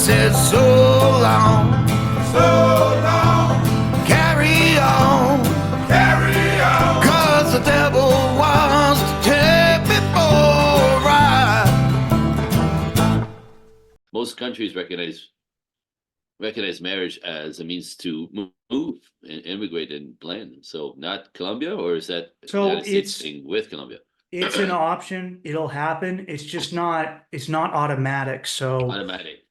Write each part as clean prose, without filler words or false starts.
said, so long, carry on, carry on, 'cause the devil wants to take me for a ride. Most countries recognize marriage as a means to move and immigrate and blend. So not Colombia, or is that So United States it's- thing with Colombia? It's an option. It'll happen. It's just not, it's not automatic. So, Automatic.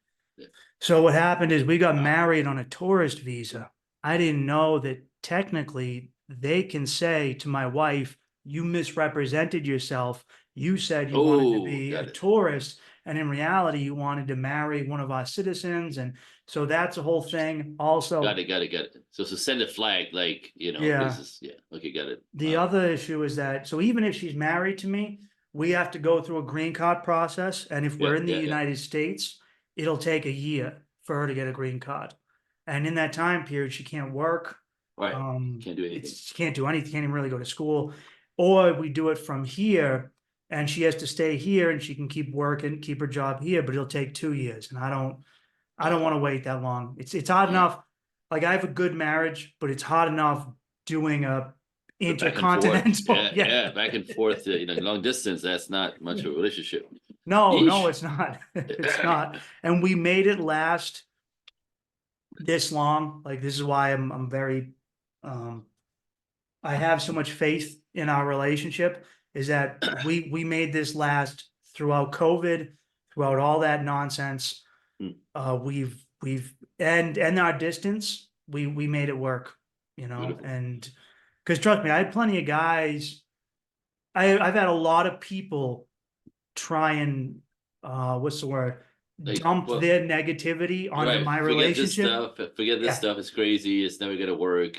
so what happened is we got married on a tourist visa. I didn't know that technically they can say to my wife, you misrepresented yourself. You said you wanted to Oh, be got a it. tourist, and in reality, you wanted to marry one of our citizens. And so that's a whole thing. Also, Got it. So send a flag, like, Yeah. this is, okay, got it. the other issue is that, so even if she's married to me, we have to go through a green card process. And if we're Yeah, in the yeah. United States, it'll take a year for her to get a green card. And in that time period, she can't work. Right, can't do anything. She can't do anything, can't even really go to school. Or we do it from here and she has to stay here and she can keep working, keep her job here, but it'll take 2 years. And I don't want to wait that long. It's hard enough. Like I have a good marriage, but it's hard enough doing a The back and forth. intercontinental. Yeah, back and forth, long distance, that's not much of a relationship. No, Yeesh. it's not. It's not. And we made it last this long. Like this is why I'm very I have so much faith in our relationship, is that we made this last throughout COVID, throughout all that nonsense. We've and our distance, we made it work, Beautiful. and because trust me, I had plenty of guys. I've had a lot of people try and what's the word? Dump their negativity onto Right, my forget this relationship. stuff, forget this Yeah. stuff, it's crazy, it's never gonna work,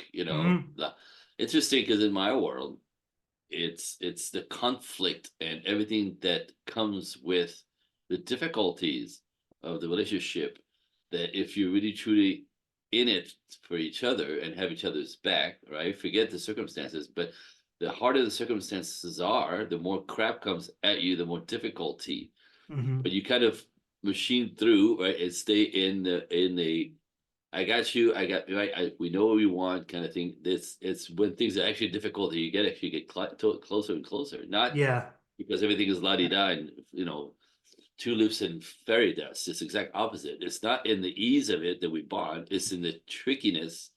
blah. Interesting, because in my world, it's the conflict and everything that comes with the difficulties of the relationship, that if you're really truly in it for each other and have each other's back, right? Forget the circumstances, but the harder the circumstances are, the more crap comes at you, the more difficulty. Mhm. But you kind of machine through, right, and stay in the I got you, I got right, we know what we want kind of thing. It's when things are actually difficult that you get closer and closer, not Yeah. because everything is la-di-da and tulips and fairy dust. It's the exact opposite. It's not in the ease of it that we bond, it's in the trickiness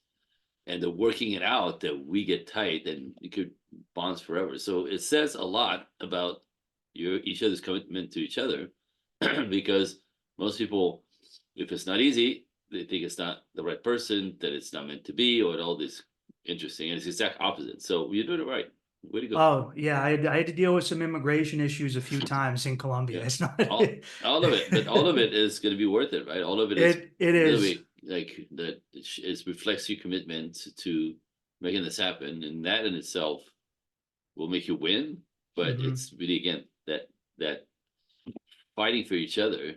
and the working it out that we get tight and it could bonds forever. So it says a lot about each other's commitment to each other, because most people, if it's not easy, they think it's not the right person, that it's not meant to be, or all this interesting. And it's the exact opposite. So you're doing it right. Way to go. Oh yeah, I had to deal with some immigration issues a few times in Colombia. Yeah. It's not all of it, but all of it is going to be worth it, right? All of it is it is. really like that. It reflects your commitment to making this happen, and that in itself will make you win. But it's really, again, that fighting for each other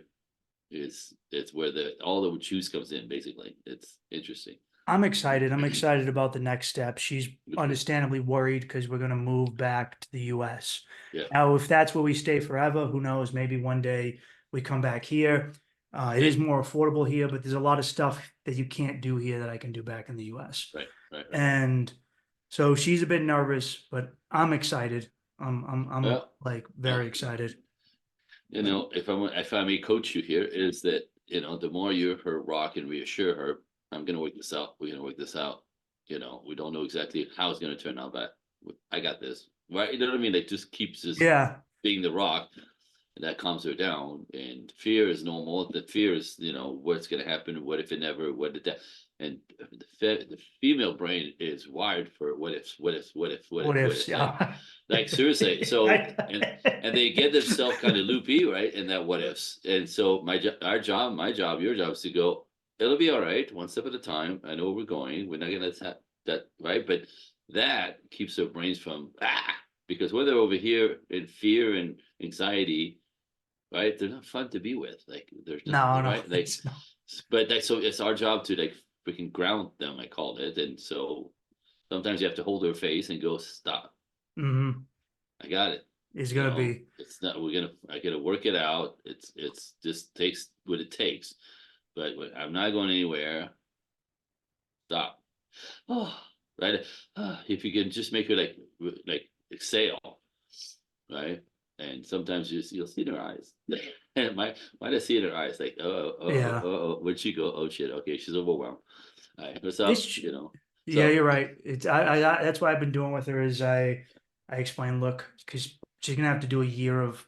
it's where all the juice comes in. Basically, it's interesting. I'm excited. I'm excited about the next step. She's understandably worried because we're going to move back to the US. Yeah. Now, if that's where we stay forever, who knows? Maybe one day we come back here. It is more affordable here, but there's a lot of stuff that you can't do here that I can do back in the US. Right. And so she's a bit nervous, but I'm excited. I'm Well, like very excited. If I may coach you here, is that the more you're her rock and reassure her, I'm gonna work this out. We're gonna work this out. We don't know exactly how it's gonna turn out, but I got this. Right? You know what I mean? Like, just keeps us being the rock, and that calms her down. And fear is normal. The fear is, what's gonna happen, what if it never, what did that, and the female brain is wired for what ifs. Yeah. Like seriously. So and they get themselves kind of loopy, right? In that what ifs. And so my job, your job is to go, it'll be all right, one step at a time. I know where we're going. We're not gonna attack that, right? But that keeps their brains from because when they're over here in fear and anxiety, right? They're not fun to be with. Like there's No, right? Like, it's not. but so it's our job to like freaking ground them, I called it. And so sometimes you have to hold their face and go, stop. I got it. It's gonna be. It's not. I gotta work it out. It's just takes what it takes. but I'm not going anywhere. Stop. Oh, right. If you can just make her like exhale, right? And sometimes you'll see in her eyes. And might I see in her eyes like, Yeah. where'd she go? Oh shit. Okay, she's overwhelmed. All right, what's up? It's You know. Yeah, So you're right. It's that's what I've been doing with her is I explain, look, because she's gonna have to do a year of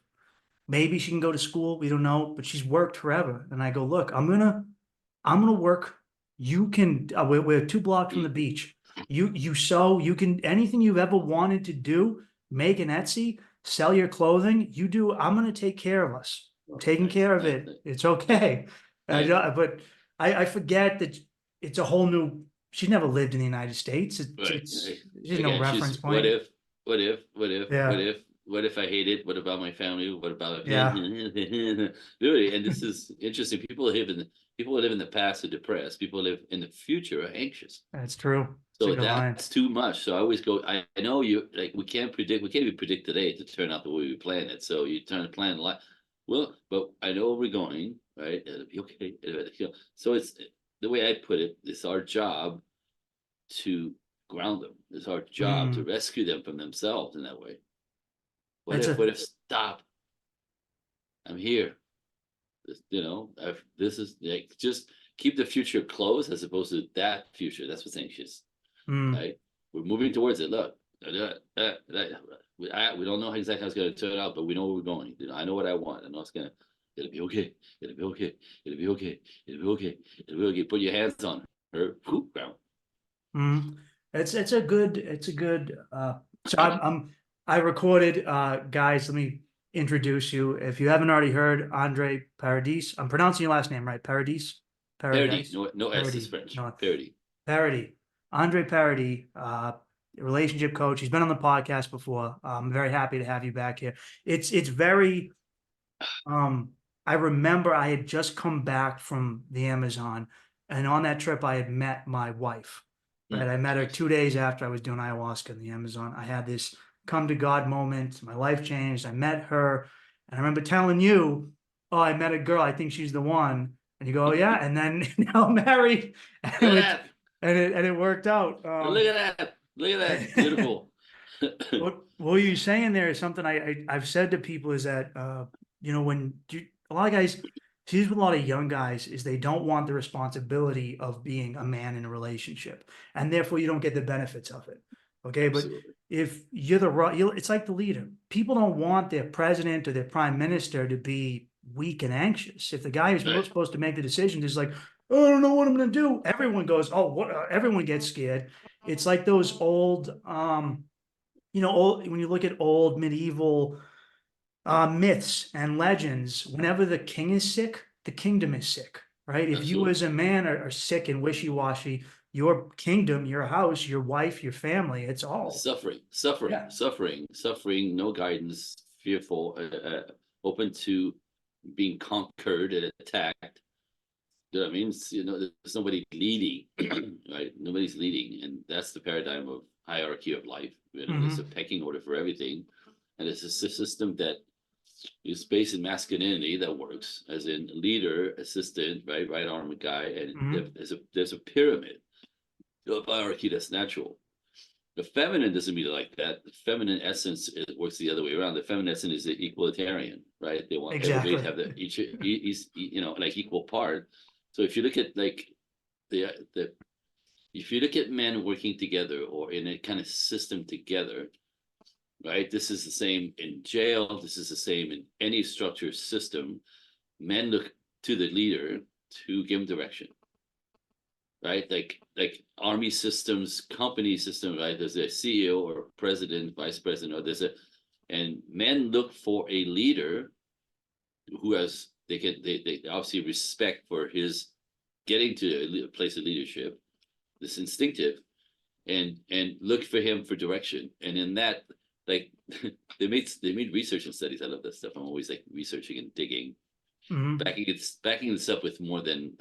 maybe she can go to school, we don't know, but she's worked forever. And I go, look, I'm gonna work. You can we're 2 blocks from the mm, beach. You sew, you can anything you've ever wanted to do, make an Etsy, sell your clothing, you do, I'm gonna take care of us. I'm taking nice, care of nice, it. nice, It's nice, okay. nice. But I forget that it's a whole new she's never lived in the United States. Right. She's no Again, reference she's what point. if, what if, what if, what Yeah, if, what if I hate it? What about my family? What about yeah, really? And this is interesting. People who live in the past are depressed. People who live in the future are anxious. that's true. It's a So good line. that's too much. So I always go, I know you like we can't even predict today to turn out the way we plan it. So you turn to plan a lot. Well, but I know where we're going, right? It'll be okay. So it's the way I put it, it's our job to ground them. It's our job to Mm, rescue them from themselves in that way. that's a What if stop? I'm here. This is like just keep the future close as opposed to that future. That's what's anxious, mm, right? We're moving towards it. Look, we don't know exactly how it's going to turn out, but we know where we're going. I know what I want. I know it'll be okay. It'll be okay. It'll be okay. It'll be okay. It'll be okay. Put your hands on her. Whoop, ground. mm. It's a good so I recorded guys, let me introduce you. If you haven't already heard Andre Paradis, I'm pronouncing your last name right, Paradis? Parody. Paradise? No S is Paradis. French. No, Parody. Parody. Andre Parody, relationship coach. He's been on the podcast before. I'm very happy to have you back here. It's very I remember I had just come back from the Amazon, and on that trip I had met my wife. Right. I met her Nice. 2 days after I was doing ayahuasca in the Amazon. I had this come to God moment. My life changed. I met her. And I remember telling you, oh, I met a girl. I think she's the one. And you go, oh, yeah. And then now I'm married. Look And at it, that. and it worked out. Look at that. Look at that. Beautiful. What you're saying there is something I've said to people is that when a lot of guys see with a lot of young guys is they don't want the responsibility of being a man in a relationship, and therefore you don't get the benefits of it. Okay, but Absolutely. if you're it's like the leader. People don't want their president or their prime minister to be weak and anxious. If the guy who's Right. supposed to make the decisions is like, oh, I don't know what I'm going to do, everyone goes, oh, what? Everyone gets scared. It's like those old old when you look at old medieval myths and legends, whenever the king is sick, the kingdom is sick, right? If you Absolutely. as a man are sick and wishy-washy, your kingdom, your house, your wife, your family, it's all Suffering, suffering, yeah. suffering, suffering, no guidance, fearful, open to being conquered and attacked. You know what I mean? There's nobody leading, right? Nobody's leading. And that's the paradigm of hierarchy of life. There's a Hmm. pecking order for everything. And it's a system that is based in masculinity that works, as in leader, assistant, right arm guy, and Hmm. there's a pyramid of hierarchy that's natural. The feminine doesn't mean it like that. The feminine essence it works the other way around. The feminine essence is the equalitarian, right? They want everybody to Exactly. have like equal part. So if you look at like the if you look at men working together or in a kind of system together, right? This is the same in jail. This is the same in any structure system. Men look to the leader to give them direction, right? Like army systems, company system, right? There's a CEO or president, vice president, or and men look for a leader who has they obviously respect for his getting to a place of leadership. This instinctive, and look for him for direction. And in that, like they made research and studies. I love that stuff. I'm always like researching and digging, Hmm. backing this up with more than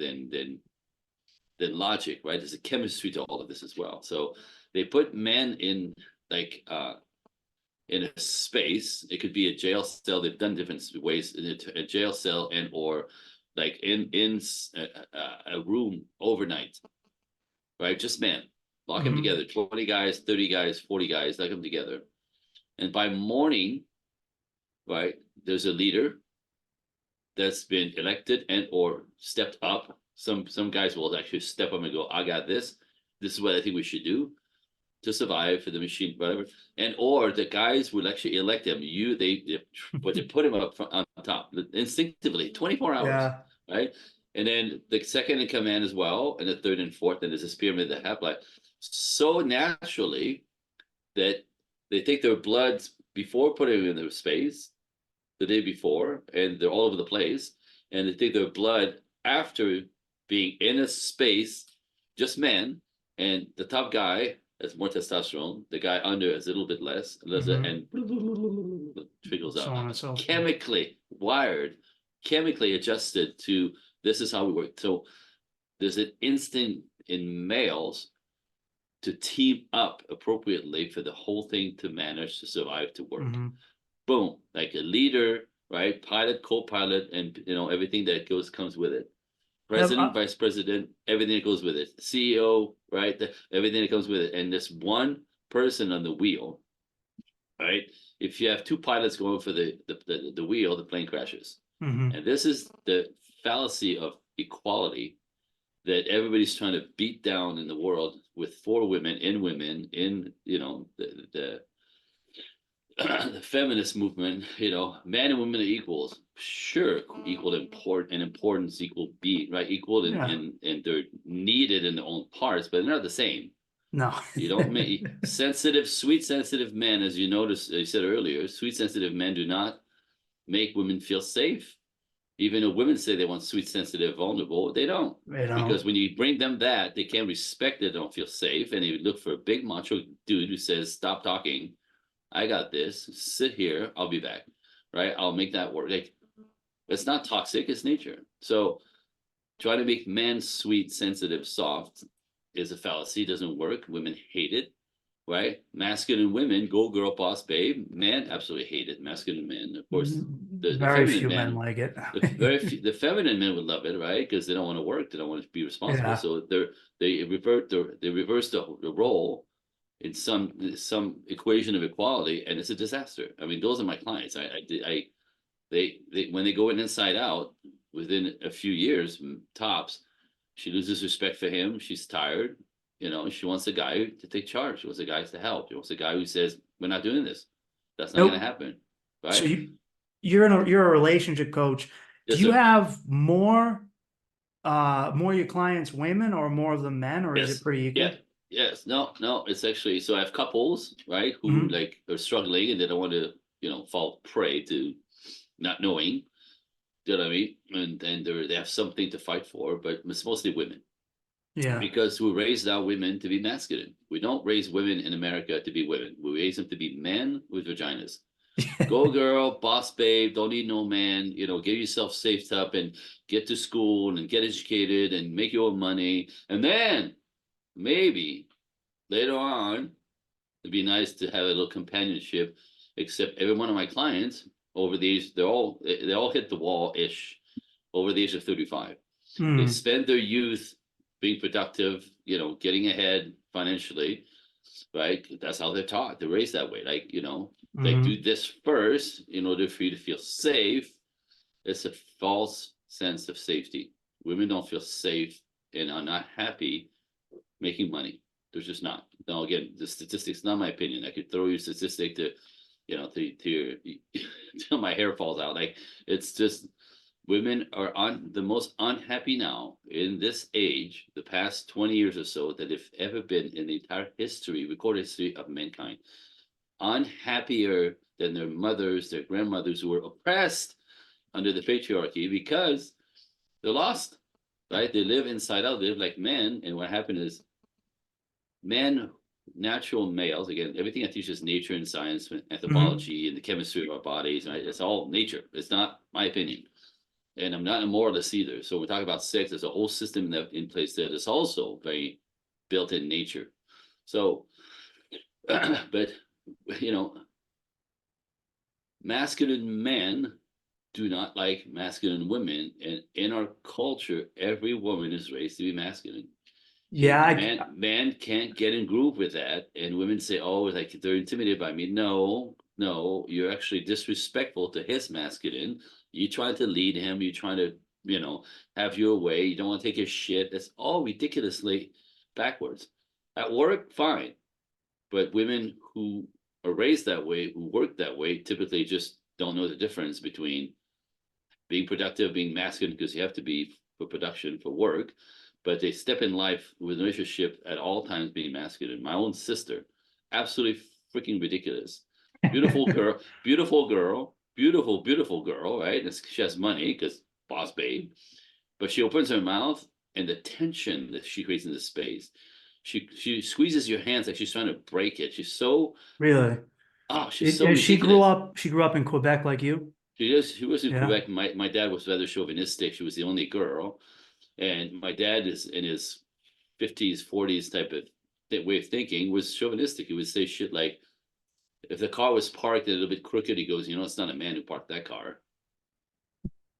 logic, right? There's a chemistry to all of this as well. So they put men in like in a space. It could be a jail cell. They've done different ways in a jail cell and or like in a room overnight, right? Just men, lock them Mhm. together, 20 guys, 30 guys, 40 guys, lock them together. And by morning, right, there's a leader that's been elected and or stepped up. Some guys will actually step up and go, I got this. This is what I think we should do to survive for the machine, whatever. And or the guys will actually elect them. But they put him up on top instinctively, 24 hours, Yeah. right? And then the second in command as well, and the third and fourth, and there's this pyramid that happen so naturally that they take their blood before putting them in their space the day before, and they're all over the place, and they take their blood after being in a space, just men, and the top guy has more testosterone, the guy under has a little bit less, and trickles So out. on and so forth. Chemically wired, chemically adjusted to this is how we work. So there's an instinct in males to team up appropriately for the whole thing to manage to survive to work. Mhm. Boom, like a leader, right? Pilot, co-pilot, and everything that comes with it. President, vice president, everything that goes with it. CEO, right? Everything that comes with it. And this one person on the wheel, right? If you have two pilots going for the wheel, the plane crashes. Mhm. And this is the fallacy of equality that everybody's trying to beat down in the world with for women in the the feminist movement, men and women are equals. Sure, equal in importance, equal being, right? Equal Yeah. and they're needed in their own parts, but they're not the same. No. You don't make sensitive, sweet, sensitive men, as you noticed, I said earlier, sweet, sensitive men do not make women feel safe. Even though women say they want sweet, sensitive, vulnerable, they don't. They don't. Because when you bring them that, they can't respect it, don't feel safe, and they look for a big macho dude who says, "Stop talking. I got this. Sit here. I'll be back." Right? I'll make that work. Like it's not toxic. It's nature. So try to make men sweet, sensitive, soft is a fallacy. Doesn't work. Women hate it. Right? Masculine women, go girl, boss, babe. Men absolutely hate it. Masculine men, of course. The Very feminine few men men, like it. the feminine men would love it, right? Because they don't want to work. They don't want to be responsible. Yeah. So they reverse the role in some equation of equality, and it's a disaster. I mean, those are my clients. They when they go in inside out, within a few years tops, she loses respect for him. She's tired. She wants a guy to take charge. She wants a guy to help. She wants a guy who says, "We're not doing this. That's not going to Nope. happen." So Right? you're a relationship coach. Do Yes, you sir. have more of your clients women or more of them men, or is Yes. it pretty equal? Yeah. Yes. No. No. It's actually so. I have couples, right, who Mhm. like are struggling and they don't want to, fall prey to not knowing. Do you know what I mean? And they have something to fight for, but it's mostly women. Yeah. Because we raise our women to be masculine. We don't raise women in America to be women. We raise them to be men with vaginas. Go girl, boss babe, don't need no man, get yourself saved up and get to school and get educated and make your own money. And then maybe later on, it'd be nice to have a little companionship, except every one of my clients over the age, they all hit the wall-ish over the age of 35. They Mm. spend their youth being productive, getting ahead financially, right? That's how they're taught. They're raised that way. Like, like do this first in order for you to feel safe. It's a false sense of safety. Women don't feel safe and are not happy making money. They're just not. Now, again, the statistics, not my opinion. I could throw you a statistic to, to your, till my hair falls out. Like, it's just, women are the most unhappy now in this age, the past 20 years or so, that have ever been in the entire recorded history of mankind. Unhappier than their mothers, their grandmothers, who were oppressed under the patriarchy because they're lost, right? They live inside out, they live like men. And what happened is men, natural males, again, everything I teach is nature and science, anthropology, and the chemistry of our bodies, right? It's all nature. It's not my opinion. And I'm not a moralist either. So when we talk about sex, there's a whole system in place that is also very built in nature. So, but, masculine men do not like masculine women, and in our culture, every woman is raised to be masculine. Yeah, Man can't get in groove with that, and women say, "Oh, like they're intimidated by me." No, no, you're actually disrespectful to his masculine. You trying to lead him. You trying to, have your way. You don't want to take his shit. That's all ridiculously backwards. At work, fine, but women who are raised that way, who work that way, typically just don't know the difference between being productive, being masculine, because you have to be for production, for work, but they step in life with a relationship at all times being masculine. My own sister, absolutely freaking ridiculous. Beautiful girl, beautiful girl, beautiful girl, right? And she has money because boss babe, but she opens her mouth and the tension that she creates in the space. She squeezes your hands like she's trying to break it. She's so really. she's so She grew ridiculous. up. She grew up in Quebec, like you. She was in Yeah. Quebec. My dad was rather chauvinistic. She was the only girl, and my dad is in his 50s, 40s type of way of thinking, was chauvinistic. He would say shit like, if the car was parked a little bit crooked, he goes, it's not a man who parked that car.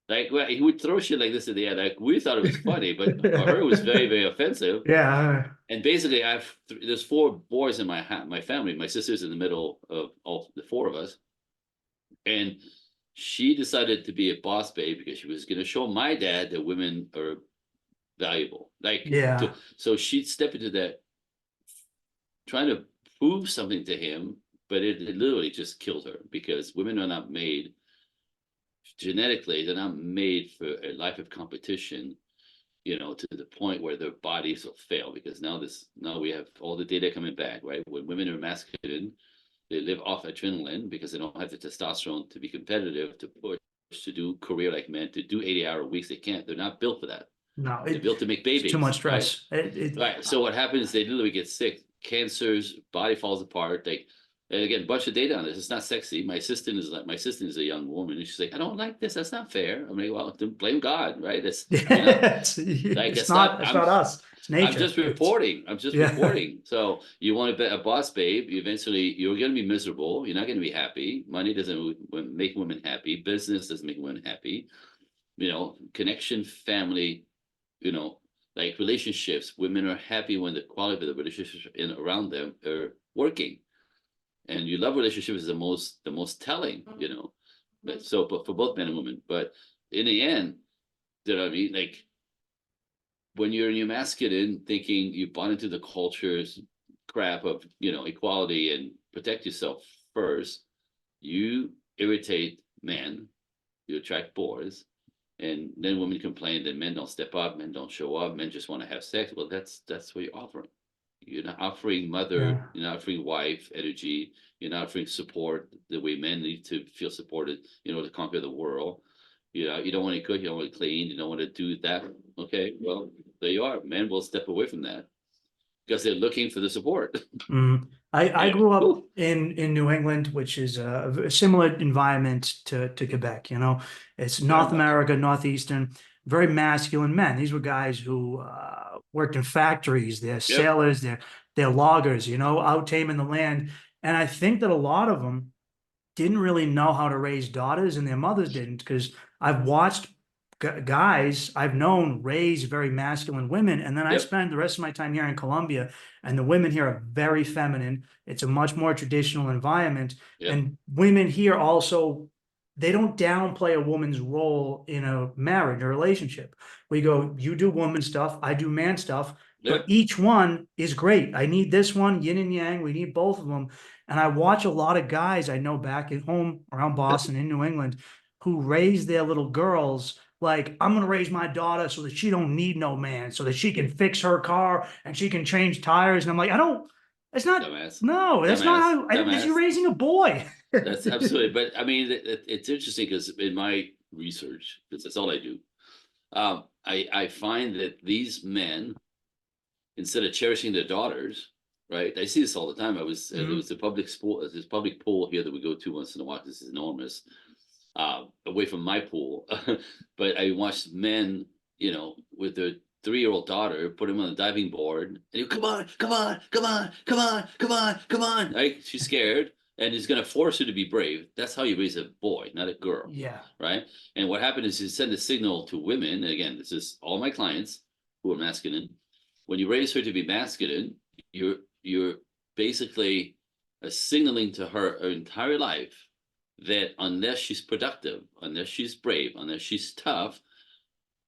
Like, well, he would throw shit like this at the end. Like, we thought it was funny, but for her, it was very, very offensive. Yeah. And basically, there's four boys in my family. My sister's in the middle of all the four of us, and she decided to be a boss babe because she was going to show my dad that women are valuable. Yeah. So she'd step into that, trying to prove something to him, but it literally just killed her, because women are not made genetically, they're not made for a life of competition, to the point where their bodies will fail, because now we have all the data coming back, right? When women are masculine, they live off adrenaline because they don't have the testosterone to be competitive, to push, to do career like men, to do 80-hour weeks. They can't. They're not built for that. No, They're built to make it's too much babies, right? stress. Right. So what happens? They literally get sick, cancers, body falls apart. And again, bunch of data on this. It's not sexy. My assistant is a young woman, and she's like, I don't like this. That's not fair. I'm like, well, then blame God, right? That's like it's that's not. not. It's not us. It's I'm nature. just reporting. I'm just Yeah. reporting. So you want to bet a boss babe, eventually you're going to be miserable. You're not going to be happy. Money doesn't make women happy. Business doesn't make women happy. Connection, family, like relationships. Women are happy when the quality of the relationships in around them are working. And you love relationships is the most telling, But for both men and women. But in the end, you know what I mean? Like, when you're in your masculine, thinking you bought into the culture's crap of equality and protect yourself first, you irritate men, you attract boys, and then women complain that men don't step up, men don't show up, men just want to have sex. Well, that's what you're offering. You're not offering mother, Yeah. you're not offering wife energy, you're not offering support the way men need to feel supported, to conquer the world. You don't want to cook, you don't want to clean, you don't want to do that. Okay, well, there you are. Men will step away from that because they're looking for the support. Mm. I Yeah. grew up Whew. in New England, which is a similar environment to Quebec. It's Very North much. America, Northeastern, very masculine men. These were guys who worked in factories. They're Yep. sailors. They're loggers. Out taming the land. And I think that a lot of them didn't really know how to raise daughters, and their mothers didn't, because I've watched guys I've known raise very masculine women, and then I Yep. spend the rest of my time here in Colombia, and the women here are very feminine. It's a much more traditional environment, Yep. and women here also, they don't downplay a woman's role in a marriage or relationship. We go, you do woman stuff, I do man stuff, but Yep. each one is great. I need this one, yin and yang. We need both of them. And I watch a lot of guys I know back at home around Boston in New England who raise their little girls like, I'm going to raise my daughter so that she don't need no man, so that she can fix her car and she can change tires. And I'm like, it's not, Dumbass. no, that's not Dumbass. how, you're Dumbass. raising a boy. That's absolutely. But I mean, it's interesting because in my research, because that's all I do, I find that these men, instead of cherishing their daughters, right? I see this all the time. There was a public school, this public pool here that we go to once in a while. This is enormous, away from my pool. But I watched men, with their 3-year-old daughter, put him on the diving board, and come on, come on, come on, come on, come on, come on. Right? She's scared. and he's going to force her to be brave. That's how you raise a boy, not a girl. Yeah. Right. And what happened is you send a signal to women. And again, this is all my clients who are masculine. When you raise her to be masculine, you're basically signaling to her entire life that unless she's productive, unless she's brave, unless she's tough,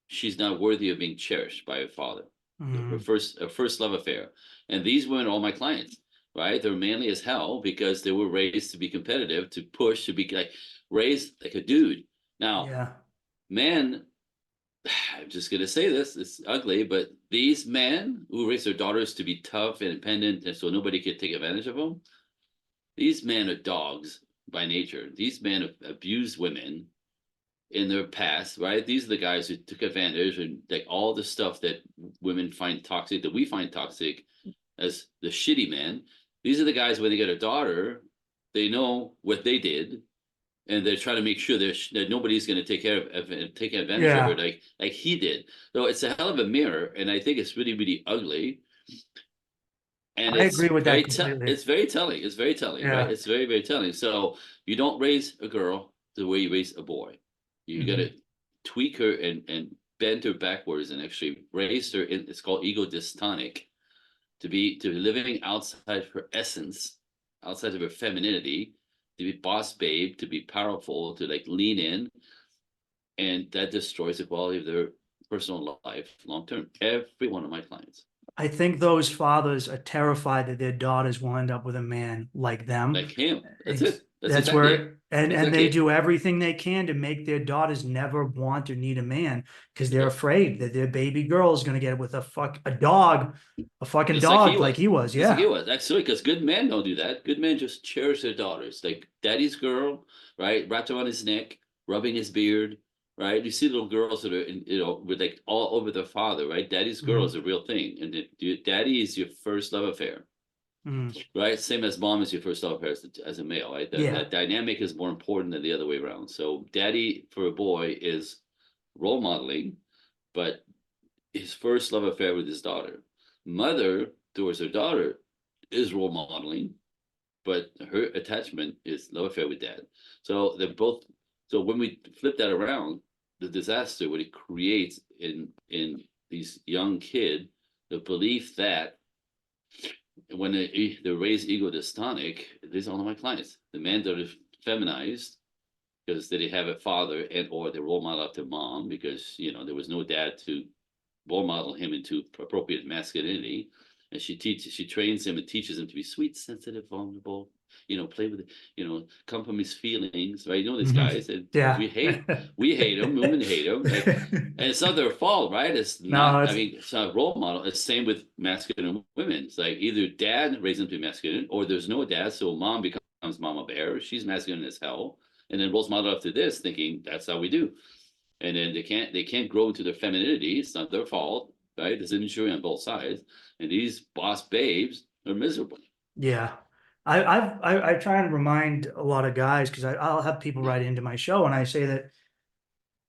she's not worthy of being cherished by her father. Her first love affair. And these women are all my clients, right? They're manly as hell because they were raised to be competitive, to push, to be like raised like a dude. Now, Yeah. men, I'm just gonna say this, it's ugly, but these men who raise their daughters to be tough and independent and so nobody could take advantage of them, these men are dogs by nature. These men have abused women in their past, right? These are the guys who took advantage and like all the stuff that women find toxic, that we find toxic as the shitty men. These are the guys when they get a daughter, they know what they did, and they're trying to make sure that nobody's going to take advantage of her like he did. So it's a hell of a mirror, and I think it's really really ugly. And I agree with that completely. it's very telling. It's very telling, right? It's very very telling. So you don't raise a girl the way you raise a boy. You got to tweak her and bend her backwards and actually raise her in, it's called ego dystonic, to be living outside her essence, outside of her femininity, to be boss babe, to be powerful, to like lean in, and that destroys the quality of their personal life long term. Every one of my clients. I think those fathers are terrified that their daughters will end up with a man like them. Like him. That's It's- it. That's exactly where, it. and Exactly they it. do everything they can to make their daughters never want or need a man because they're afraid that their baby girl is going to get it with a dog, a fucking Just like dog like he was. Just like he Yeah. was. Actually, because good men don't do that. Good men just cherish their daughters. Like daddy's girl, right? Wrapped around his neck, rubbing his beard, right? You see little girls that are, with like all over their father, right? Daddy's girl is a real thing. And daddy is your first love affair, right? Same as mom is your first love affair as a male, right? That dynamic is more important than the other way around. So daddy for a boy is role modeling, but his first love affair with his daughter. Mother towards her daughter is role modeling, but her attachment is love affair with dad. So they're both. So when we flip that around, the disaster what it creates in these young kid, the belief that when they're raised ego dystonic, these are all of my clients. The men that are feminized because they didn't have a father and or they role model after mom because there was no dad to role model him into appropriate masculinity, and she trains him and teaches him to be sweet, sensitive, vulnerable, play with come from his feelings, right? These guys, and we hate them, women hate them, like, and it's not their fault, right? It's not, it's not a role model. It's same with masculine women. It's like either dad raised them to be masculine or there's no dad, so mom becomes mama bear, she's masculine as hell, and then roles model after this thinking that's how we do. And then they can't grow into their femininity. It's not their fault, right? There's injury on both sides, and these boss babes are miserable. Yeah. I try and remind a lot of guys because I'll have people write into my show and I say that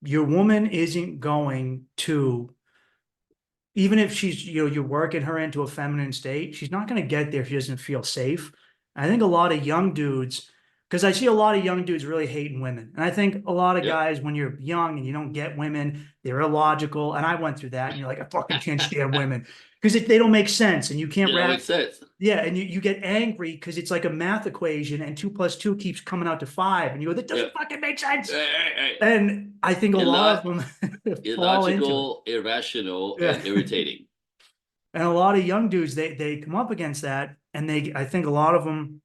your woman isn't going to, even if she's, you're working her into a feminine state, she's not going to get there if she doesn't feel safe. I think a lot of young dudes, because I see a lot of young dudes really hating women. And I think a lot of guys, when you're young and you don't get women, they're illogical. And I went through that and you're like, I fucking can't stand women because they don't make sense and you can't They don't make sense. Yeah, and you get angry because it's like a math equation and 2 + 2 keeps coming out to 5 and you go, that doesn't fucking make sense. Right. And I think a lot of them fall into illogical, irrational, and irritating. And a lot of young dudes, they come up against that, and I think a lot of them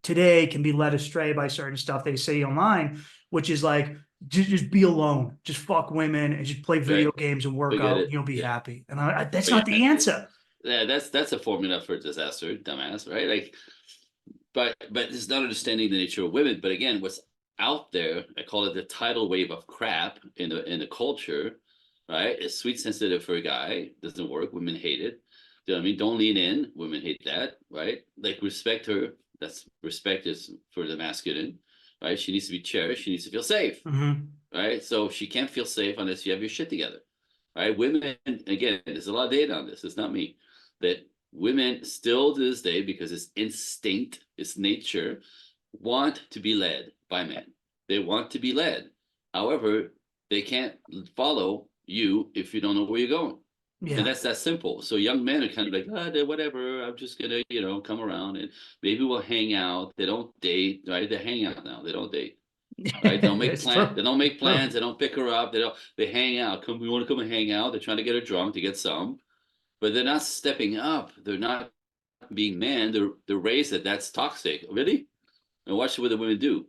today can be led astray by certain stuff they say online, which is like just be alone, just fuck women, and just play video games and work out, and you'll be happy. And that's not the answer. Yeah, that's a formula for disaster, dumbass, right? Like, but it's not understanding the nature of women. But again, what's out there, I call it the tidal wave of crap in the culture, right? It's sweet sensitive for a guy, doesn't work. Women hate it. You know what I mean? Don't lean in. Women hate that, right? Like respect her. That's respect is for the masculine, right? She needs to be cherished. She needs to feel safe, right? So she can't feel safe unless you have your shit together, right? Women, again, there's a lot of data on this. It's not me. That women still to this day, because it's instinct, it's nature, want to be led by men. They want to be led. However, they can't follow you if you don't know where you're going. And Yeah. that's that simple. So young men are kind of like, whatever, I'm just gonna, come around and maybe we'll hang out. They don't date, right? They hang out now. They don't date, right? They don't make It's plans. true. They don't make True. plans. They don't pick her up. They hang out. We want to come and hang out. They're trying to get her drunk to get some, but they're not stepping up. They're not being men. They're raised that that's toxic. Really? And watch what the women do.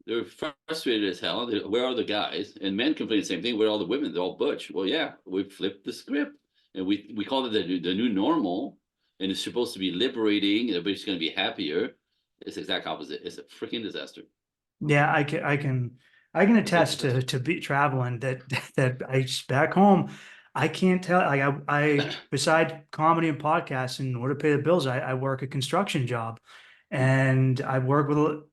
They're frustrated as hell. Where are the guys? And men complain the same thing. Where are all the women? They're all butch. Well, yeah, we flipped the script, and we call it the new normal, and it's supposed to be liberating, and everybody's going to be happier. It's the exact opposite. It's a freaking disaster. Yeah, I can attest to be traveling that I back home. I can't tell like I beside comedy and podcasts in order to pay the bills, I work a construction job and I work with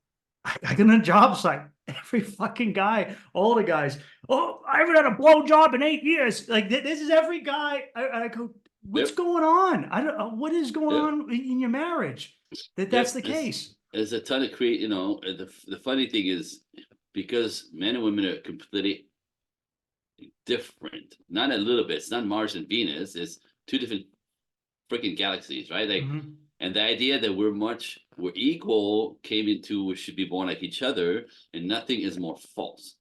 I get on a job site. Every fucking guy, all the guys. Oh, I haven't had a blow job in 8 years. Like this is every guy. I go, what's Yep. going on? I don't. What is going Yep. on in your marriage? That's Yep. the case. There's a ton of create. The funny thing is because men and women are completely different. Not a little bit. It's not Mars and Venus. It's two different freaking galaxies, right? Like, Mhm. and the idea that we're equal came into we should be born like each other, and nothing is more false.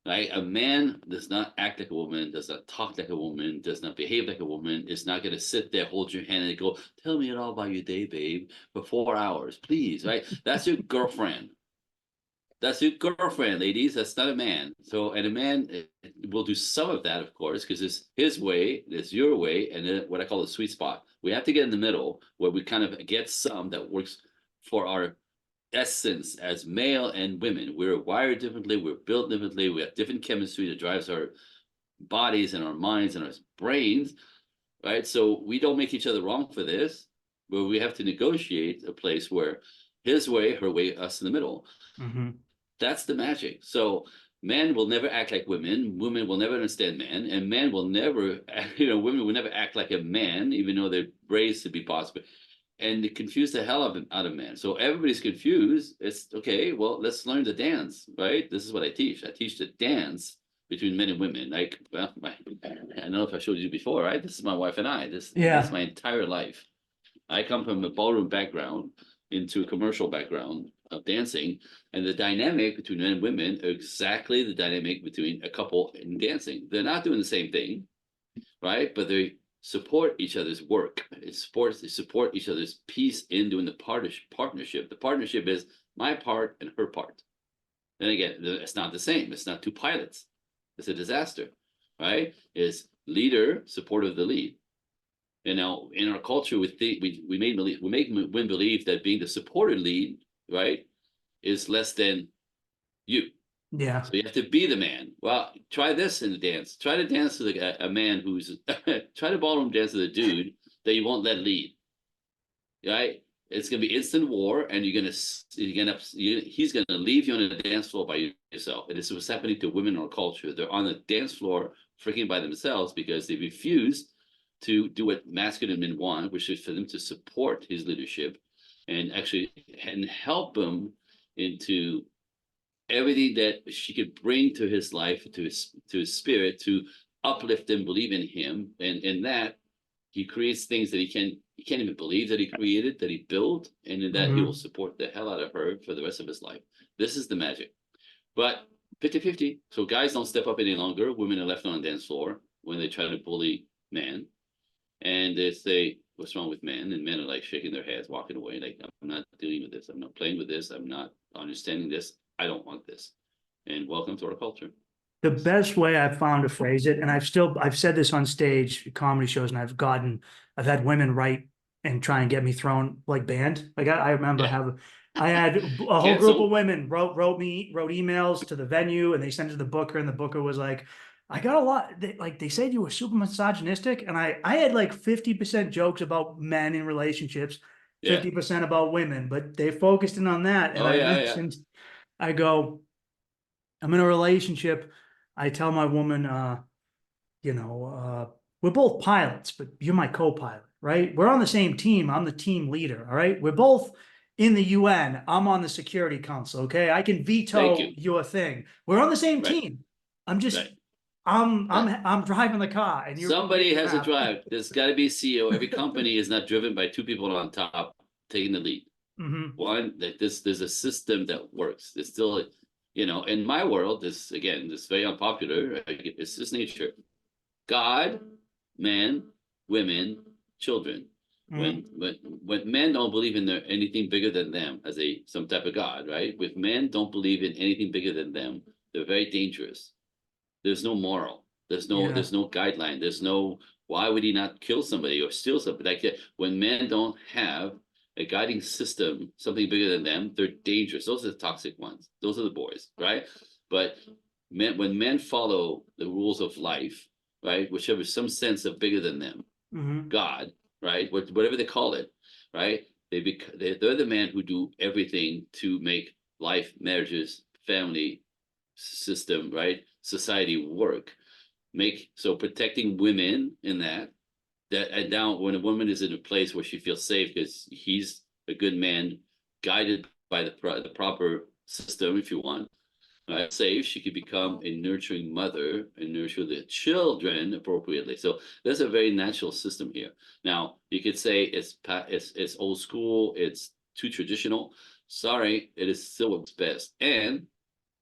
Right? A man does not act like a woman, does not talk like a woman, does not behave like a woman, is not going to sit there, hold your hand, and go, "Tell me it all about your day, babe, for 4 hours, please." Right? That's your girlfriend. That's your girlfriend, ladies. That's not a man. So, and a man will do some of that, of course, because it's his way, it's your way, and then what I call a sweet spot. We have to get in the middle where we kind of get some that works for our essence as male and women. We're wired differently, we're built differently, we have different chemistry that drives our bodies and our minds and our brains, right? So we don't make each other wrong for this, but we have to negotiate a place where his way, her way, us in the middle. Mhm. That's the magic. So men will never act like women will never understand men, and men will never, women will never act like a man, even though they're raised to be possible. And it confused the hell out of men. So everybody's confused. It's okay, well, let's learn to dance, right? This is what I teach. I teach the dance between men and women. Like, well, I don't know if I showed you before, right? This is my wife and I. This Yeah. is my entire life. I come from a ballroom background into a commercial background of dancing, and the dynamic between men and women are exactly the dynamic between a couple in dancing. They're not doing the same thing, right? But they support each other's work. They support each other's piece in doing the partnership. The partnership is my part and her part. And again, it's not the same. It's not two pilots. It's a disaster, right? It's leader support of the lead. You know, in our culture, we make women believe that being the supported lead, right, is less than you. Yeah. So you have to be the man. Well, try this in the dance. Try to dance with a man who's try to ballroom dance with a dude that you won't let lead. Right? It's gonna be instant war, and he's gonna leave you on the dance floor by yourself. And this is what's happening to women in our culture. They're on the dance floor freaking by themselves because they refuse to do what masculine men want, which is for them to support his leadership and actually and help him into everything that she could bring to his life, to his spirit, to uplift and believe in him. And in that, he creates things that he can't even believe that he created, that he built, and in that he will support the hell out of her for the rest of his life. This is the magic. But 50-50. So guys don't step up any longer. Women are left on the dance floor when they try to bully men. And they say, what's wrong with men? And men are like shaking their heads, walking away, like, I'm not dealing with this. I'm not playing with this. I'm not understanding this. I don't want this. And welcome to our culture. The best way I've found to phrase it, and I've said this on stage, comedy shows, and I've had women write and try and get me thrown like banned. Like I remember I had a whole group of women wrote emails to the venue, and they sent it to the booker, and the booker was like, I got a lot, they said you were super misogynistic, and I had like 50% jokes about men in relationships, 50% about women, but they focused in on that, and I mentioned, I go, I'm in a relationship. I tell my woman, we're both pilots, but you're my co-pilot, right? We're on the same team. I'm the team leader. All right. We're both in the UN. I'm on the Security Council. Okay, I can veto you. your thing. We're on the same Right. team. I'm just, Right. I'm driving the car, and you're Somebody has to crap. drive. There's got to be a CEO. Every company is not driven by two people on top taking the lead. Mhm. One, that there's a system that works. There's still, in my world, this very unpopular. It's just nature. God, man, women, children. Mhm. When men don't believe in anything bigger than them as some type of God, right? If men don't believe in anything bigger than them, they're very dangerous. There's no moral. Yeah. There's no guideline. There's no why would he not kill somebody or steal something like that. When men don't have a guiding system, something bigger than them, they're dangerous. Those are the toxic ones. Those are the boys, right? But when men follow the rules of life, right, which have some sense of bigger than them, Mhm. God, right, whatever they call it, right, they're the men who do everything to make life, marriages, family system, right, society work. So protecting women in that and now when a woman is in a place where she feels safe because he's a good man guided by the proper system, if you want, right, safe, she could become a nurturing mother and nurture the children appropriately. So there's a very natural system here. Now you could say it's old school, it's too traditional. Sorry, it is still what's best. And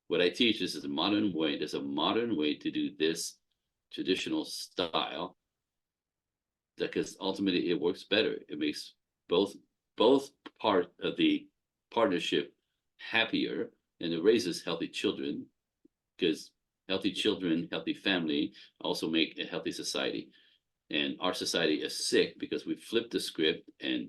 what I teach is a modern way. There's a modern way to do this traditional style because ultimately it works better. It makes both both part of the partnership happier, and it raises healthy children because healthy children, healthy family also make a healthy society. And our society is sick because we flipped the script and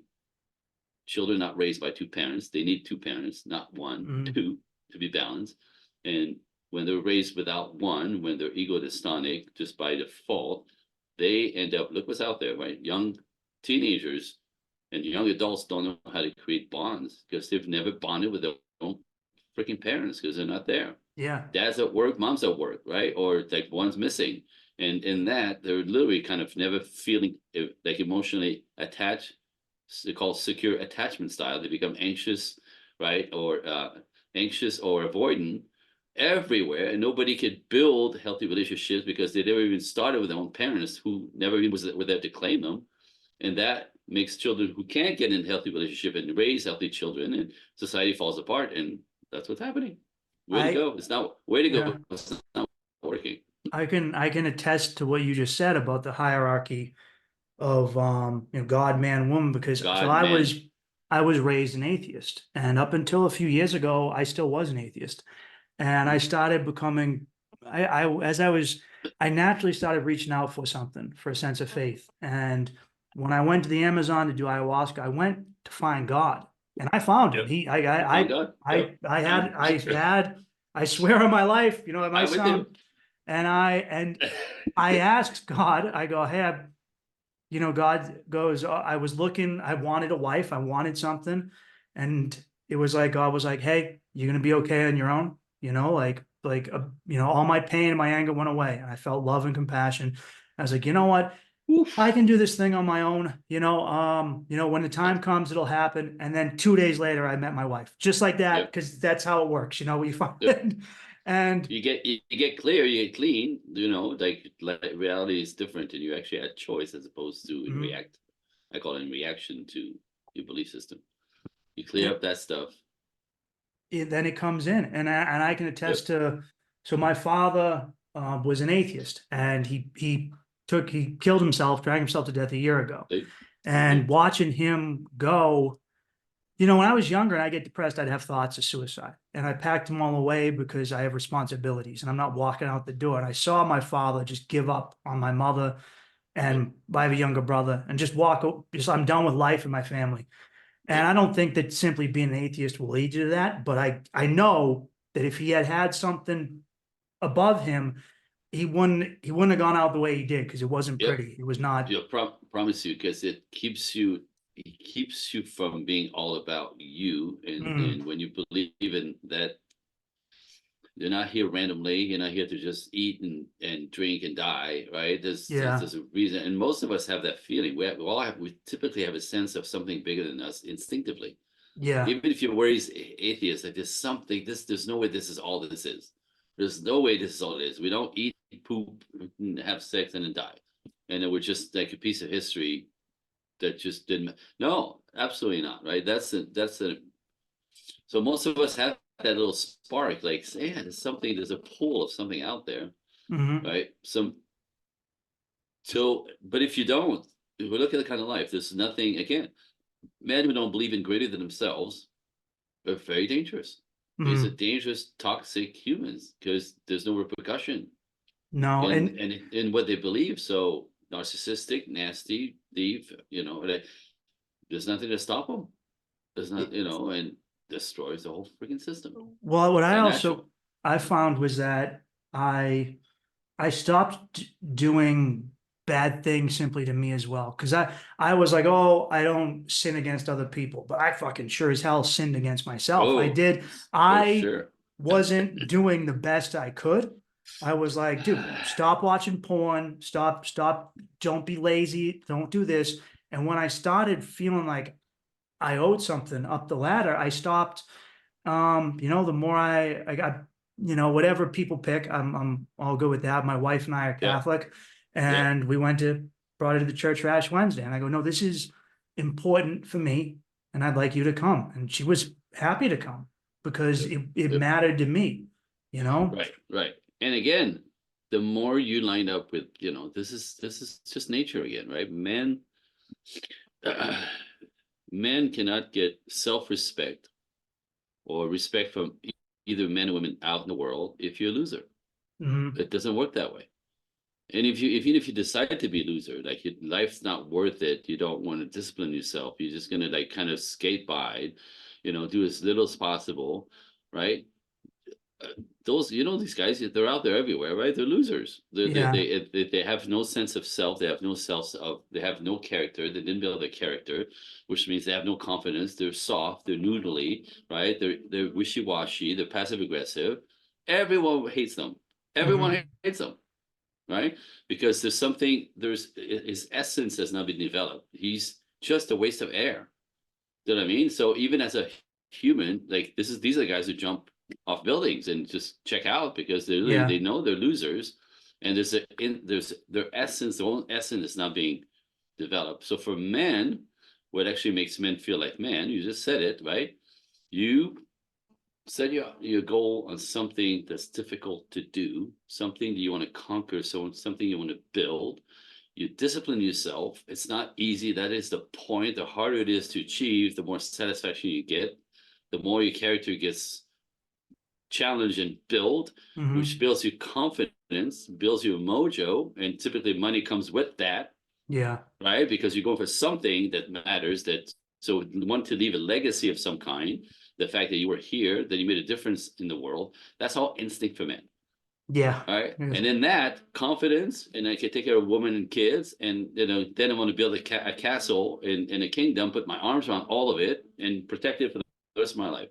children not raised by two parents. They need two parents, not one, Mhm. two to be balanced. And when they're raised without one, when they're egotistic just by default, they end up, look what's out there, right? Young teenagers and young adults don't know how to create bonds because they've never bonded with their own freaking parents because they're not there. Yeah. Dad's at work, mom's at work, right? Or like one's missing. And in that, they're literally kind of never feeling like emotionally attached. They call secure attachment style. They become anxious, right? Or anxious or avoidant everywhere. And nobody could build healthy relationships because they never even started with their own parents who never even were there to claim them. And that makes children who can't get in a healthy relationship and raise healthy children, and society falls apart. And that's what's happening. Way to I go. It's not way to yeah. go. It's not working. I can attest to what you just said about the hierarchy of God, man, woman, because so God, man. I was raised an atheist, and up until a few years ago I still was an atheist, and I started becoming I naturally started reaching out for something, for a sense of faith. And when I went to the Amazon to do ayahuasca, I went to find God, and I found him. Yep. He You found God. Yep. I swear on my life, it might I'm with you. sound, and I asked God, I go, hey, God goes, I was looking, I wanted a wife, I wanted something. And it was like, God was like, hey, you're going to be okay on your own. All my pain and my anger went away. And I felt love and compassion. I was like, you know what? Oof. I can do this thing on my own. When the time comes, it'll happen. And then 2 days later, I met my wife, just like that, Yep. because that's how it works. We find Yep. and You get clear, you get clean, like reality is different and you actually had choice as opposed to in mhm. react. I call it in reaction to your belief system. You clear up that stuff. Then it comes in, and I can Yep. attest to. So my father was an atheist, and he killed himself, dragged himself to death a year ago. They, And yep. watching him go, when I was younger and I get depressed, I'd have thoughts of suicide, and I packed them all away because I have responsibilities, and I'm not walking out the door. And I saw my father just give up on my mother, Yep. and I have a younger brother, and just I'm done with life and my family. And Yep. I don't think that simply being an atheist will lead you to that, but I know that if he had something above him, he wouldn't have gone out the way he did, because it wasn't Yep. pretty. It was not. Promise you, because it keeps you from being all about you, and when you believe in that, you're not here randomly. You're not here to just eat and drink and die, right? Yeah. There's a reason, and most of us have that feeling. We typically have a sense of something bigger than us instinctively. Yeah. Even if you're raised atheist, like there's something, there's no way this is all this is. There's no way this is all it is. We don't eat, poop, have sex, and then die. And then we're just like a piece of history that just didn't. No, absolutely not. Right? That's a. So most of us have that little spark, like, yeah, there's something, there's a pull of something out there, Hmm. right? But if you don't, if we look at the kind of life, there's nothing. Again, men who don't believe in greater than themselves are very dangerous. These are Hmm. dangerous, toxic humans because there's no repercussion No, in what they believe. So narcissistic, nasty, thief. There's nothing to stop them. There's not, and destroys the whole freaking system. well, what Unnatural. I found was that I I stopped doing bad things simply to me as well. Cause I was like, oh, I don't sin against other people, but I fucking sure as hell sinned against myself. Oh, for I sure. wasn't doing the best I could. I was like, dude, stop watching porn, stop, don't be lazy, don't do this. And when I started feeling like I owed something up the ladder, I stopped. The more I got, whatever people pick, I'm all good with that. My wife and I are Yeah, Catholic, yeah, and brought her to the church for Ash Wednesday. And I go, no, this is important for me, and I'd like you to come. And she was happy to come because yep, it yep. mattered to me, you know? Right, right. And again, the more you line up with, this is just nature again, right? Men cannot get self-respect or respect from either men or women out in the world if you're a loser. Mhm. It doesn't work that way. And even if you decide to be a loser, like your life's not worth it, you don't want to discipline yourself. You're just gonna like kind of skate by, do as little as possible, right? Those, these guys, they're out there everywhere, right? They're losers. Yeah. They have no sense of self. They have no self of. They have no character. They didn't build their character, which means they have no confidence. They're soft. They're noodly, right? They're wishy washy. They're passive aggressive. Everyone hates them. Everyone Mhm. hates them, right? Because there's his essence has not been developed. He's just a waste of air. Do you know what I mean? So even as a human, like these are the guys who jump off buildings and just check out because Yeah. they know they're losers, and there's their essence, their own essence is not being developed. So for men, what actually makes men feel like men, you just said it, right? You set your goal on something that's difficult to do, something that you want to conquer, something you want to build. You discipline yourself. It's not easy. That is the point. The harder it is to achieve, the more satisfaction you get, the more your character gets challenged and built, which Mhm. builds your confidence, builds your mojo, and typically money comes with that, Yeah. right? Because you're going for something that matters. So you want to leave a legacy of some kind. The fact that you were here, that you made a difference in the world, that's all instinct for men. Yeah. All right. Yes. And in that confidence, and I can take care of women and kids, and then I want to build a castle in a kingdom, put my arms around all of it and protect it for the rest of my life.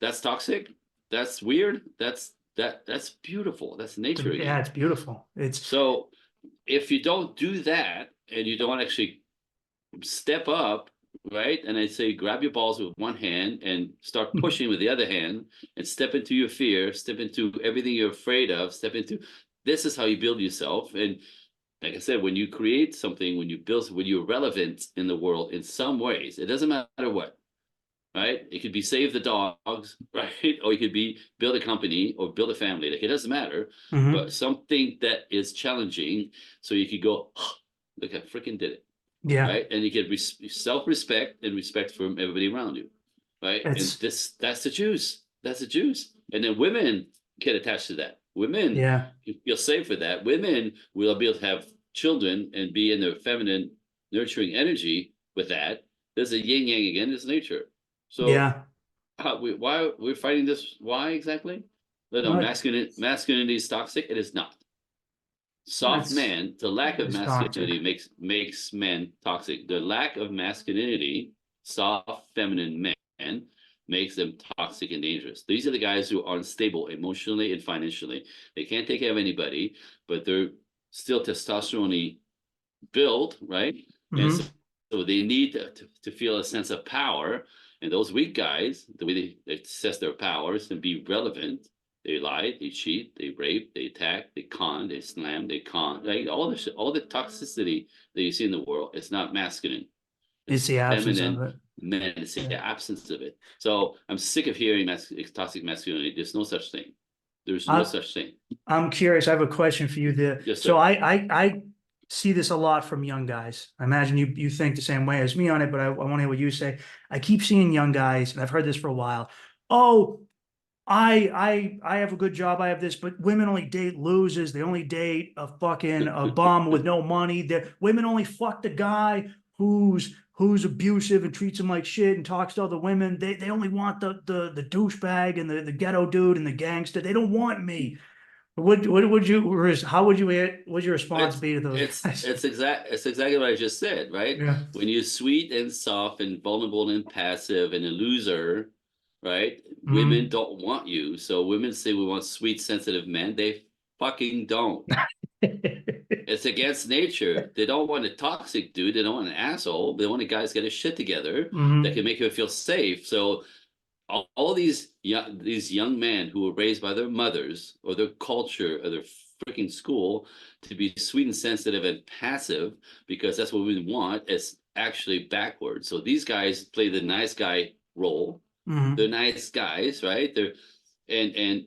That's toxic. That's weird. That's beautiful. That's nature Yeah, again. it's beautiful. So if you don't do that and you don't actually step up, right? And I say grab your balls with one hand and start pushing with the other hand and step into your fear, step into everything you're afraid of, step into this is how you build yourself. And like I said, when you create something, when you're relevant in the world in some ways, it doesn't matter what, right? It could be save the dogs, right? Or it could be build a company or build a family. Like it doesn't matter, but Mhm. something that is challenging. So you could go, oh, look, I freaking did it, Yeah. right? And you get self-respect and respect from everybody around you, right? And It's that's the juice. That's the juice. And then women get attached to that. Women yeah. feel safe with that. Women will be able to have children and be in their feminine, nurturing energy with that. There's a yin yang again. There's nature. So Yeah. why we're fighting this? Why exactly? No, What? masculinity is toxic. It is not. Soft That's man, the lack of it's toxic. masculinity makes men toxic. The lack of masculinity, soft feminine men, makes them toxic and dangerous. These are the guys who are unstable emotionally and financially. They can't take care of anybody, but they're still testosterone built, right? And so, Hmm. so they need to feel a sense of power, And those weak guys, the way they assess their powers and be relevant, they lie, they cheat, they rape, they attack, they con, they slam, they con, like all the toxicity that you see in the world, it's not masculine. It's the absence of feminine it. men. It's the Yeah. absence of it. So I'm sick of hearing toxic masculinity. There's no such thing. There's no I- such thing. I'm curious. I have a question for you there. Yes, So sir. I see this a lot from young guys. I imagine you think the same way as me on it, but I want to hear what you say. I keep seeing young guys, and I've heard this for a while. Oh, I have a good job. I have this, but women only date losers. They only date a bum with no money. Women only fuck the guy who's abusive and treats them like shit and talks to other women. They only want the douchebag and the ghetto dude and the gangster. They don't want me. What would you, how would you, what's your response be to those guys? It's exactly what I just said, right? Yeah. When you're sweet and soft and vulnerable and passive and a loser, right? Mhm. Women don't want you. So women say we want sweet, sensitive men. They fucking don't. It's against nature. They don't want a toxic dude. They don't want an asshole. They want a guy who's got his shit together Mhm. that can make you feel safe. So all these young men who were raised by their mothers or their culture or their freaking school to be sweet and sensitive and passive because that's what we want, is actually backwards. So these guys play the nice guy role. Mhm. They're nice guys, right? And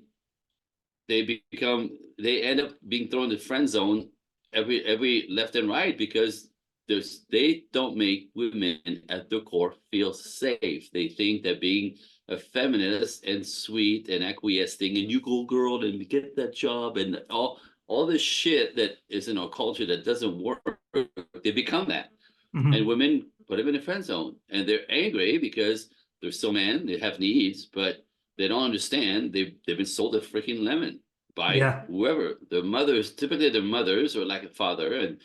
they end up being thrown in the friend zone every left and right because they don't make women at their core feel safe. They think that being a feminist and sweet and acquiescing and you go girl and get that job and all this shit that is in our culture that doesn't work, they become that. Mhm. And women put them in a friend zone and they're angry because they're still men, they have needs, but they don't understand they've been sold a freaking lemon by Yeah. whoever. Their mothers, typically their mothers or like a father, and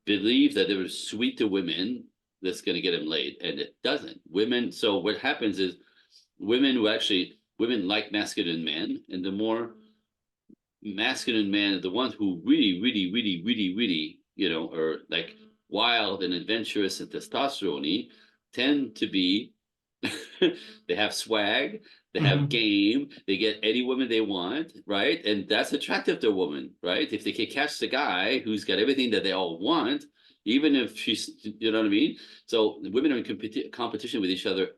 believe that they were sweet to women that's going to get them laid, and it doesn't. Women. So what happens is women like masculine men, and the more masculine men, the ones who really, are like wild and adventurous and testosterone, tend to be. They have swag, they have Mhm. game, they get any woman they want, right? And that's attractive to a woman, right? If they can catch the guy who's got everything that they all want, even if she's, you know what I mean? So women are in competition with each other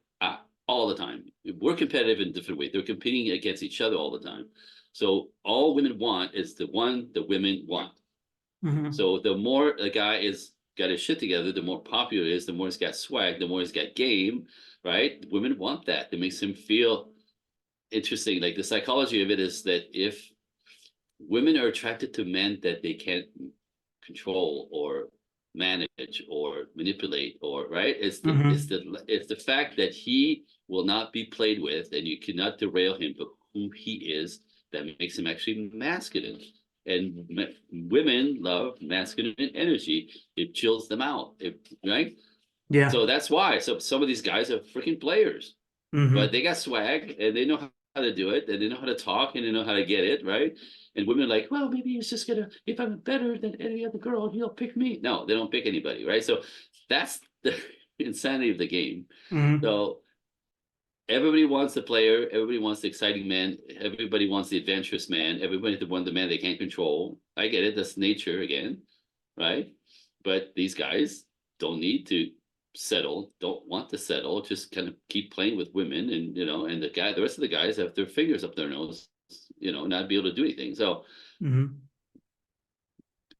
all the time. We're competitive in different ways. They're competing against each other all the time. So all women want is the one the women want. Mhm. So the more a guy is got his shit together, the more popular he is, the more he's got swag, the more he's got game, right? Women want that. It makes him feel interesting. Like the psychology of it is that if women are attracted to men that they can't control or manage or manipulate, or right, it's the fact that he will not be played with and you cannot derail him for who he is that makes him actually masculine. And women love masculine energy. It chills them out, right? Yeah. So that's why. So some of these guys are freaking players, but Mhm. they got swag and they know how to do it and they know how to talk and they know how to get it, right? And women are like, well, maybe he's just gonna, if I'm better than any other girl, he'll pick me. No, they don't pick anybody, right? So that's the insanity of the game. Mhm. So everybody wants the player, everybody wants the exciting man, everybody wants the adventurous man, everybody wants the man they can't control. I get it, that's nature again, right? But these guys don't need to settle, don't want to settle, just kind of keep playing with women, and and the rest of the guys have their fingers up their nose, not be able to do anything. So Mhm.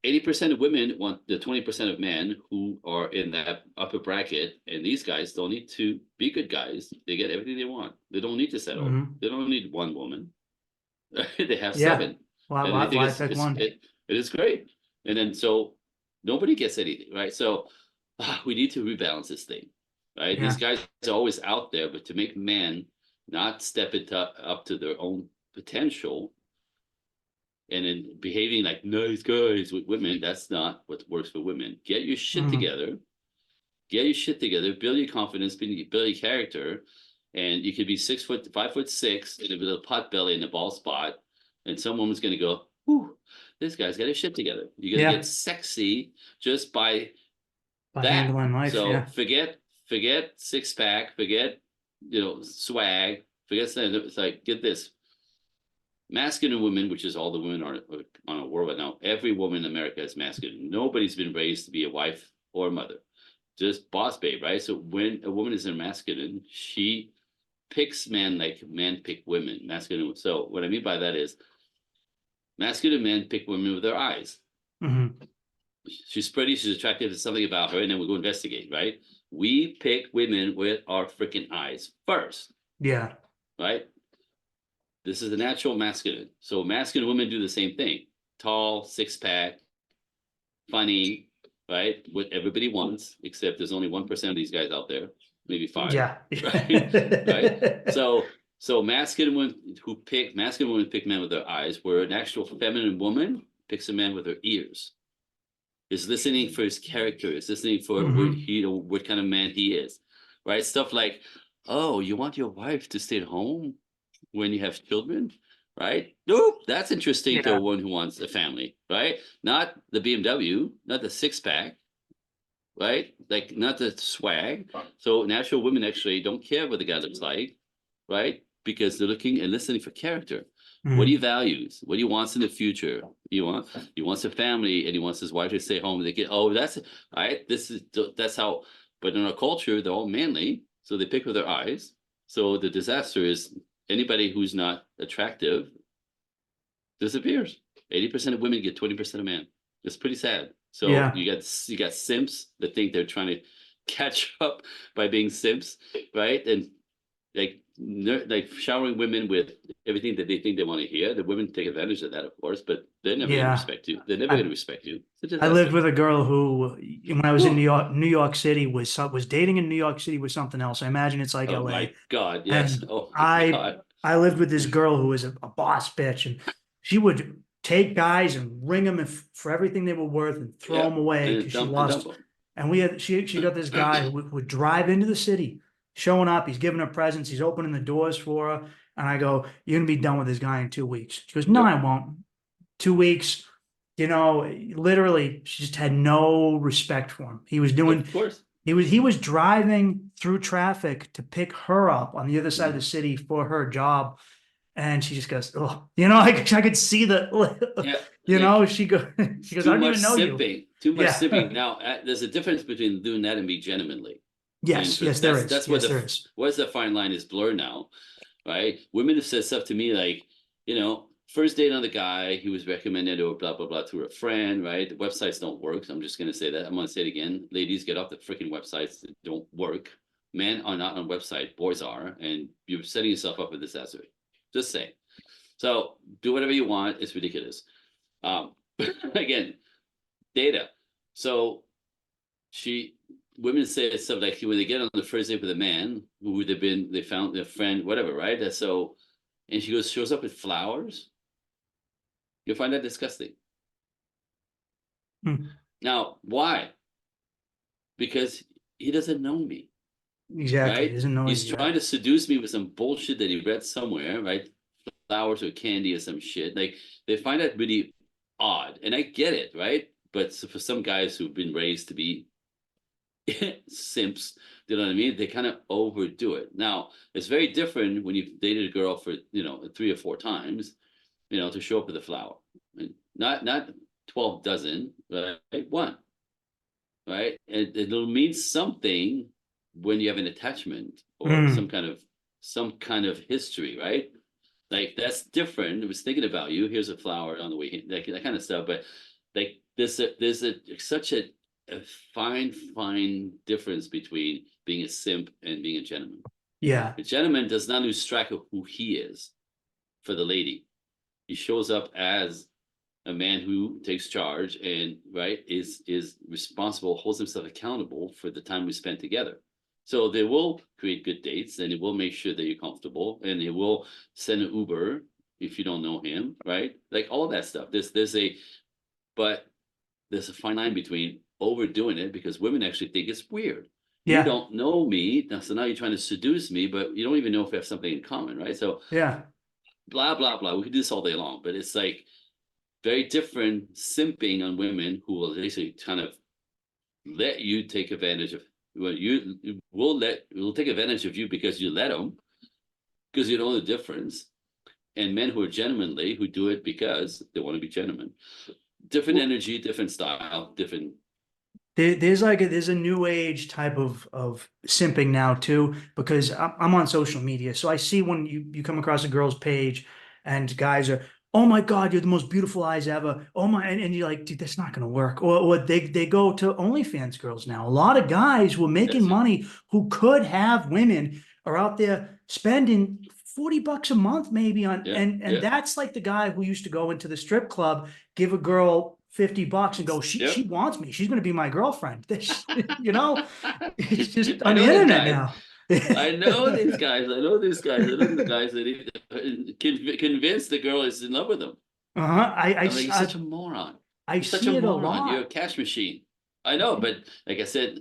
80% of women want the 20% of men who are in that upper bracket, and these guys don't need to be good guys. They get everything they want. They don't need to settle. Mhm. They don't need one woman. They have Yeah. seven, Why, and why, they think why pick one? it is great. And then so nobody gets anything, right? So we need to rebalance this thing, right? Yeah. These guys are always out there, but to make men not step it up to their own potential and then behaving like nice guys with women, that's not what works for women. Get your shit Mhm. together. Get your shit together. Build your confidence. Build your character. And you could be 6 foot, 5'6", and a little pot belly in the ball spot, and some woman's gonna go, "Whew, this guy's got his shit together." You're gonna Yeah. get sexy just by By that. handling life. So Yeah. forget six pack. Forget swag. Forget that. It's like, get this. Masculine women, which is all the women are on a world right now. Every woman in America is masculine. Nobody's been raised to be a wife or a mother. Just boss babe, right? So when a woman is a masculine, she picks men like men pick women. Masculine. So what I mean by that is masculine men pick women with their eyes. Mm-hmm. She's pretty, she's attractive, there's something about her, and then we go investigate, right? We pick women with our freaking eyes first, Yeah. right? This is the natural masculine. So masculine women do the same thing. Tall, six-pack, funny, right? What everybody wants, except there's only 1% of these guys out there, maybe 5. Yeah. Right? So masculine women pick men with their eyes, where an actual feminine woman picks a man with her ears. Is listening for his character, is listening for what kind of man he is, right? Stuff like, oh, you want your wife to stay at home when you have children, right? Nope, that's interesting to a woman who wants a family, right? Not the BMW, not the six-pack, right? Like, not the swag. So natural women actually don't care what the guy looks like, right? Because they're looking and listening for character. What he values, what he wants in the future. He wants a family, and he wants his wife to stay home. They get, oh, that's right. That's how. But in our culture, they're all manly, so they pick with their eyes. So the disaster is anybody who's not attractive disappears. 80% of women get 20% of men. It's pretty sad. So you got simps that think they're trying to catch up by being simps, right? And like showering women with everything that they think they want to hear. The women take advantage of that, of course, but they're never going to respect you. They're never going to respect you. I lived with a girl who, when I was in New York City, was dating in New York City with something else. I imagine it's like Oh LA. my God, yes. And Oh my God. I lived with this girl who was a boss bitch, and she would take guys and ring them for everything they were worth and throw them away because she lost. And she got this guy who would drive into the city, showing up. He's giving her presents. He's opening the doors for her. And I go, you're going to be done with this guy in 2 weeks. She goes, no, I won't. 2 weeks. Literally, she just had no respect for him. He was doing, of course. He was driving through traffic to pick her up on the other side of the city for her job. And she just goes, oh, I could see she goes, I don't even know you. Too much sipping. Now, there's a difference between doing that and be gentlemanly. Yes, there is. That's where's the fine line is blurred now, right? Women have said stuff to me like, first date on the guy, he was recommended or blah, blah, blah through a friend, right? The websites don't work. So I'm just going to say that. I'm going to say it again. Ladies, get off the freaking websites that don't work. Men are not on website. Boys are. And you're setting yourself up for disaster. Just say. So do whatever you want. It's ridiculous. Again, data. So women say stuff like when they get on the first date with a man who they found their friend, whatever, right? And she shows up with flowers. You'll find that disgusting. Now, why? Because he doesn't know me. Exactly. Right? He doesn't know. He's trying to seduce me with some bullshit that he read somewhere, right? Flowers or candy or some shit. Like, they find that really odd. And I get it, right? But for some guys who've been raised to be simps, you know what I mean? They kind of overdo it. Now, it's very different when you've dated a girl for 3 or 4 times, to show up with a flower. Not 12 dozen, right? 1, right? And it'll mean something when you have an attachment or some kind of history, right? Like, that's different. I was thinking about you. Here's a flower on the way, like that kind of stuff. But like, there's such a fine difference between being a simp and being a gentleman. Yeah. A gentleman does not lose track of who he is for the lady. He shows up as a man who takes charge and, right, is responsible, holds himself accountable for the time we spend together. So they will create good dates, and it will make sure that you're comfortable, and it will send an Uber if you don't know him, right? Like, all that stuff. But there's a fine line between overdoing it, because women actually think it's weird. You don't know me, so now you're trying to seduce me, but you don't even know if we have something in common, right? So blah, blah, blah. We could do this all day long, but it's like very different simping on women who will basically kind of let you take advantage of we'll take advantage of you because you let them, because you know the difference. And men who are genuinely, who do it because they want to be gentlemen. Different energy, different style, different. There's a new age type of simping now too, because I'm on social media, so I see when you come across a girl's page and guys are, oh my God, you're the most beautiful eyes ever. Oh my, and you're like, dude, that's not gonna work. Or they go to OnlyFans girls now. A lot of guys who are making Yes. money who could have women are out there spending $40 a month maybe on, Yeah, and yeah, that's like the guy who used to go into the strip club, give a girl $50 and go, she yep. wants me. She's going to be my girlfriend. You know, it's just I on the know these internet guys. now. I know these guys. I know these guys. I know these guys that convince the girl is in love with them. Uh-huh. I'm like, you're such a moron. I You're such a see it a moron. You're a lot. cash machine. I know, but like I said,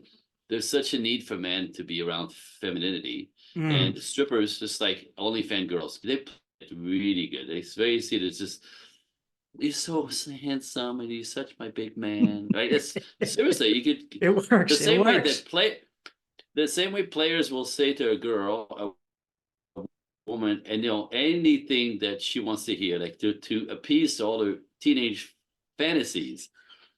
there's such a need for men to be around femininity, Mm. and strippers, just like OnlyFans girls, they play it really good. It's very easy to just, you're so handsome and you're such my big man, right? It's seriously, you could It the works. It same way works. that the same way players will say to a girl, a woman, and anything that she wants to hear, like to appease all her teenage fantasies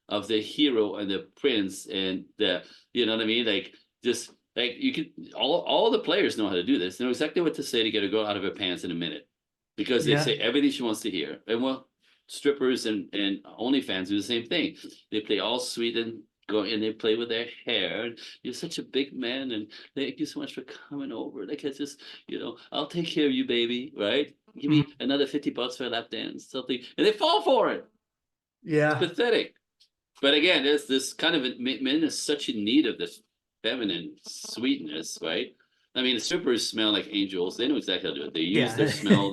of the hero and the prince and the, you know what I mean, like just like you could, all the players know how to do this. They know exactly what to say to get a girl out of her pants in a minute, because they Yeah. say everything she wants to hear. And well, strippers and OnlyFans do the same thing. They play all sweet and go and they play with their hair. And you're such a big man, and thank you so much for coming over. Like it's just, I'll take care of you, baby. Right? Give Mm. me another $50 for a lap dance, something, and they fall for it. It's Yeah. pathetic. But again, there's this kind of men is such in need of this feminine sweetness, right? I mean, the strippers smell like angels. They know exactly how to do it. They use their Yeah. smell.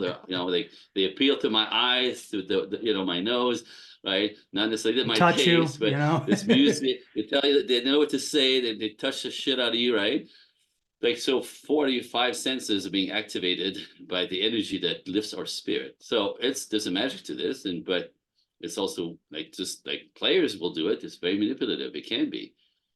They appeal to my eyes, to my nose, right? Not necessarily my Touch you, taste, but know. this music. They tell you that they know what to say. They touch the shit out of you, right? Like so, 45 senses are being activated by the energy that lifts our spirit. So there's a magic to this, but it's also like just like players will do it. It's very manipulative. It can be,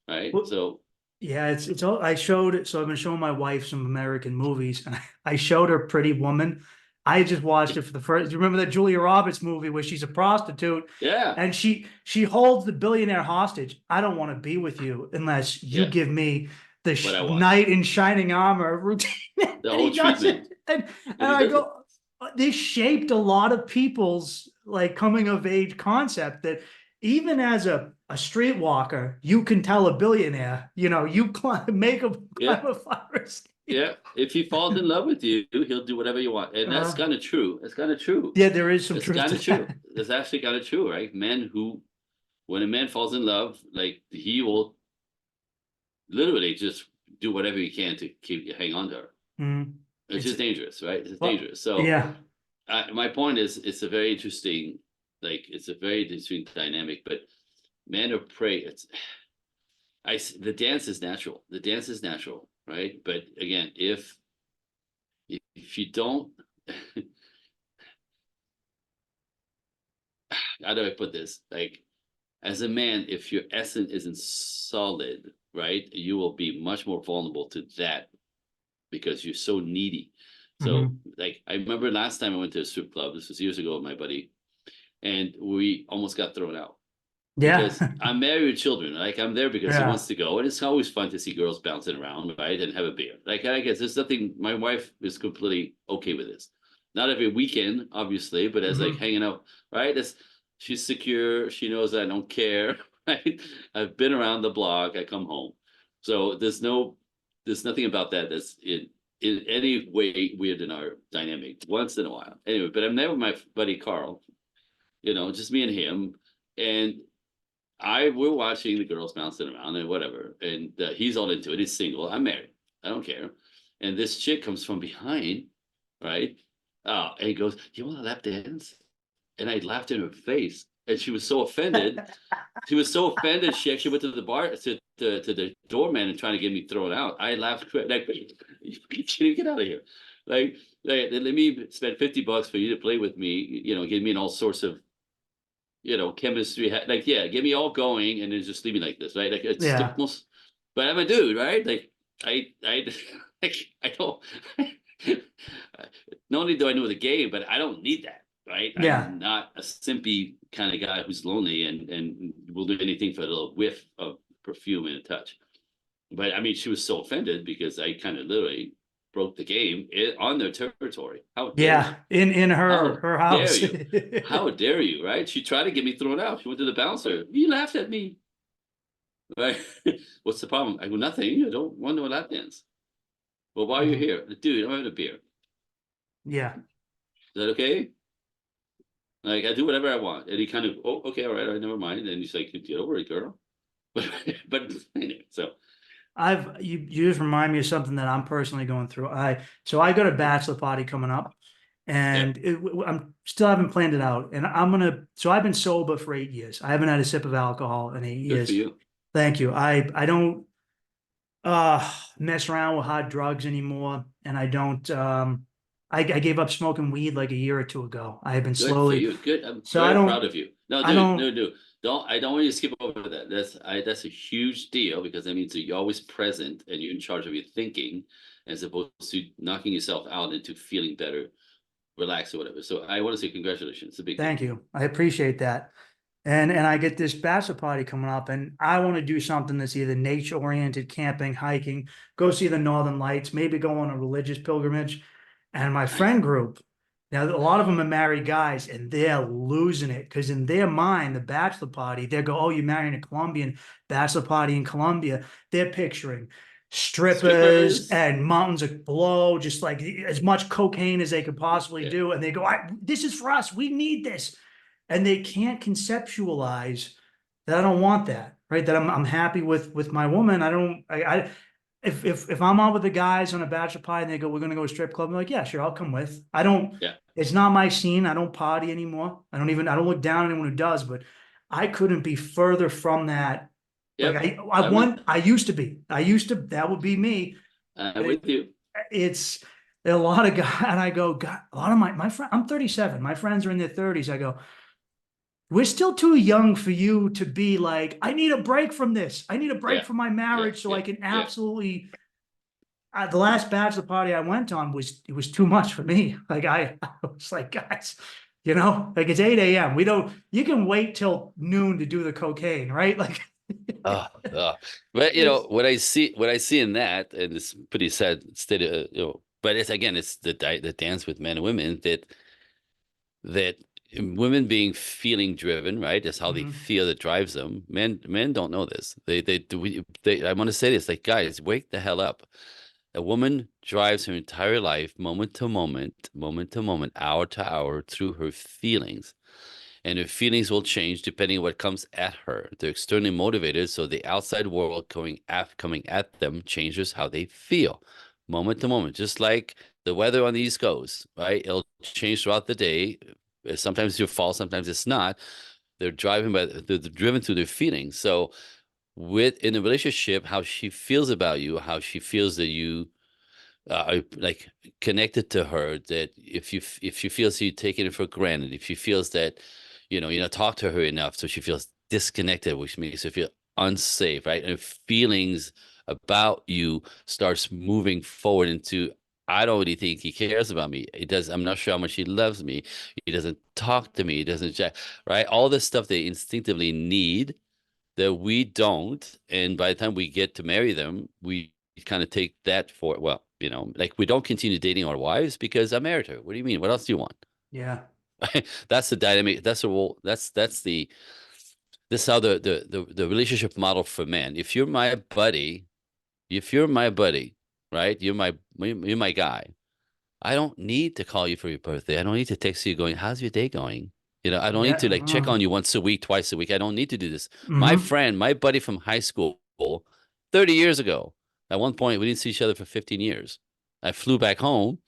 right? Well, So yeah, it's all I showed. So I've been showing my wife some American movies, and I showed her Pretty Woman. I just watched it for the first. Do you remember that Julia Roberts movie where she's a prostitute yeah, and she holds the billionaire hostage? I don't want to be with you unless you yeah, give me the what I want, knight in shining armor routine. the And he whole does it, treatment, and and he I does it. go, this shaped a lot of people's like coming of age concept that even as a streetwalker, you can tell a billionaire, you make him Yeah, climb a fire escape. yeah. If he falls in love with you, he'll do whatever you want, and that's Uh, kind of true. It's kind of true. yeah, there is some It's truth kind to of true. that. It's actually kind of true, right? Men who, when a man falls in love, like he will literally just do whatever he can to hang on to her. Mm. It's It's just dangerous, right? It's well, dangerous. So yeah, my point is, it's a very interesting, it's a very interesting dynamic. But man or prey, the dance is natural. The dance is natural, right? But again, if you don't, how do I put this? Like, as a man, if your essence isn't solid, right, you will be much more vulnerable to that because you're so needy. So, hmm, like, I remember last time I went to a strip club. This was years ago with my buddy, and we almost got thrown out yeah, because I'm married with children. Like, I'm there because he yeah. wants to go, and it's always fun to see girls bouncing around, right, and have a beer. Like, I guess there's nothing. My wife is completely okay with this. Not every weekend, obviously, but as like Hmm. hanging out, right? She's secure. She knows I don't care, right? I've been around the block. I come home, so there's nothing about that that's in any way weird in our dynamic. Once in a while, anyway. But I'm there with my buddy Carl. Just me and him, and we're watching the girls bouncing around and whatever, and he's all into it. He's single. I'm married. I don't care. And this chick comes from behind, right? And he goes, "You want a lap dance?" And I laughed in her face, and she was so offended. She was so offended. She actually went to the bar to the doorman and trying to get me thrown out. I laughed like, "You kidding? Get out of here!" Like, let me spend $50 for you to play with me. Give me in all sorts of chemistry. Like, yeah, get me all going, and then just leave me like this, right? Like, it's the Yeah. most but I'm a dude, right? Like I like, I don't. Not only do I know the game, but I don't need that, right? Yeah. I'm not a simpy kind of guy who's lonely and will do anything for a little whiff of perfume and a touch. But I mean, she was so offended because I kind of literally broke the game on their territory. How dare Yeah. you? In How her dare house. you? How dare you? Right? She tried to get me thrown out. She went to the bouncer. You laughed at me. Right? What's the problem? I go, nothing. I don't want no lap dance. Well, why are you here? Dude, I'm having a beer. Yeah. Is that okay? Like, I do whatever I want. And he kind of, oh, okay, all right, never mind. And he's like, get over it, girl. But anyway, so You just remind me of something that I'm personally going through. So I got a bachelor party coming up, yeah, and I'm still haven't planned it out. And so I've been sober for 8 years. I haven't had a sip of alcohol in eight good for years. you. Thank you. I don't mess around with hard drugs anymore, and I don't I gave up smoking weed like a year or two ago. I have been Good for slowly, you. Good. I'm so very proud of you. No, I dude, don't no, dude. I don't want you to skip over that. That's a huge deal because that means that you're always present and you're in charge of your thinking as opposed to knocking yourself out into feeling better, relaxed or whatever. So I want to say congratulations. It's a big deal. thank you. I appreciate that. And I get this bachelor party coming up, and I want to do something that's either nature oriented, camping, hiking, go see the Northern Lights, maybe go on a religious pilgrimage. And my Nice. friend group, now a lot of them are married guys, and they're losing it because in their mind, the bachelor party, they go, "Oh, you're marrying a Colombian bachelor party in Colombia." They're picturing strippers Strippers. and mountains of blow, just like as much cocaine as they could possibly Yeah. do. And they go, "This is for us. We need this." And they can't conceptualize that I don't want that, right? That I'm happy with my woman. I don't I if I'm out with the guys on a bachelor party and they go, we're gonna go to a strip club, I'm like, yeah, sure, I'll come with. I don't, Yeah. it's not my scene. I don't party anymore. I don't look down on anyone who does, but I couldn't be further from that. Like Yep. I used to be. That would be me. I'm with you. It's a lot of guys, and I go, God, a lot of my friend, I'm 37. My friends are in their 30s. I go, we're still too young for you to be like, I need a break from this. I need a break Yeah. from my Yeah. marriage so I Yeah. can Yeah. absolutely. The last bachelor party I went on was too much for me. Like I was like, guys, like it's 8 a.m. You can wait till noon to do the cocaine, right? Like But it's what I see in that, and it's pretty sad state, but it's again, it's the dance with men and women that women being feeling driven, right? That's how they Mhm. feel that drives them. Men don't know this. I want to say this, like, guys, wake the hell up. A woman drives her entire life, moment to moment, hour to hour, through her feelings. And her feelings will change depending on what comes at her. They're externally motivated, so the outside world coming at them changes how they feel, moment to moment. Just like the weather on the East Coast, right? It'll change throughout the day. Sometimes it's your fault, sometimes it's not. They're driven through their feelings. So in a relationship, how she feels about you, how she feels that you are like connected to her, that if she feels you taking it for granted, if she feels that you're not talk to her enough, so she feels disconnected, which makes her feel unsafe, right? And feelings about you starts moving forward into, I don't really think he cares about me. I'm not sure how much he loves me. He doesn't talk to me. He doesn't check, right? All this stuff they instinctively need that we don't. And by the time we get to marry them, we kind of take that for, well, like we don't continue dating our wives because I married her. What do you mean? What else do you want? Yeah. That's the dynamic. That's the role. This is how the relationship model for men. If you're my buddy, right? You're my guy. I don't need to call you for your birthday. I don't need to text you going, how's your day going? I don't need Yeah. to like check on you once a week, twice a week. I don't need to do this. Mm-hmm. My buddy from high school, 30 years ago, at one point, we didn't see each other for 15 years. I flew back home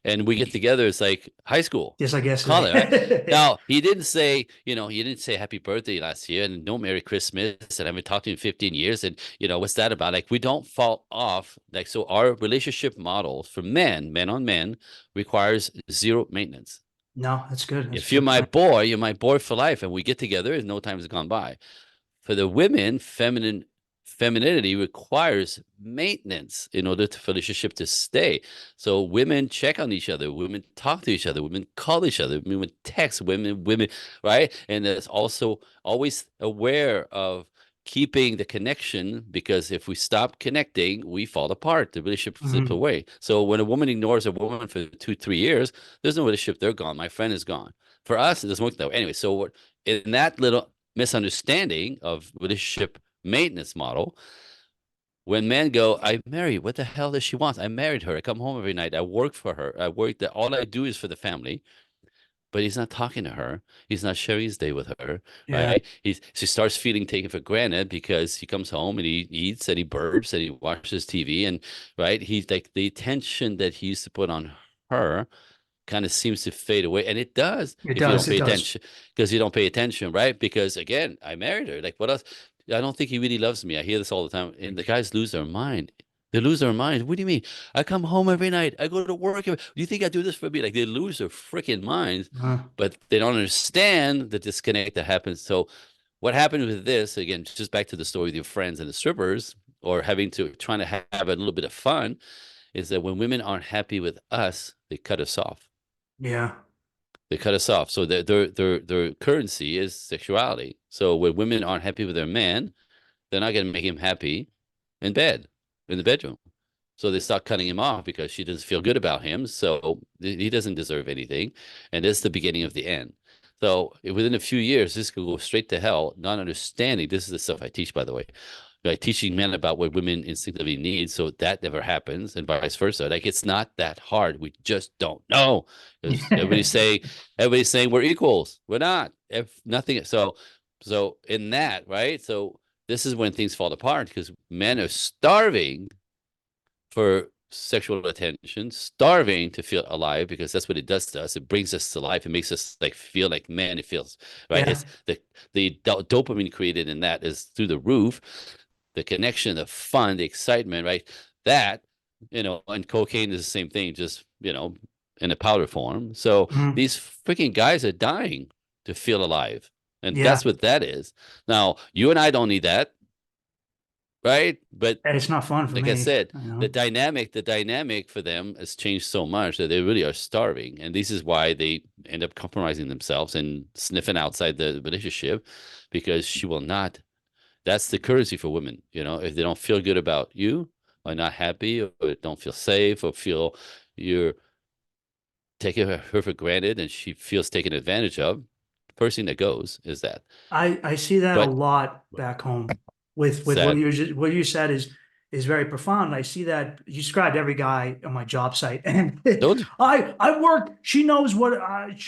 and we get together. It's like high school. Just like Call it, right? yesterday. Now, he didn't say happy birthday last year and no Merry Christmas. And I haven't talked to him in 15 years. And, what's that about? Like, we don't fall off. Like, so our relationship model for men on men, requires zero maintenance. No, that's good. That's a If you're good my point. boy, you're my boy for life. And we get together and no time has gone by. For the women, femininity requires maintenance in order for the relationship to stay. So women check on each other, women talk to each other, women call each other, women text, women, right? And there's also always aware of keeping the connection, because if we stop connecting, we fall apart. The relationship slips Mhm. away. So when a woman ignores a woman for 2, 3 years, there's no relationship. They're gone. My friend is gone. For us, it doesn't work that way. Anyway, so what, in that little misunderstanding of relationship maintenance model, when men go, I marry, what the hell does she want? I married her. I come home every night. I work for her. I work that all I do is for the family. But he's not talking to her. He's not sharing his day with her, Yeah. right? She starts feeling taken for granted because he comes home and he eats and he burps and he watches TV, and right, he's like, the attention that he used to put on her kind of seems to fade away. And it does It if you don't does. It pay does. attention, because you don't pay attention, right? Because again, I married her. Like, what else? I don't think he really loves me. I hear this all the time. And the guys lose their mind. They lose their minds. What do you mean? I come home every night. I go to work. Do you think I do this for me? Like, they lose their freaking minds, Uh, but they don't understand the disconnect that happens. So what happened with this, again, just back to the story of your friends and the strippers, or having to trying to have a little bit of fun, is that when women aren't happy with us, they cut us off. yeah. They cut us off. So their currency is sexuality. So when women aren't happy with their man, they're not going to make him happy in bed, in the bedroom. So they start cutting him off because she doesn't feel good about him. So he doesn't deserve anything. And that's the beginning of the end. So within a few years, this could go straight to hell, not understanding. This is the stuff I teach, by the way, like teaching men about what women instinctively need, so that never happens, and vice versa. Like, it's not that hard. We just don't know, because everybody's saying we're equals. We're not. If nothing. So in that, right? So this is when things fall apart, because men are starving for sexual attention, starving to feel alive, because that's what it does to us. It brings us to life. It makes us like feel like man. It feels right. Yeah. It's the dopamine created in that is through the roof. The connection, the fun, the excitement, right? That, and cocaine is the same thing, just in a powder form. So Mhm. these freaking guys are dying to feel alive, and Yeah. that's what that is. Now, you and I don't need that, right? But And it's not fun for like I me. said, You the know. dynamic for them has changed so much that they really are starving. And this is why they end up compromising themselves and sniffing outside the relationship, because she will not. That's the currency for women. If they don't feel good about you, or not happy, or don't feel safe, or feel you're taking her for granted and she feels taken advantage of, the first thing that goes is that. I see that a But lot back home with sad. what you said is very profound. I see that you described every guy on my job site, and Don't. I work. She knows what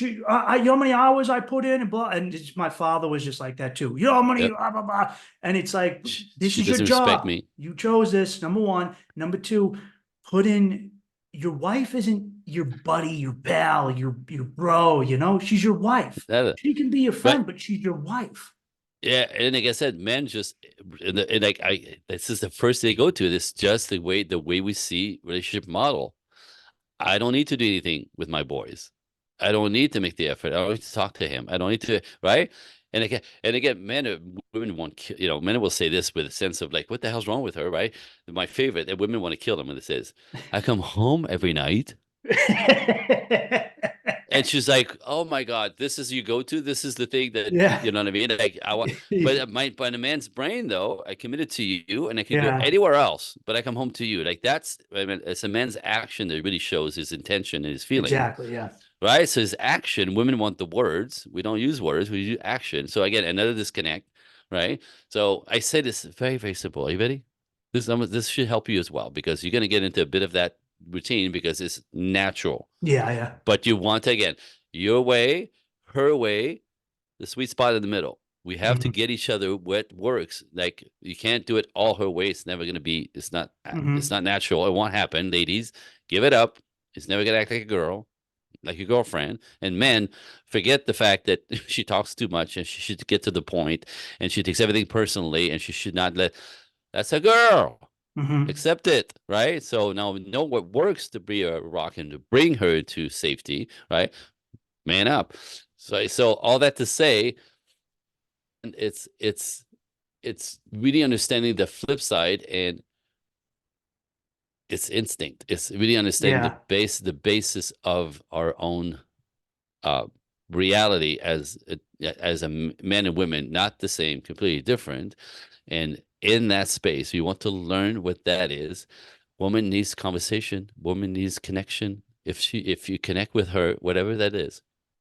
you know how many hours I put in, and blah. And my father was just like that too. You know how many Yep. blah blah blah. And it's like, this She is your doesn't respect job. me. You chose this. Number one. Number two, put in. Your wife isn't your buddy, your pal, your bro. You know, she's your wife. That, She can be your right. friend, but she's your wife. Yeah, and like I said, men just and like this is the first thing they go to. This is just the way we see relationship model. I don't need to do anything with my boys. I don't need to make the effort. I don't need to talk to him. I don't need to, right? And again, women want, men will say this with a sense of like, what the hell's wrong with her, right? My favorite, that women want to kill them when it says, I come home every night. And she's like, "Oh my God, this is you go to. This is the thing that Yeah. you know what I mean." Like, but in a man's brain, though, I committed to you, and I could go Yeah, anywhere else, but I come home to you. Like, that's, I mean, it's a man's action that really shows his intention and his feeling, exactly. Yeah. right? So his action. Women want the words. We don't use words. We use action. So again, another disconnect, right? So I say this very, very simple. Are you ready? This should help you as well, because you're going to get into a bit of that routine because it's natural. Yeah. Yeah. But you want, again, your way, her way, the sweet spot in the middle. We have to Hmm. get each other what works. Like, you can't do it all her way. It's never gonna be. It's Hmm. not natural. It won't happen. Ladies, give it up. It's never gonna act like a girl, like your girlfriend. And men, forget the fact that she talks too much and she should get to the point, and she takes everything personally, and she should not let. That's a girl. Hmm. Accept it, right? So now know what works to be a rock and to bring her to safety, right? Man up. So all that to say, it's it's really understanding the flip side, and it's instinct. It's really understanding Yeah. the basis of our own uh, reality as a men and women, not the same, completely different. And in that space, you want to learn what that is. Woman needs conversation. Woman needs connection. If you connect with her, whatever that is,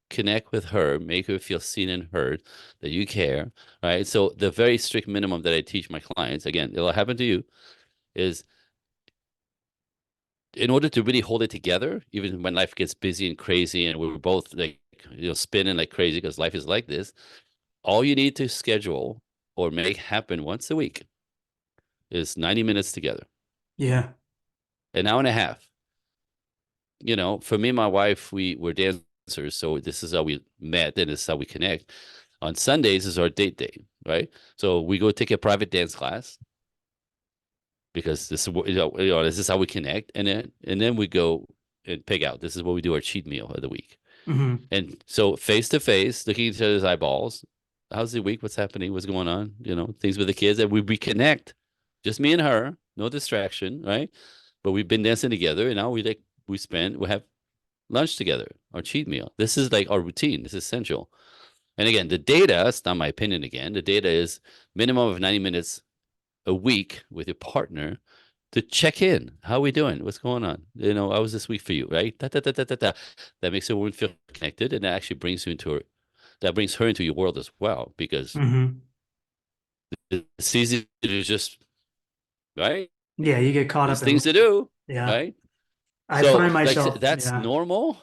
connect with her, make her feel seen and heard, that you care, right? So the very strict minimum that I teach my clients, again, it'll happen to you, is in order to really hold it together, even when life gets busy and crazy and we're both like, spinning like crazy because life is like this, all you need to schedule or make happen once a week is 90 minutes together, Yeah. an hour and a half. For me and my wife, we were dancers. So this is how we met and this is how we connect. On Sundays is our date day, right? So we go take a private dance class because this is how we connect. And then we go and pig out. This is what we do, our cheat meal of the week. Hmm. And so face to face, looking at each other's eyeballs. How's the week? What's happening? What's going on? Things with the kids. And we reconnect. Just me and her, no distraction, right? But we've been dancing together, and now we have lunch together, our cheat meal. This is like our routine. This is essential. And again, the data, it's not my opinion again. The data is minimum of 90 minutes a week with your partner to check in. How are we doing? What's going on? How was this week for you? Right? Da, da, da, da, da, da. That makes a woman feel connected, and that actually brings her into your world as well, because Hmm. it's easy to just, right? Yeah, you get caught There's up in things to do, yeah. right? I So, find like I said, myself, that's yeah. normal.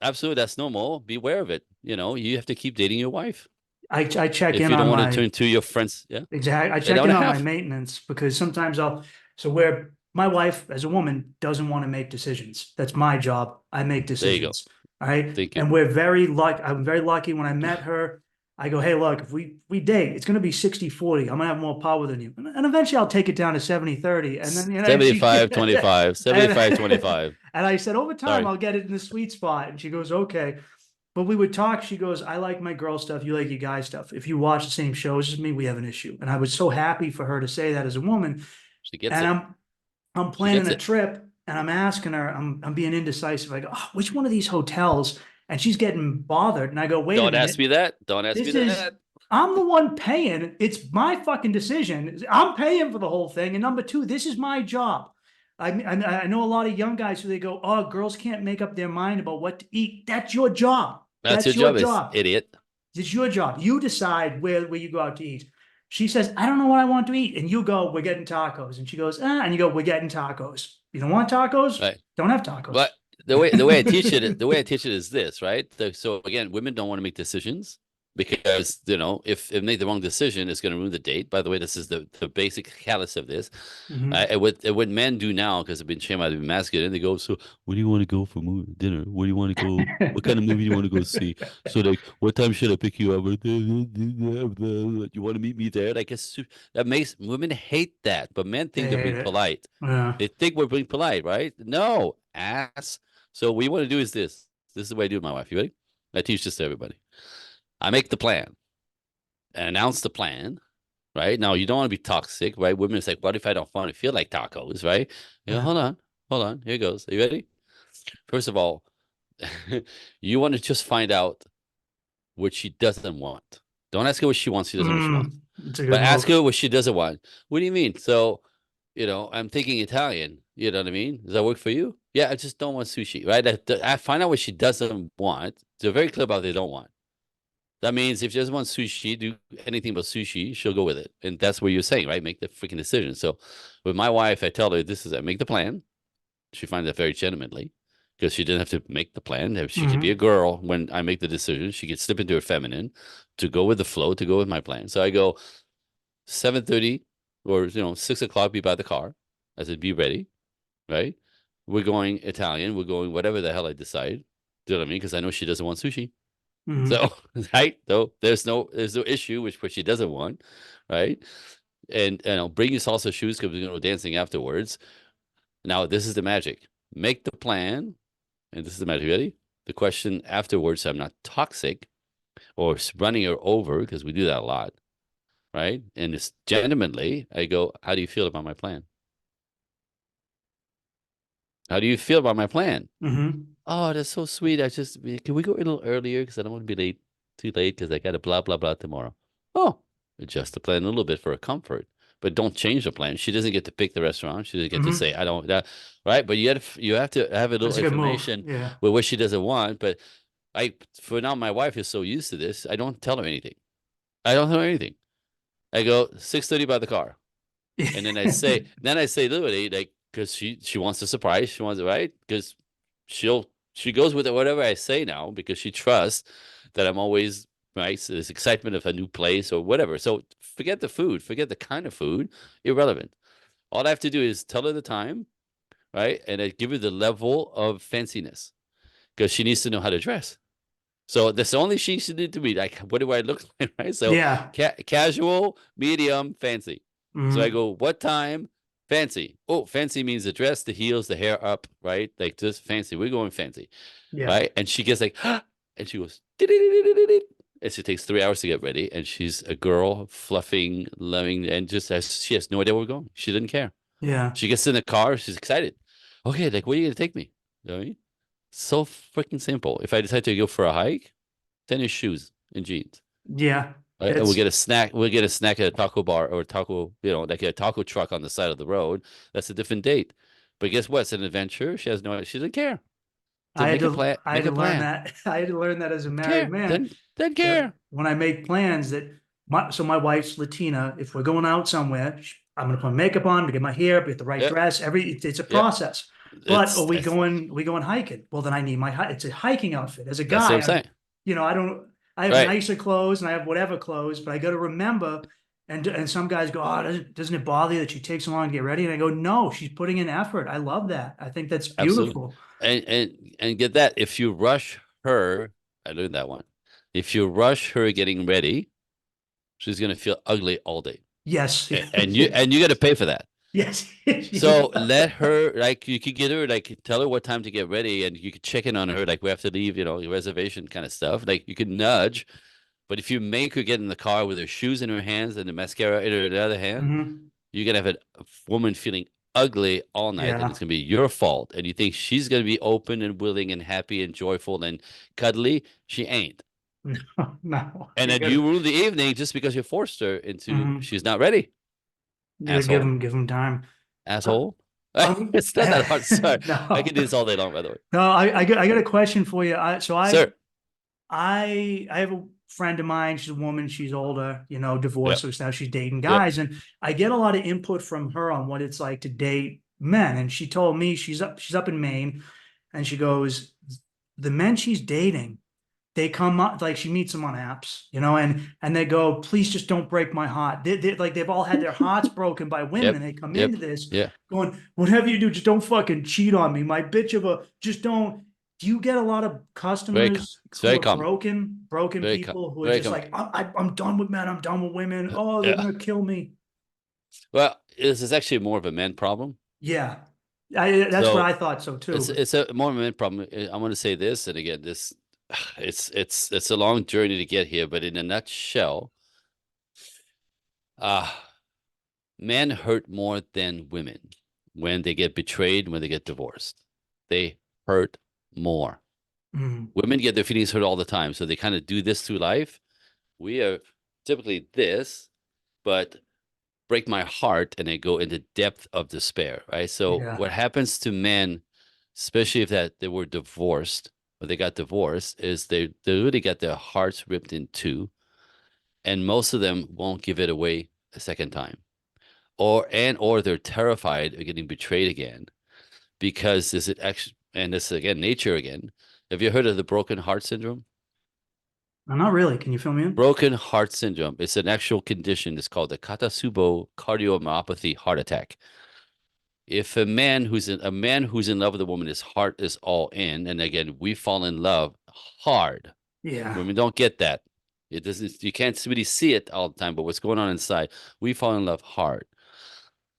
Absolutely, that's normal. Be aware of it. You have to keep dating your wife I check if in you don't on want to my turn to your friends. Yeah, exact. I an check hour in and a on my half. maintenance because sometimes so where my wife as a woman doesn't want to make decisions. That's my job. I make There you go. decisions. All right. Thank you. And I'm very lucky when I met her. I go, hey, look, if we date, it's going to be 60-40. I'm going to have more power than you. And eventually I'll take it down to 70-30. And then, 75, 25, and, 75, 25. and I said, over time, Sorry. I'll get it in the sweet spot. And she goes, okay. But we would talk. She goes, I like my girl stuff. You like your guy stuff. If you watch the same shows as me, we have an issue. And I was so happy for her to say that as a woman. She gets And it. I'm She planning gets a it. trip and I'm asking her, I'm being indecisive. I go, oh, which one of these hotels? And she's getting bothered. And I go, wait a Don't ask minute. me that. Don't ask me This is, that. I'm the one paying. It's my fucking decision. I'm paying for the whole thing. And number two, this is my job. I know a lot of young guys who they go, oh, girls can't make up their mind about what to eat. That's your job. That's your That's your job, is job. idiot. It's your job. You decide where you go out to eat. She says, I don't know what I want to eat. And you go, we're getting tacos. And she goes, and you go, we're getting tacos. You don't want tacos? Right. Don't have tacos. But the way I teach it is this, right? So again, women don't want to make decisions because if they make the wrong decision, it's going to ruin the date. By the way, this is the basic callous of this. Mhm. And what men do now, because they've been trained by the masculine, they go, so where do you want to go for dinner? Where do you want to go? What kind of movie do you want to go see? So like, what time should I pick you up? You want to meet me there? Like, that makes women hate that, but men They think they're hate being it. polite. Yeah. They think we're being polite, right? No, ass. So what you want to do is this. This is the way I do it with my wife. You ready? I teach this to everybody. I make the plan and announce the plan, right? Now, you don't want to be toxic, right? Women is like, what if I don't want to feel like tacos, right? Yeah. Hold on. Hold on. Here goes. Are you ready? First of all, you want to just find out what she doesn't want. Don't ask her what she wants. She doesn't know what she wants. It's a good But ask move. her what she doesn't want. What do you mean? So, I'm thinking Italian. You know what I mean? Does that work for you? Yeah, I just don't want sushi, right? I find out what she doesn't want. They're very clear about what they don't want. That means if she doesn't want sushi, do anything but sushi, she'll go with it. And that's what you're saying, right? Make the freaking decision. So with my wife, I tell her I make the plan. She finds that very gentlemanly because she didn't have to make the plan. If she could be a Mhm. girl when I make the decision. She could slip into her feminine to go with the flow, to go with my plan. So I go 7:30 or 6 o'clock, be by the car. I said, be ready, right? We're going Italian. We're going whatever the hell I decide. Do you know what I mean? Because I know she doesn't want sushi. Mhm. So, right? Though there's no issue which what she doesn't want, right? And I'll bring you salsa shoes because we're gonna go dancing afterwards. Now, this is the magic. Make the plan, and this is the magic. Ready? The question afterwards, so I'm not toxic or running her over because we do that a lot. right? And it's gentlemanly. I go, how do you feel about my plan? How do you feel about my plan? Hmm. Oh, that's so sweet. Can we go a little earlier? Because I don't want to be too late because I got to blah, blah, blah tomorrow. Oh, adjust the plan a little bit for her comfort, but don't change the plan. She doesn't get to pick the restaurant. She doesn't get to Hmm. say, I don't, that, right? But you have to have a little That's a good move. information Yeah. with what she doesn't want. But for now, my wife is so used to this. I don't tell her anything. I don't tell her anything. I go 6:30 by the car. And then I say literally, like, because she wants a surprise, she wants it right, because she goes with it whatever I say now because she trusts that I'm always right. So there's excitement of a new place or whatever. So forget the food, forget the kind of food, irrelevant. All I have to do is tell her the time, right, and I give her the level of fanciness because she needs to know how to dress. So that's the only she should need to be like, what do I look like, right? So Yeah. casual, medium, fancy. So I Hmm. go, what time? Fancy. Oh, fancy means the dress, the heels, the hair up, right? Like just fancy. We're going fancy, Yeah. right? And she gets like, and she goes, "Dee-dee-dee-dee-dee-dee." And she takes 3 hours to get ready. And she's a girl, fluffing, loving, and she has no idea where we're going. She didn't care. Yeah. She gets in the car. She's excited. Okay, like, where are you going to take me? You know what I mean? So freaking simple. If I decide to go for a hike, tennis shoes and jeans. Yeah. Right? And we'll It's get a snack. We'll get a snack at a taco bar or a taco, like a taco truck on the side of the road. That's a different date. But guess what? It's an adventure. She doesn't care. So make a plan. I had Make to a learn plan. that. I had to learn that as a married Care. man, Then that care. when I make plans that my wife's Latina, if we're going out somewhere, I'm going to put makeup on, to get my hair, get the right Yeah. dress, it's a Yeah. process. But It's are we going hiking? Well, then I need it's a hiking outfit. As a that's what guy, I'm saying. I have Right. nicer clothes and I have whatever clothes, but I got to remember. And some guys go, oh, doesn't it bother you that she takes so long to get ready? And I go, no, she's putting in effort. I love that. I think that's Absolutely. beautiful. And get that. If you rush her, I learned that one. If you rush her getting ready, she's gonna feel ugly all day. Yes. And you got to pay for that. Yes. So Yeah. let her, like, you could get her, like, tell her what time to get ready, and you could check in on her, like, we have to leave, your reservation kind of stuff. Like, you could nudge, but if you make her get in the car with her shoes in her hands and the mascara in her the other hand, Mhm. you're gonna have a woman feeling ugly all night, and Yeah. it's gonna be your fault. And you think she's gonna be open and willing and happy and joyful and cuddly. She ain't. No, no. And then you ruin the evening just because you forced her into Mhm. she's not ready. You gotta Asshole. give him time. Uh, Asshole. Um, It's not that hard. Sorry. I no, can do this all day long, by the way. no, I got a question for you. Sir. I have a friend of mine. She's a woman. She's older, Yeah. divorced. So now she's dating Yeah. guys, and I get a lot of input from her on what it's like to date men. And she told me she's up in Maine, and she goes, the men she's dating, they come up like she meets them on apps, and they go, please just don't break my heart. Like they've all had their hearts broken by women, Yep. and they come Yep. into this Yeah. going, whatever you do, just don't fucking cheat on me, my bitch of a. Just don't. Do you get a lot of customers It's who very are common. broken people who are Very just common. like, I'm done with men, I'm done with women. Oh, they're Yeah. gonna kill me. Well, this is actually more of a men problem. Yeah, that's what So I thought so too. it's a more of a men problem. I want to say this, and again, this it's a long journey to get here, but in a nutshell, uh men hurt more than women when they get betrayed, when they get divorced. They hurt more. Mm, Women get their feelings hurt all the time, so they kind of do this through life. We are typically this, but break my heart and I go into depth of despair, right? So yeah. what happens to men, especially if that they were divorced or they got divorced, is they really got their hearts ripped in two, and most of them won't give it away a second time, or they're terrified of getting betrayed again because is it actually, and this again nature again. Have you heard of the broken heart syndrome? Not really. Can you fill me in? Broken heart syndrome. It's an actual condition. It's called the Katasubo cardiomyopathy heart attack. If a man who's in love with a woman, his heart is all in, and again, we fall in love hard. Yeah. Women don't get that. It doesn't. You can't really see it all the time, but what's going on inside, we fall in love hard.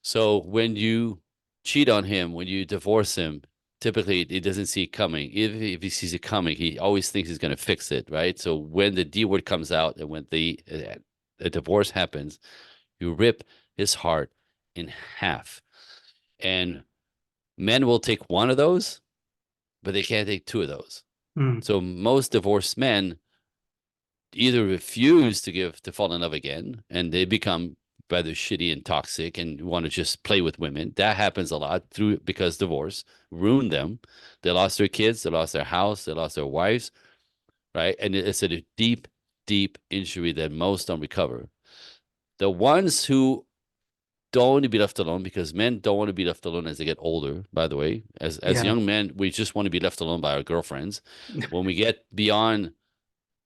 So when you cheat on him, when you divorce him, typically he doesn't see it coming. If he sees it coming, he always thinks he's going to fix it, right? So when the D word comes out and when a divorce happens, you rip his heart in half. And men will take one of those, but they can't take two of those. Mm. So most divorced men either refuse to fall in love again, and they become rather shitty and toxic and want to just play with women. That happens a lot because divorce ruined them. They lost their kids, they lost their house, they lost their wives, right? And it's a deep, deep injury that most don't recover. The ones who don't want to be left alone, because men don't want to be left alone as they get older, by the way. As Yeah. young men, we just want to be left alone by our girlfriends. When we get beyond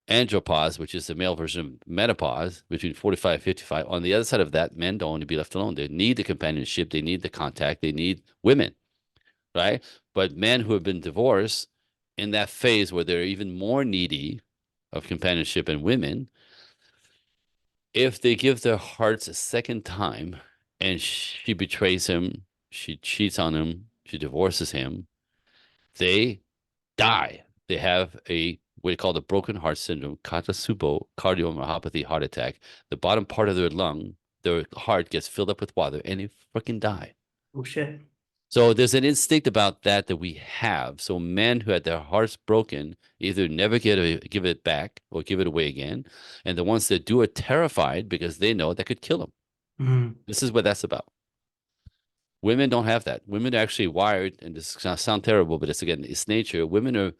andropause, which is the male version of menopause, between 45 and 55, on the other side of that, men don't want to be left alone. They need the companionship, they need the contact, they need women, right? But men who have been divorced in that phase where they're even more needy of companionship and women, if they give their hearts a second time and she betrays him, she cheats on him, she divorces him, they die. They have what they call the broken heart syndrome, Katasubo cardiomyopathy heart attack. The bottom part of their lung, their heart gets filled up with water and they freaking die. Oh shit. So there's an instinct about that we have. So men who had their hearts broken either never give it back or give it away again. And the ones that do are terrified because they know that could kill them. Mm. This is what that's about. Women don't have that. Women are actually wired, and this is going to sound terrible, but it's nature. Women are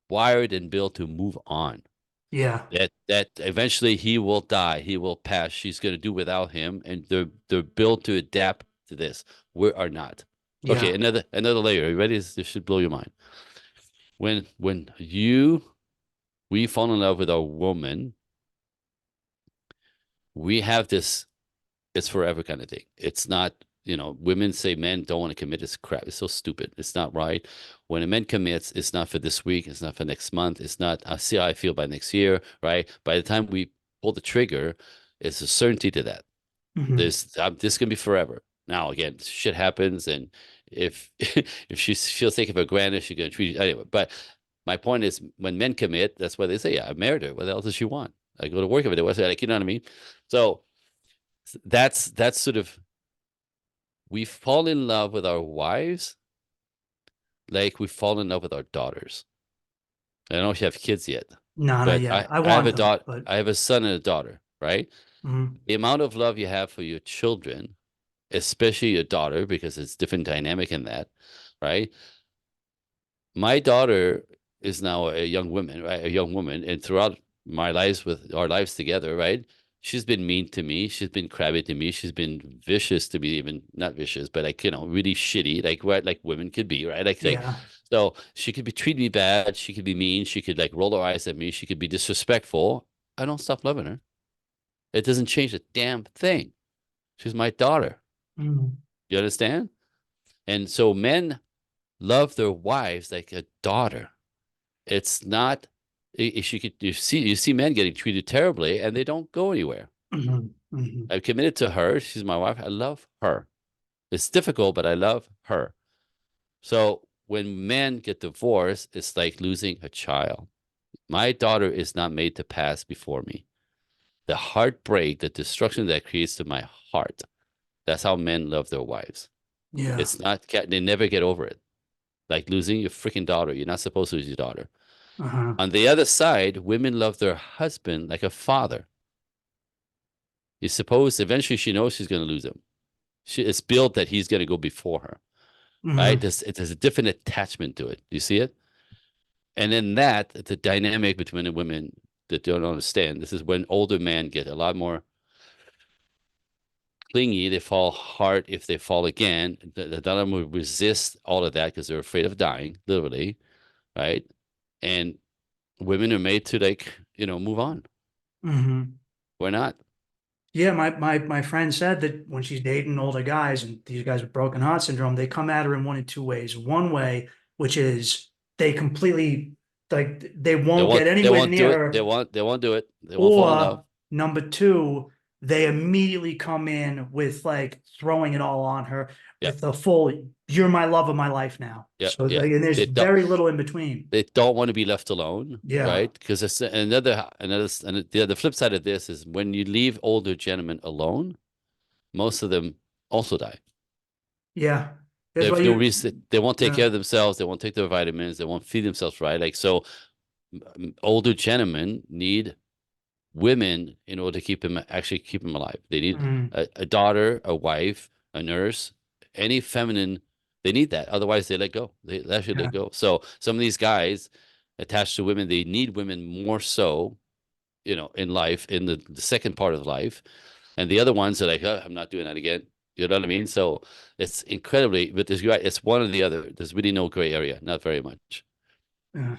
wired and built to move on. Yeah. That eventually he will die, he will pass. She's going to do without him, and they're built to adapt to this. We are not. Okay, Yeah. another layer. Are you ready? This should blow your mind. When we fall in love with a woman, we have this it's forever kind of thing. It's not, women say men don't want to commit. It's crap. It's so stupid. It's not right. When a man commits, it's not for this week. It's not for next month. It's not, I'll see how I feel by next year, right? By the time we pull the trigger, it's a certainty to that. Mhm. This can be forever. Now, again, shit happens. And if, if she'll take it for granted, she's going to treat you anyway. But my point is, when men commit, that's why they say, yeah, I married her. What else does she want? I go to work every day. What's that? Like, you know what I mean? So, that's sort of, we fall in love with our wives like we fall in love with our daughters. I don't know if you have kids yet, No, not but yet. I I have want a them, daughter. but I have a son and a daughter, right? mhm. The amount of love you have for your children, especially your daughter, because it's different dynamic in that, right? My daughter is now a young woman, right? A young woman, and throughout our lives together, right? She's been mean to me. She's been crabby to me. She's been vicious to me, even not vicious, but like, really shitty, like what like women could be, right? Like Yeah. so she could be treating me bad. She could be mean. She could like roll her eyes at me. She could be disrespectful. I don't stop loving her. It doesn't change a damn thing. She's my daughter. Mhm. You understand? And so men love their wives like a daughter. It's not if you see men getting treated terribly and they don't go anywhere. Mhm. Mhm. I've committed to her. She's my wife. I love her. It's difficult, but I love her. So when men get divorced, it's like losing a child. My daughter is not made to pass before me. The heartbreak, the destruction that creates to my heart. That's how men love their wives. Yeah. It's not, they never get over it. Like losing your freaking daughter. You're not supposed to lose your daughter. Uh-huh. On the other side, women love their husband like a father. You suppose eventually she knows she's going to lose him. It's built that he's going to go before her, right? Mhm. There's a different attachment to it. You see it? And then the dynamic between the women that don't understand. This is when older men get a lot more clingy. They fall hard if they fall again. The other will resist all of that because they're afraid of dying, literally, right? And women are made to move on. Mhm. We're not. Yeah, my friend said that when she's dating older guys and these guys with broken heart syndrome, they come at her in one of two ways. One way, which is they completely like they They won't won't. get They anywhere won't do near it. They her, won't. They won't do it. They won't fall in love. or number two, they immediately come in with like throwing it all on her Yeah, with the full, you're my love of my life now. yeah, So yeah. like, and there's They don't very little in between. they don't want to be left alone, Yeah. right? Because it's and the flip side of this is when you leave older gentlemen alone, most of them also die. Yeah. They That's why have no you, reason. They won't take yeah. care of themselves. They won't take their vitamins. They won't feed themselves right. Like so, older gentlemen need women in order to keep him alive. They need Mm, a daughter, a wife, a nurse, any feminine. They need that. Otherwise, they let go. They actually yeah. let go. So some of these guys attached to women, they need women more so, in life, in the second part of life. And the other ones are like, oh, I'm not doing that again. You know what I mean? So it's incredibly, but it's one or the other. There's really no gray area, not very much. Yeah.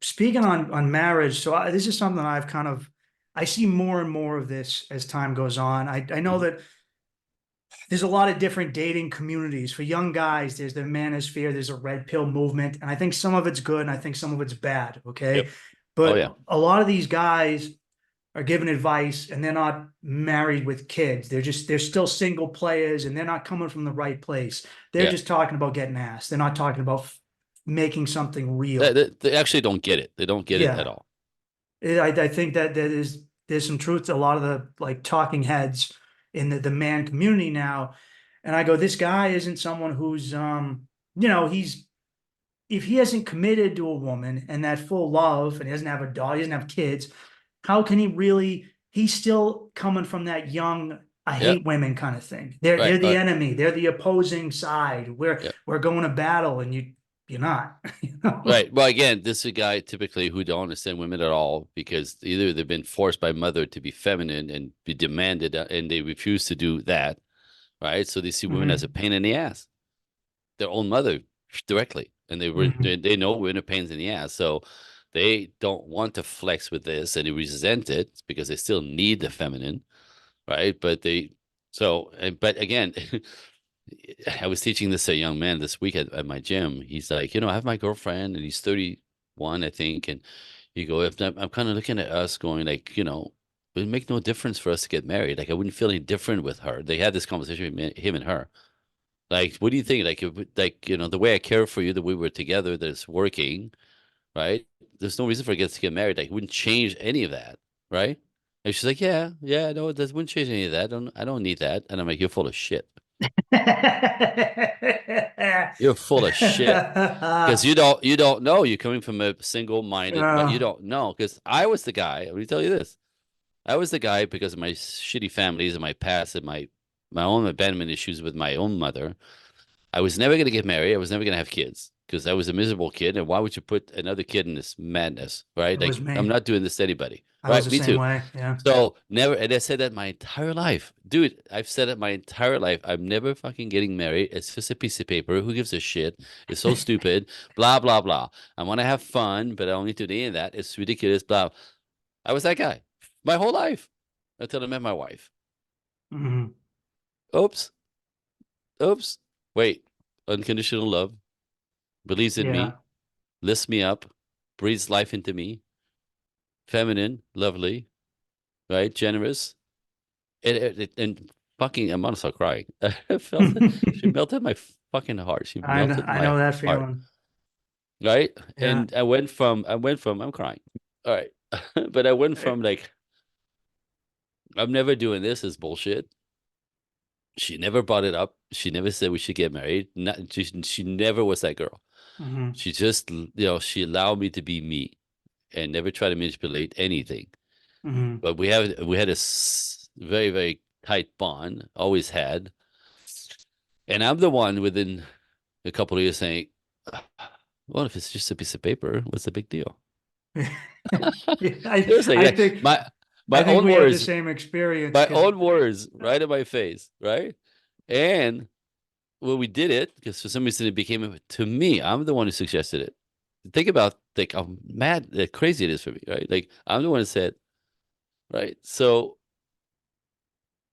Speaking on marriage, so this is something I've kind of, I see more and more of this as time goes on. I know Mhm. that there's a lot of different dating communities for young guys. There's the manosphere, there's a red pill movement, and I think some of it's good and I think some of it's bad. Yep. Okay. Oh But yeah. a lot of these guys are giving advice and they're not married with kids. They're still single players and they're not coming from the right place. They're Yeah. just talking about getting ass. They're not talking about making something They, real. they, they actually don't get it. They don't get it at Yeah. all. I think that there's some truth to a lot of the like talking heads in the man community now. And I go, this guy isn't someone who's he's if he hasn't committed to a woman and that full love and he doesn't have a dog, he doesn't have kids, how can he really he's still coming from that young I Yep. hate women kind of thing. They're Right. the enemy, they're the opposing side. Yep. We're going to battle and you're not, you know. Right. Well, again, this is a guy typically who don't understand women at all because either they've been forced by mother to be feminine and be demanded, and they refuse to do that. Right. So they see women as a Mhm. pain in the ass, their own mother directly, and Mhm. they know women are pains in the ass. So they don't want to flex with this, and they resent it because they still need the feminine, right? But again, I was teaching this to a young man this week at my gym. He's like, I have my girlfriend, and he's 31, I think, and you go, if I'm kind of looking at us, going like, it would make no difference for us to get married. Like I wouldn't feel any different with her. They had this conversation, him and her. Like, what do you think? Like, the way I care for you, the way we're together, that it's working, right? There's no reason for us to get married. Like, it wouldn't change any of that, right? And she's like, yeah, yeah, no, it doesn't wouldn't change any of that. I don't need that. And I'm like, you're full of shit. You're full of shit. Because you don't know. You're coming from a single-minded, but you Uh, don't know. Because I was the guy. Let me tell you this. I was the guy because of my shitty families and my past and my own abandonment issues with my own mother. I was never going to get married. I was never going to have kids because I was a miserable kid. And why would you put another kid in this madness, right? it was Like, I'm me. not doing this to anybody, I was right? the Me same too. way. Yeah. So never, and I said that my entire life, dude. I've said it my entire life. I'm never fucking getting married. It's just a piece of paper. Who gives a shit? It's so stupid. Blah blah blah. I want to have fun, but I don't need to do any of that. It's ridiculous. Blah. I was that guy my whole life until I met my wife. Mhm. Oops, oops. Wait, unconditional love, believes in Yeah. me, lifts me up, breathes life into me, feminine, lovely, right, generous, and fucking, I'm gonna start crying. I felt it. She melted my fucking heart. She melted I know my that heart, feeling. right? Yeah. And I went from I'm crying. All right, but I went from like I'm never doing this is bullshit. She never brought it up. She never said we should get married. Not, she never was that girl. Mhm. She just, she allowed me to be me and never try to manipulate anything. Mhm. But we had a very, very tight bond, always had. And I'm the one within a couple of years saying, well, if it's just a piece of paper, what's the big deal? Yeah, Seriously, I like think my own we have the words, same experience my because own words right in my face, right? And well, we did it because for some reason it became to me. I'm the one who suggested it. Think about like how mad, crazy it is for me, right? Like I'm the one who said, right? So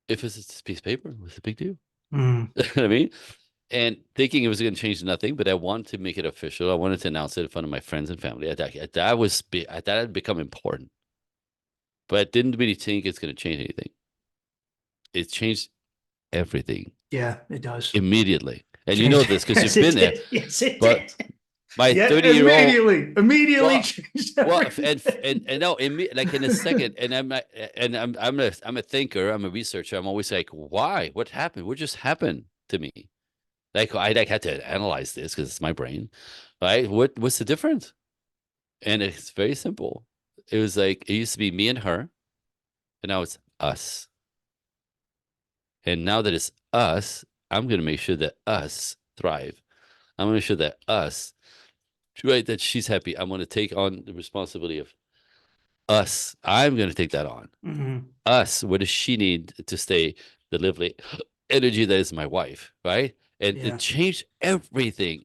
if it's just a piece of paper, what's the big deal? You know what I mean? And thinking it was going to change nothing, but I wanted to make it official. I wanted to announce it in front of my friends and family. I thought it had become important, but I didn't really think it's going to change anything. it changed everything Yeah, it does. immediately. And you know this because Yes, you've it been there. did. Yes, it But did. my Yeah, 30-year-old, immediately well, changed well, everything. and no, like in a second, and I'm a thinker, I'm a researcher. I'm always like, why? What happened? What just happened to me? Like I like had to analyze this because it's my brain, right? What's the difference? And it's very simple. It was like it used to be me and her, and now it's us. And now that it's us, I'm going to make sure that us thrive. I'm going to make sure that us, right, that she's happy. I'm going to take on the responsibility of us. I'm going to take that on. Mhm. Us. What does she need to stay the lively energy that is my wife, right? And it Yeah. changed everything.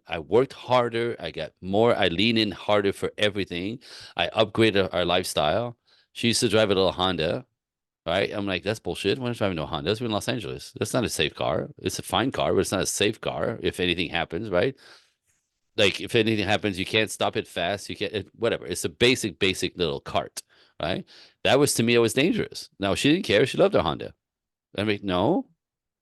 I worked harder. I got more. I lean in harder for everything. I upgraded our lifestyle. She used to drive a little Honda, right? I'm like, that's bullshit. We're not driving no Hondas. We're in Los Angeles. That's not a safe car. It's a fine car, but it's not a safe car if anything happens, right? Like if anything happens, you can't stop it fast. You can't whatever. It's a basic little cart, right? That was to me, it was dangerous. Now she didn't care. She loved her Honda. I mean, no,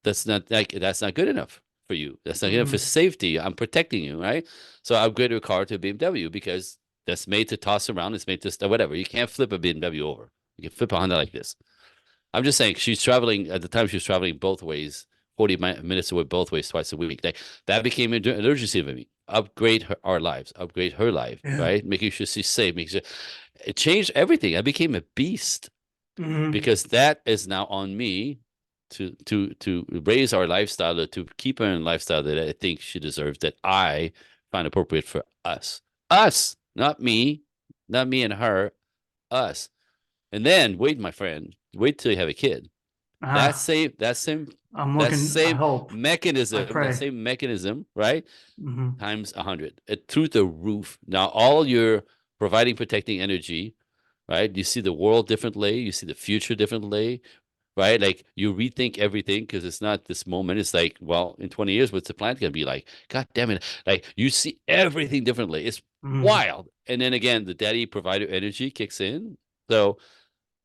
that's not good enough for you. That's not good enough for Mhm. safety. I'm protecting you, right? So I upgraded a car to a BMW because that's made to toss around. It's made to whatever. You can't flip a BMW over. You can flip a Honda like this. I'm just saying she's traveling at the time she was traveling both ways, 40 minutes away both ways twice a week. Like that became an urgency for me. Upgrade our lives, upgrade her life, Yeah. right? Making sure she's safe, making sure it changed everything. I became a beast Mhm. because that is now on me to raise our lifestyle or to keep her in a lifestyle that I think she deserves, that I find appropriate for us. Us, not me and her, us. And then wait, my friend, wait till you have a kid. That Ah, same that same I'm that looking. I same hope. I mechanism, that pray. same mechanism, right? Mhm. Times 100. Through the roof. Now all your providing, protecting energy, right? You see the world differently, you see the future differently, right? Like you rethink everything because it's not this moment. It's like, well, in 20 years, what's the planet gonna be like? God damn it. Like you see everything differently. It's Mhm. wild. And then again, the daddy provider energy kicks in. So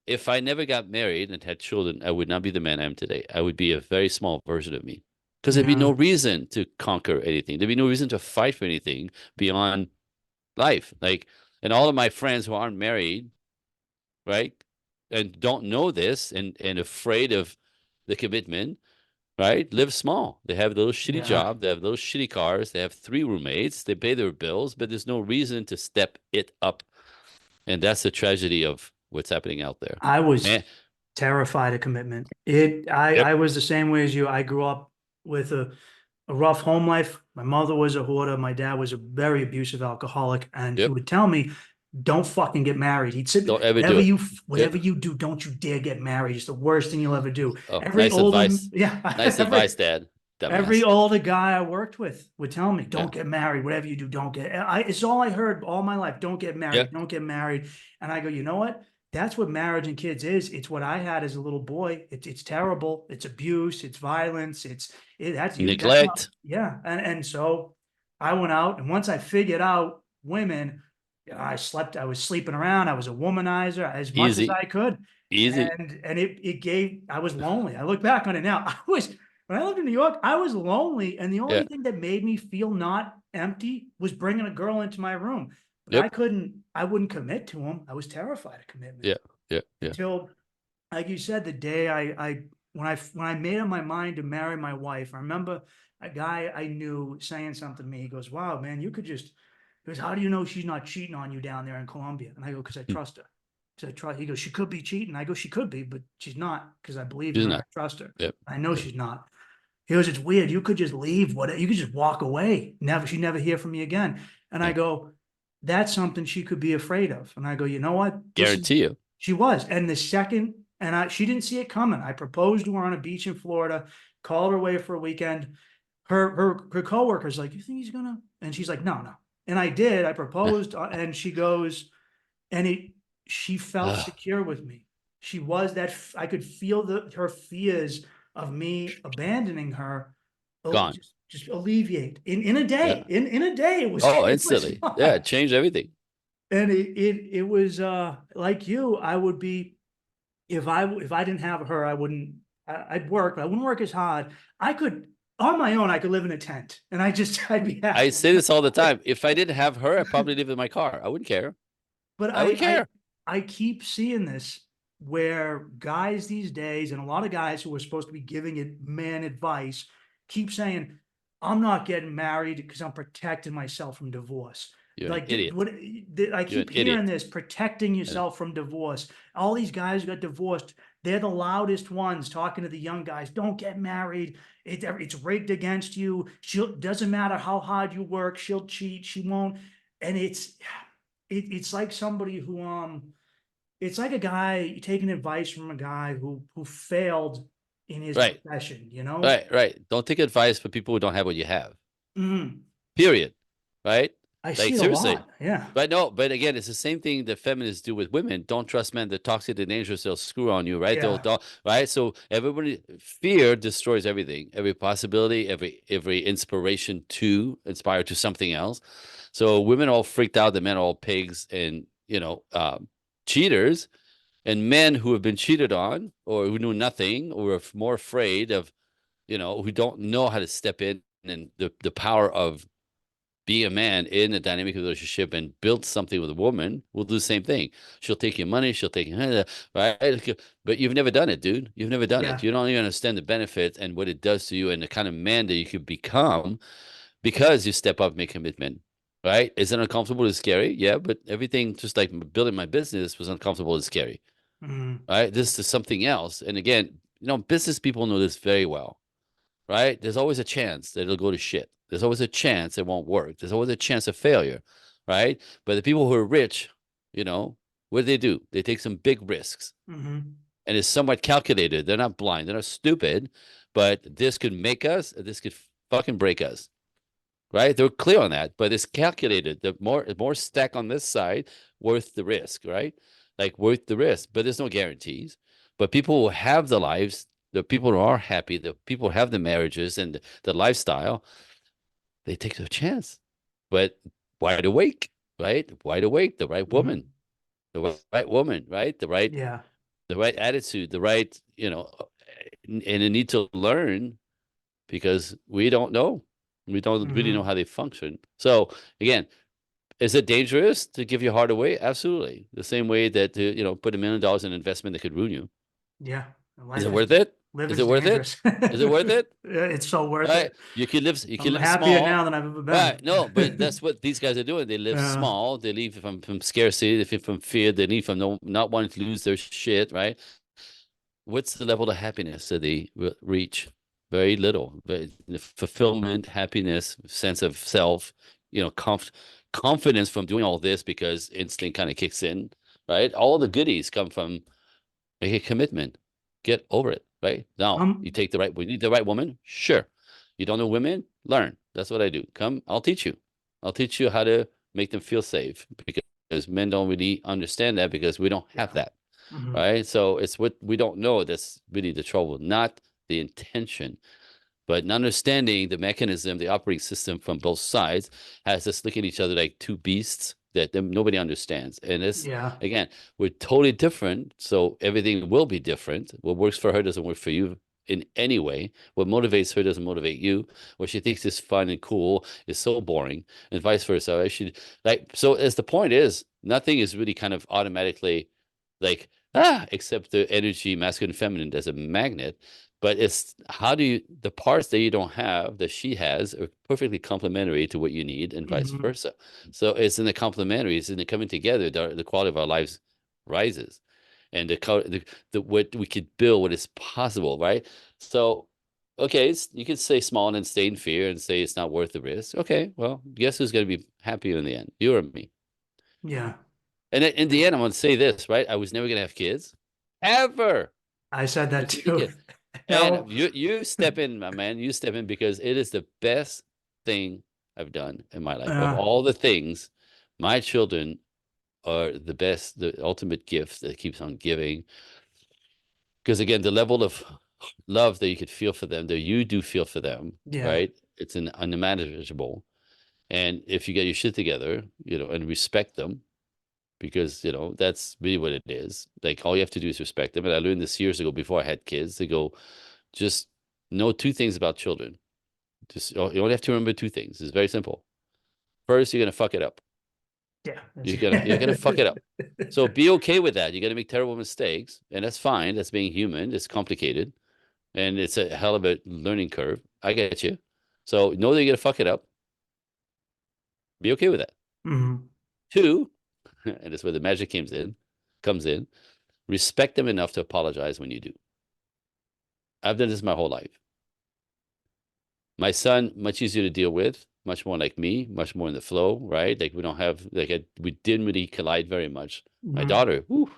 if I never got married and had children, I would not be the man I am today. I would be a very small version of me because there'd be no Yeah. reason to conquer anything. There'd be no reason to fight for anything beyond life. Like, and all of my friends who aren't married, right, and don't know this and afraid of the commitment, right, live small. They have a little shitty Yeah. job. They have little shitty cars. They have 3 roommates. They pay their bills, but there's no reason to step it up. And that's the tragedy of what's happening out there. I was Man, terrified of commitment. I yep, was the same way as you. I grew up with a rough home life. My mother was a hoarder. My dad was a very abusive alcoholic, and he yep. would tell me, "Don't fucking get married." He'd say, Don't ever do it. whatever Yep. you do, don't you dare get married. It's the worst thing you'll ever do." Oh, Every nice older, advice. yeah, Nice advice, Dad. every Dumbass. older guy I worked with would tell me, Yeah. "Don't get married. Whatever you do, don't get." It's all I heard all my life. Don't get Yeah. married. Don't get married. And I go, you know what? That's what marriage and kids is. It's what I had as a little boy. It's terrible. It's abuse. It's violence. That's you. That's not, Neglect. yeah. And so I went out, and once I figured out women, I was sleeping around. I was a womanizer as much as Easy. I could. Easy. And I was lonely. I look back on it now. When I lived in New York, I was lonely. And the Yeah. only thing that made me feel not empty was bringing a girl into my room. But Yep. I wouldn't commit to him. I was terrified of commitment Yeah. Yeah. Yeah. until, like you said, the day when I made up my mind to marry my wife. I remember a guy I knew saying something to me. He goes, "Wow, man, you could just," he goes, "How do you know she's not cheating on you down there in Colombia?" And I go, "Because I Hmm. trust her." So I trust. He goes, "She could be cheating." I go, "She could be, but she's not because I believe in She's her. I not. trust her. Yep. I know Yep. she's not." He goes, "It's weird. You could just leave. You could just walk away. She never hear from me again." And I Yeah. go, "That's something she could be afraid of." And I go, "You know what? This is," Guarantee you. she was. And the second, she didn't see it coming. I proposed to her on a beach in Florida, called her away for a weekend. Her coworker's like, "You think he's gonna?" And she's like, "No, no." And I did. I proposed, and she goes, and she felt Ah, secure with me. She was that I could feel her fears of me abandoning her, gone. just alleviate in a Yeah. day. In a day, Oh, it was instantly. Yeah. fine. It changed everything. And it was like you, I would be if I didn't have her, I'd work, but I wouldn't work as hard. I could on my own, I could live in a tent, and I'd be I happy. say this all the time. If I didn't have her, I'd probably live in my car. I wouldn't care. But I wouldn't care. I keep seeing this where guys these days, and a lot of guys who are supposed to be giving it man advice, keep saying, "I'm not getting married because I'm protecting myself from divorce." You're an Like idiot. what I You're keep an hearing idiot. this, protecting yourself from divorce. All these guys who got divorced, they're the loudest ones talking to the young guys. Don't get married. It's rigged against you. She'll doesn't matter how hard you work, she'll cheat, she won't. And it's like somebody who it's like a guy taking advice from a guy who failed in his Right. profession, you know? Right. Right. Don't take advice from people who don't have what you have. Mhm. Period. Right? I see Like it a seriously. lot. Yeah. But no, but again, it's the same thing that feminists do with women. Don't trust men. They're toxic, they're dangerous, they'll screw on you, right? Yeah. Right? So everybody fear destroys everything, every possibility, every inspiration to inspire to something else. So women are all freaked out, the men are all pigs and cheaters, and men who have been cheated on or who knew nothing or are more afraid of, who don't know how to step in and the power of be a man in a dynamic relationship and build something with a woman will do the same thing. She'll take your money, she'll take your right, but you've never done it, dude. You've never done it. Yeah. You don't even understand the benefits and what it does to you and the kind of man that you could become because you step up, make commitment. Right? Is it uncomfortable? It's scary. Yeah, but everything, just like building my business, was uncomfortable and scary. Mhm. Right? This is something else. And again, business people know this very well. Right? There's always a chance that it'll go to shit. There's always a chance it won't work. There's always a chance of failure, right? But the people who are rich, what do? They take some big risks, Mhm. and it's somewhat calculated. They're not blind. They're not stupid, but this could make us. This could fucking break us, right? They're clear on that, but it's calculated. The more stack on this side, worth the risk, right? Like worth the risk, but there's no guarantees. But people who have the lives, the people who are happy, the people who have the marriages and the lifestyle, they take the chance. But wide awake, right? Wide awake, the right woman, Mhm. right woman, right? Yeah. The right attitude, the right, and a need to learn because we don't know. We don't really know Mhm. how they function. So again, is it dangerous to give your heart away? Absolutely. The same way that to, put $1 million in investment that could ruin you. Yeah. Is it Life is worth it? Is living's it worth it? dangerous. Is it worth it? Yeah, it's so worth Right. it. You can I'm live happier small. now than I've ever been. Right. No, but that's what these guys are doing. They live Yeah. small. They leave from scarcity, they live from fear, they leave from not wanting to lose their shit, right? What's the level of happiness that they reach? Very little. Fulfillment, happiness, sense of self, confidence from doing all this because instinct kind of kicks in, right? All the goodies come from make a commitment. Get over it, right? Now, you Um, take we need the right woman. Sure. You don't know women? Learn. That's what I do. Come, I'll teach you. I'll teach you how to make them feel safe because men don't really understand that because we don't have yeah. that, Mhm. right? So it's what we don't know that's really the trouble, not the intention. But understanding the mechanism, the operating system from both sides has us look at each other like two beasts that nobody understands. And it's, Yeah. again, we're totally different. So everything will be different. What works for her doesn't work for you in any way. What motivates her doesn't motivate you. What she thinks is fun and cool is so boring, and vice versa. I should so as the point is, nothing is really kind of automatically like, except the energy, masculine, feminine as a magnet. But it's how do you the parts that you don't have that she has are perfectly complementary to what you need and vice Mhm. versa. So it's in the complementary, it's in the coming together that the quality of our lives rises and the what we could build, what is possible, right? So okay, you could say small and then stay in fear and say it's not worth the risk. Okay, well, guess who's going to be happier in the end? You or me? Yeah. And in the end, I'm going to say this, right? I was never going to have kids ever. I said that Just be too. kid. And Hell. you step in, my man. You step in because it is the best thing I've done in my life. Of Uh, all the things, my children are the best, the ultimate gift that keeps on giving. Because again, the level of love that you could feel for them, that you do feel for them, yeah. right? It's unimaginable. And if you get your shit together, and respect them, because that's really what it is. Like all you have to do is respect them. And I learned this years ago before I had kids. They go, just know two things about children. Just you only have to remember two things. It's very simple. First, you're gonna fuck it up. Yeah. You're gonna fuck it up. So be okay with that. You're gonna make terrible mistakes, and that's fine. That's being human. It's complicated, and it's a hell of a learning curve. I get you. So know that you're gonna fuck it up. Be okay with that. Mhm. Two, and that's where the magic comes in. Respect them enough to apologize when you do. I've done this my whole life. My son, much easier to deal with, much more like me, much more in the flow, right? Like we don't have we didn't really collide very much. My Mhm. daughter, whew,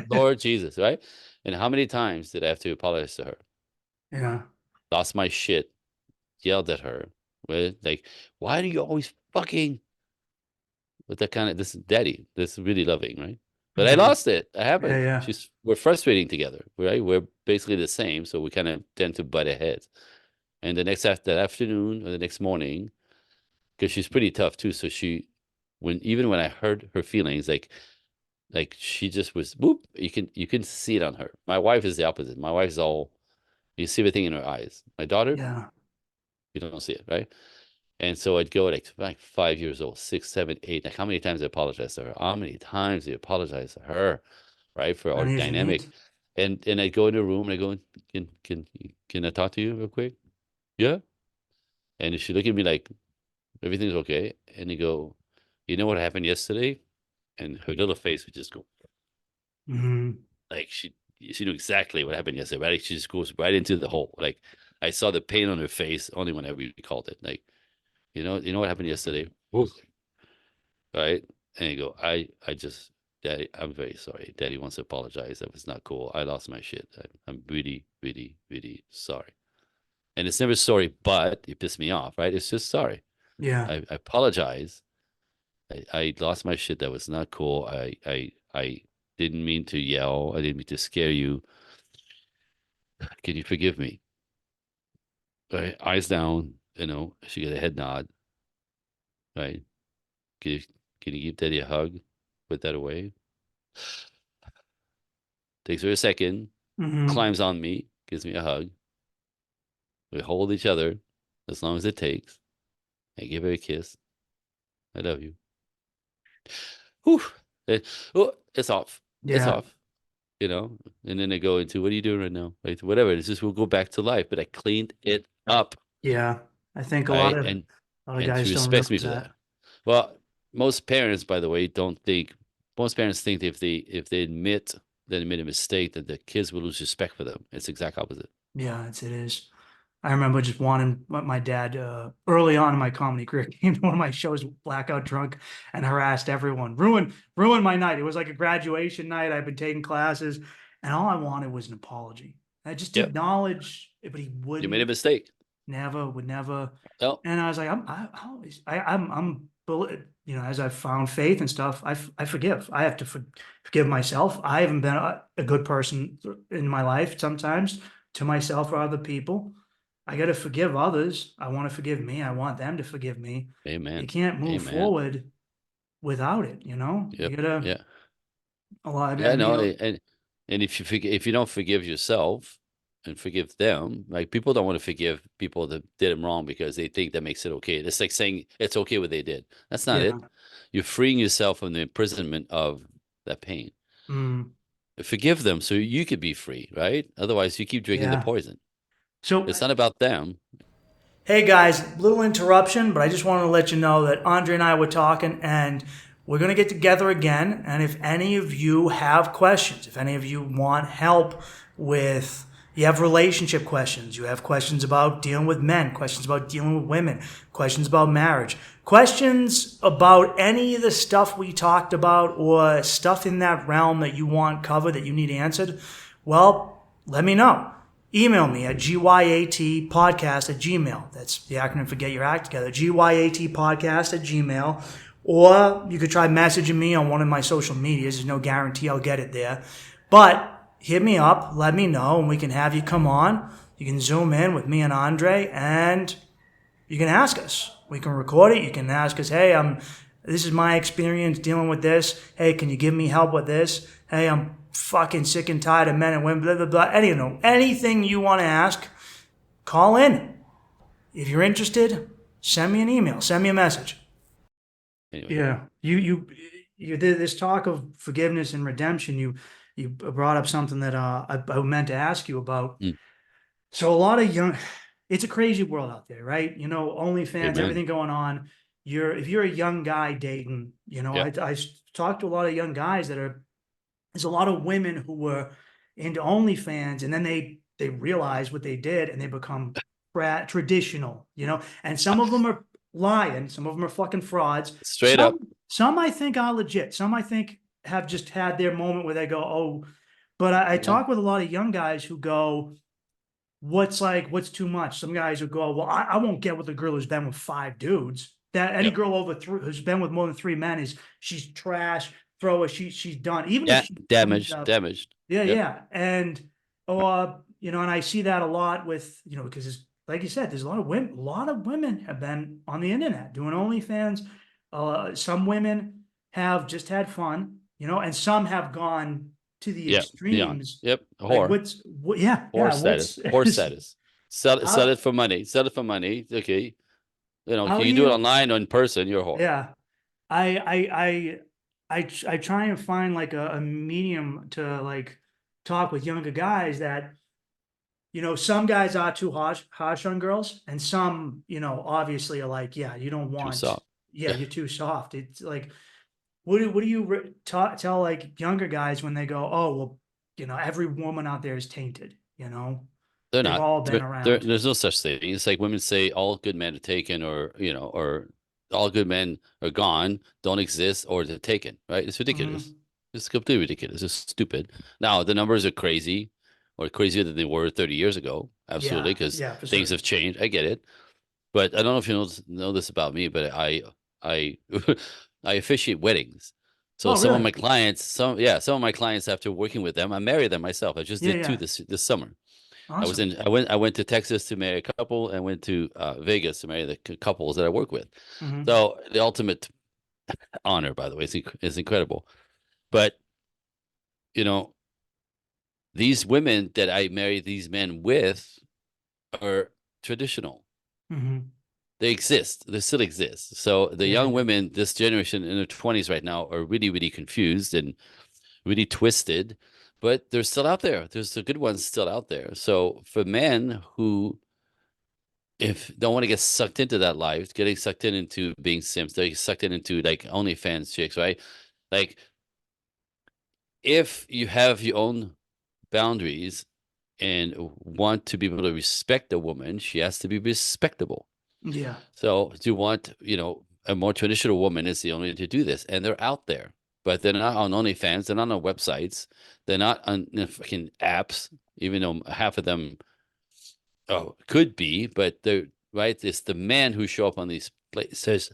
Lord Jesus, right? And how many times did I have to apologize to her? Yeah. Lost my shit, yelled at her with like, why do you always fucking with that kind of this daddy, this is really loving, right? But I Mhm. lost it. I Yeah. haven't. Yeah. We're frustrating together, right? We're basically the same, so we kind of tend to butt heads. And the next after that afternoon or the next morning, because she's pretty tough too. So even when I heard her feelings, like she just was boop. You can see it on her. My wife is the opposite. My wife is all you see everything in her eyes. My daughter, Yeah. you don't see it, right? And so I'd go like 5 years old, 6, 7, 8. Like how many times I apologize to her? How many times I apologize to her, right? For our Many as you dynamic. need. And I'd go in the room and I go, can I talk to you real quick? Yeah. And she look at me like everything's okay. And you go, you know what happened yesterday? And her little face would just go Mhm. like she knew exactly what happened yesterday, right? She just goes right into the hole. Like I saw the pain on her face only when I recalled it. Like, you know what happened yesterday? Oof. Right? And you go, I just Daddy, I'm very sorry. Daddy wants to apologize. That was not cool. I lost my shit. I'm really, really, really sorry. And it's never sorry, but you pissed me off, right? It's just sorry. Yeah. I apologize. I lost my shit. That was not cool. I didn't mean to yell. I didn't mean to scare you. Can you forgive me? Right? Eyes down, she got a head nod, right? Can you, can you give Daddy a hug? Put that away. Takes her a second, Mhm. climbs on me, gives me a hug. We hold each other as long as it takes. I give her a kiss. I love you. Whew. It's off. It's Yeah. off. you know, and then they go into what are you doing right now? Like whatever. It's just we'll go back to life. But I cleaned it up, Yeah. I think a lot right? of And a lot of and she guys don't respects me realize for that. that. Well, most parents, by the way, don't think most parents think if they admit that they made a mistake that the kids will lose respect for them. It's the exact opposite. Yeah, it is. I remember just wanting my dad early on in my comedy career came to one of my shows blackout drunk and harassed everyone. Ruined my night. It was like a graduation night. I'd been taking classes and all I wanted was an apology. I just to Yep. acknowledge, but he You made a wouldn't, mistake. would never. No, And I was like, I always, as I've found faith and stuff, I forgive. I have to forgive myself. I haven't been a good person in my life sometimes to myself or other people. I got to forgive others. I want to forgive me. I want them to forgive me. You amen. can't move Amen. forward without it. You Yep. gotta, Yeah. a lot. I Yeah, mean, no, and if you don't forgive yourself and forgive them, like people don't want to forgive people that did them wrong because they think that makes it okay. It's like saying it's okay what they did. That's not yeah. it. You're freeing yourself from the imprisonment of that pain. Mm, Forgive them so you could be free, right? Otherwise, you keep drinking the yeah. poison. So It's not about them. hey guys, little interruption, but I just wanted to let you know that Andre and I were talking and we're going to get together again. And if any of you have questions, if any of you want help with, you have relationship questions, you have questions about dealing with men, questions about dealing with women, questions about marriage, questions about any of the stuff we talked about or stuff in that realm that you want covered, that you need answered, well, let me know. Email me at gyatpodcast@gmail. That's the acronym for Get Your Act Together. gyatpodcast@gmail. Or you could try messaging me on one of my social medias. There's no guarantee I'll get it there. But hit me up, let me know, and we can have you come on. You can zoom in with me and Andre, and you can ask us. We can record it. You can ask us, hey, This is my experience dealing with this. Hey, can you give me help with this? Hey, I'm fucking sick and tired of men and women, blah, blah, blah. Anything you want to ask, call in. If you're interested, send me an email, send me a message. Anyway. Yeah. You this talk of forgiveness and redemption, you brought up something that I meant to ask you about. Mm. So a lot of it's a crazy world out there, right? OnlyFans, Amen. everything going on. If you're a young guy dating, Yeah. I talked to a lot of young guys there's a lot of women who were into OnlyFans, and then they realize what they did and they become traditional, and some of them are lying, some of them are fucking frauds. Straight up. Some I think are legit. Some I think have just had their moment where they go, oh, but I talk with a lot of young guys who go, what's too much? Some guys who go, well, I won't get with a girl who's been with 5 dudes. That any girl over 3 who's been with more than 3 men she's trash, throw her, she's done. Even if she damaged. Yeah, Yep. yeah. And and I see that a lot with, because like you said, there's a lot of women have been on the internet doing OnlyFans. Some women have just had fun, and some have gone to the extremes. Yep. Like Whore. yeah, Whore status. Whore status. Sell it for money. Sell it for money. Okay. How you do it online or in person, you're a whore. Yeah. I try and find like a medium to like talk with younger guys that, some guys are too harsh on girls, and some, obviously are like, yeah, you don't want, soft. yeah, you're too soft. It's like, what do you tell like younger guys when they go, oh, well, every woman out there is tainted, They're they've not. all been around. There's no such thing. It's like women say all good men are taken, or all good men are gone, don't exist, or they're taken. Right? It's ridiculous. It's completely ridiculous. It's stupid. Now the numbers are crazy, or crazier than they were 30 years ago. Absolutely, because things have changed. I get it, but I don't know if you know this about me, but I I officiate weddings. So some of my clients, some of my clients, after working with them, I married them myself. I just did 2 this summer. Awesome. I went to Texas to marry a couple, and went to Vegas to marry the couples that I work with. So the ultimate honor, by the way, is incredible. But these women that I marry these men with are traditional. They exist. They still exist. So the young women, this generation in their 20s right now, are really, really confused and really twisted, but they're still out there. There's the good ones still out there. So for men who, if don't want to get sucked into that life, getting sucked into being simps, they get sucked into like OnlyFans chicks, right? Like, if you have your own boundaries and want to be able to respect a woman, she has to be respectable. Yeah. So do you want, a more traditional woman is the only way to do this, and they're out there, but they're not on OnlyFans. They're not on websites. They're not on fucking apps, even though half of them could be, but they're right. It's the men who show up on these places,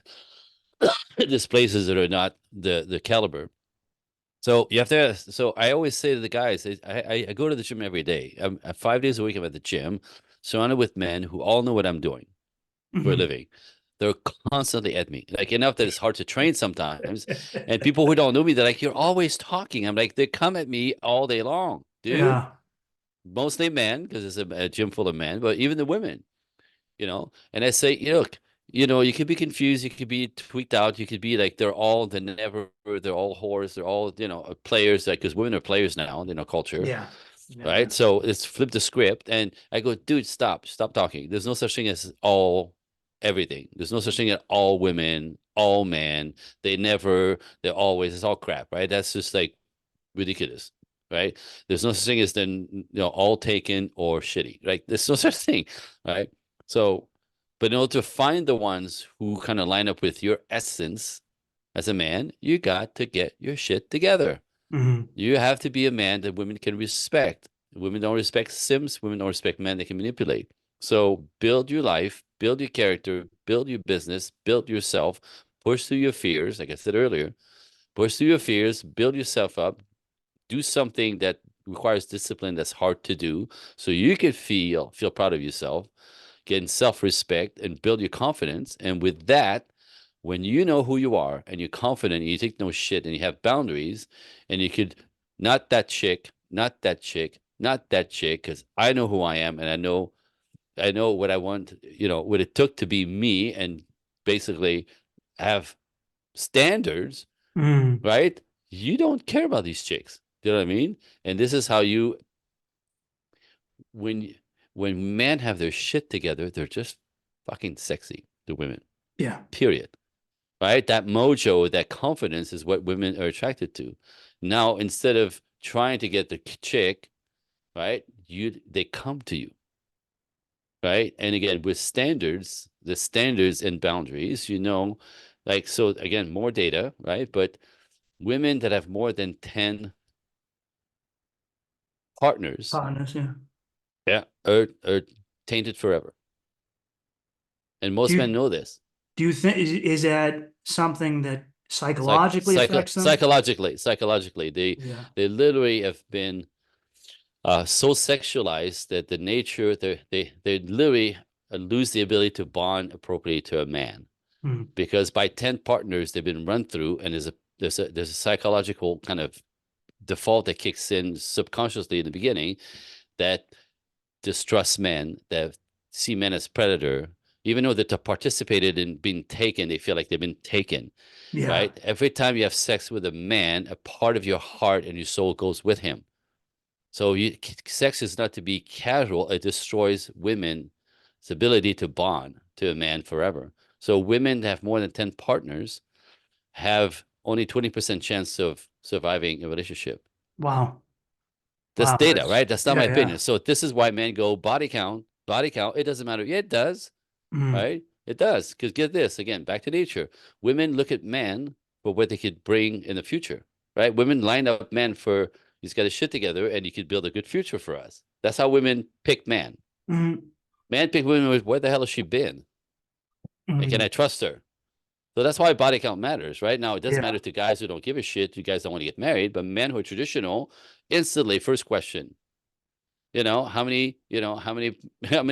these places that are not the caliber. So you have to. So I always say to the guys, I go to the gym every day. I'm 5 days a week. I'm at the gym, surrounded with men who all know what I'm doing for a living. They're constantly at me, like enough that it's hard to train sometimes. And people who don't know me, they're like, "You're always talking." I'm like, they come at me all day long, dude. Yeah. Mostly men, because it's a gym full of men, but even the women, And I say, look, you could be confused, you could be tweaked out, you could be like they're all whores, they're all players, like, because women are players now, culture. Yeah. Right. So it's flip the script, and I go, dude, stop talking. There's no such thing as everything. There's no such thing as all women, all men. They're always, it's all crap, right? That's just like ridiculous, right? There's no such thing as then all taken or shitty, right? There's no such thing, right? So, but in order to find the ones who kind of line up with your essence as a man, you got to get your shit together. You have to be a man that women can respect. Women don't respect simps. Women don't respect men they can manipulate. So build your life, build your character, build your business, build yourself, push through your fears. Like I said earlier, push through your fears, build yourself up, do something that requires discipline that's hard to do, so you can feel proud of yourself, gain self-respect, and build your confidence. And with that, when you know who you are and you're confident and you take no shit and you have boundaries and you could not that chick, not that chick, not that chick, because I know who I am and I know what I want, what it took to be me and basically have standards, Mm, right? You don't care about these chicks. Do you know what I mean? And this is how when when men have their shit together, they're just fucking sexy to women. yeah. Period. Right? That mojo, that confidence is what women are attracted to. Now, instead of trying to get the chick, right? They come to you. Right? And again, with standards, the standards and boundaries, like so again, more data, right? But women that have more than 10 partners, Partners, yeah. yeah, are tainted forever. And Do most men you know this. do you think is that something that psychologically affects them? Psychologically, Yeah. they literally have been so sexualized that the nature they literally lose the ability to bond appropriately to a man Mm, because by 10 partners they've been run through and there's a psychological kind of default that kicks in subconsciously in the beginning that distrusts men, that see men as predator, even though that they participated in being taken, they feel like they've been taken, yeah. right? Every time you have sex with a man, a part of your heart and your soul goes with him. So sex is not to be casual. It destroys women's ability to bond to a man forever. So women that have more than 10 partners have only 20% chance of surviving a relationship. Wow. That's Wow. data, That's right? That's not yeah, my yeah. opinion. So this is why men go body count, body count. It doesn't matter. Yeah, it does, Mm, right? It does. Because get this again, back to nature. Women look at men for what they could bring in the future, right? Women line up men for he's got his shit together and he could build a good future for us. That's how women pick men. mm, Men pick women with where the hell has she been? And can I mm, trust her? So that's why body count matters, right? Now, it doesn't yeah. matter to guys who don't give a shit. You guys don't want to get married, but men who are traditional, instantly, first question, how many, how many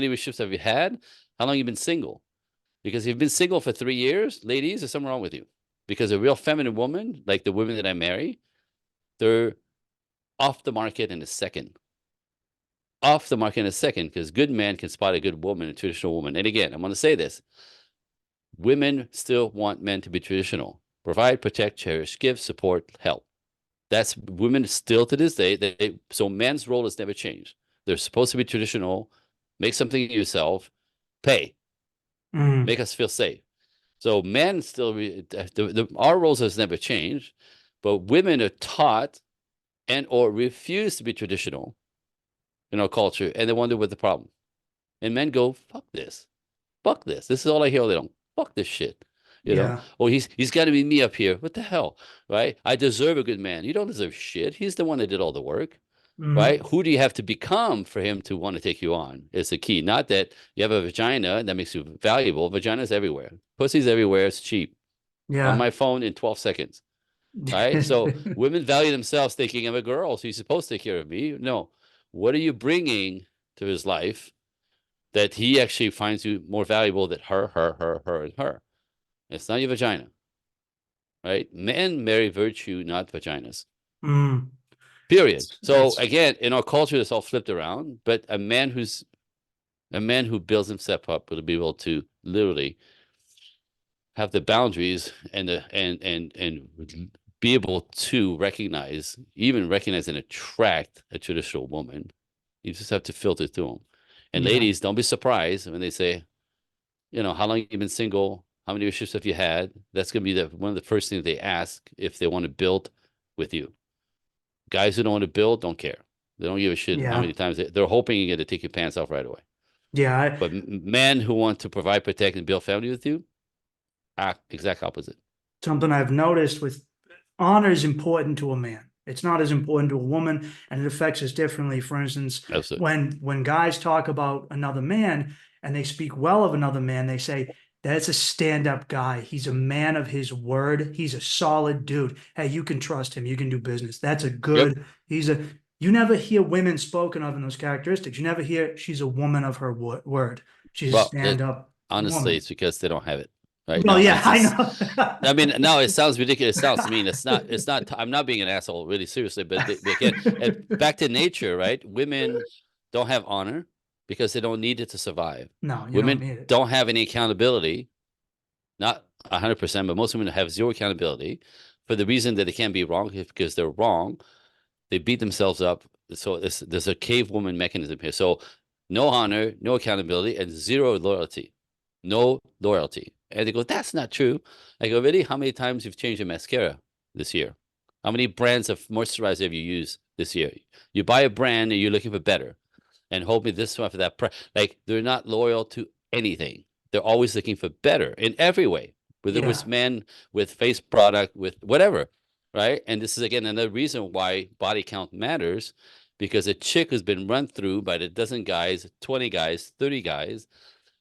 relationships have you had? How long have you been single? Because if you've been single for 3 years, ladies, there's something wrong with you. Because a real feminine woman, like the women that I marry, they're off the market in a second. Off the market in a second, because good men can spot a good woman, a traditional woman. And again, I'm going to say this. Women still want men to be traditional. Provide, protect, cherish, give, support, help. That's women still to this day. So men's role has never changed. They're supposed to be traditional, make something of yourself, pay, Mm, make us feel safe. So men still, our roles has never changed, but women are taught and or refuse to be traditional in our culture, and they wonder what the problem. And men go, fuck this. Fuck this. This is all I hear all day long. Fuck this shit. yeah. Oh, he's got to be me up here. What the hell, right? I deserve a good man. You don't deserve shit. He's the one that did all the work, right? Mm, Who do you have to become for him to want to take you on? Is the key. Not that you have a vagina that makes you valuable. Vagina's everywhere. Pussy's everywhere. It's cheap. On yeah. my phone in 12 seconds. Right? So women value themselves thinking I'm a girl, so he's supposed to take care of me. No. What are you bringing to his life that he actually finds you more valuable than her, and her? It's not your vagina, right? Men marry virtue, not vaginas. Mm, Period. So that's again, in our culture, it's all flipped around. But a man who builds himself up will be able to literally have the boundaries and the and be able to even recognize and attract a traditional woman. You just have to filter through them. And yeah. ladies, don't be surprised when they say, how long you been single? How many relationships have you had? That's going to be one of the first things they ask if they want to build with you. Guys who don't want to build don't care. They don't give a shit how Yeah. many times they're hoping you get to take your pants off right away. Yeah. But men who want to provide, protect, and build family with you, exact opposite. Something I've noticed with honor is important to a man. It's not as important to a woman, and it affects us differently. For instance, Absolutely. when guys talk about another man and they speak well of another man, they say that's a stand-up guy. He's a man of his word. He's a solid dude. Hey, you can trust him. You can do business. That's a Yep. good. He's a. You never hear women spoken of in those characteristics. You never hear she's a woman of her word. She's a Well, stand-up honestly, woman. it's because they don't have it. right Well, now. yeah, It's I just, know. I mean, no, it sounds ridiculous. It sounds mean. It's not, I'm not being an asshole, really seriously, but again, back to nature, right? Women don't have honor because they don't need it to survive. No, you don't Women need it. don't have any accountability, not 100%, but most women have zero accountability for the reason that they can't be wrong because they're wrong. They beat themselves up. So there's a cave woman mechanism here. So no honor, no accountability, and zero loyalty. No loyalty. And they go, that's not true. I go, really? How many times you've changed your mascara this year? How many brands of moisturizer have you used this year? You buy a brand and you're looking for better and hold me this one for that. Like they're not loyal to anything. They're always looking for better in every way, whether it was Yeah. men with face product, with whatever, right? And this is again another reason why body count matters, because a chick who's been run through by the dozen guys, 20 guys, 30 guys,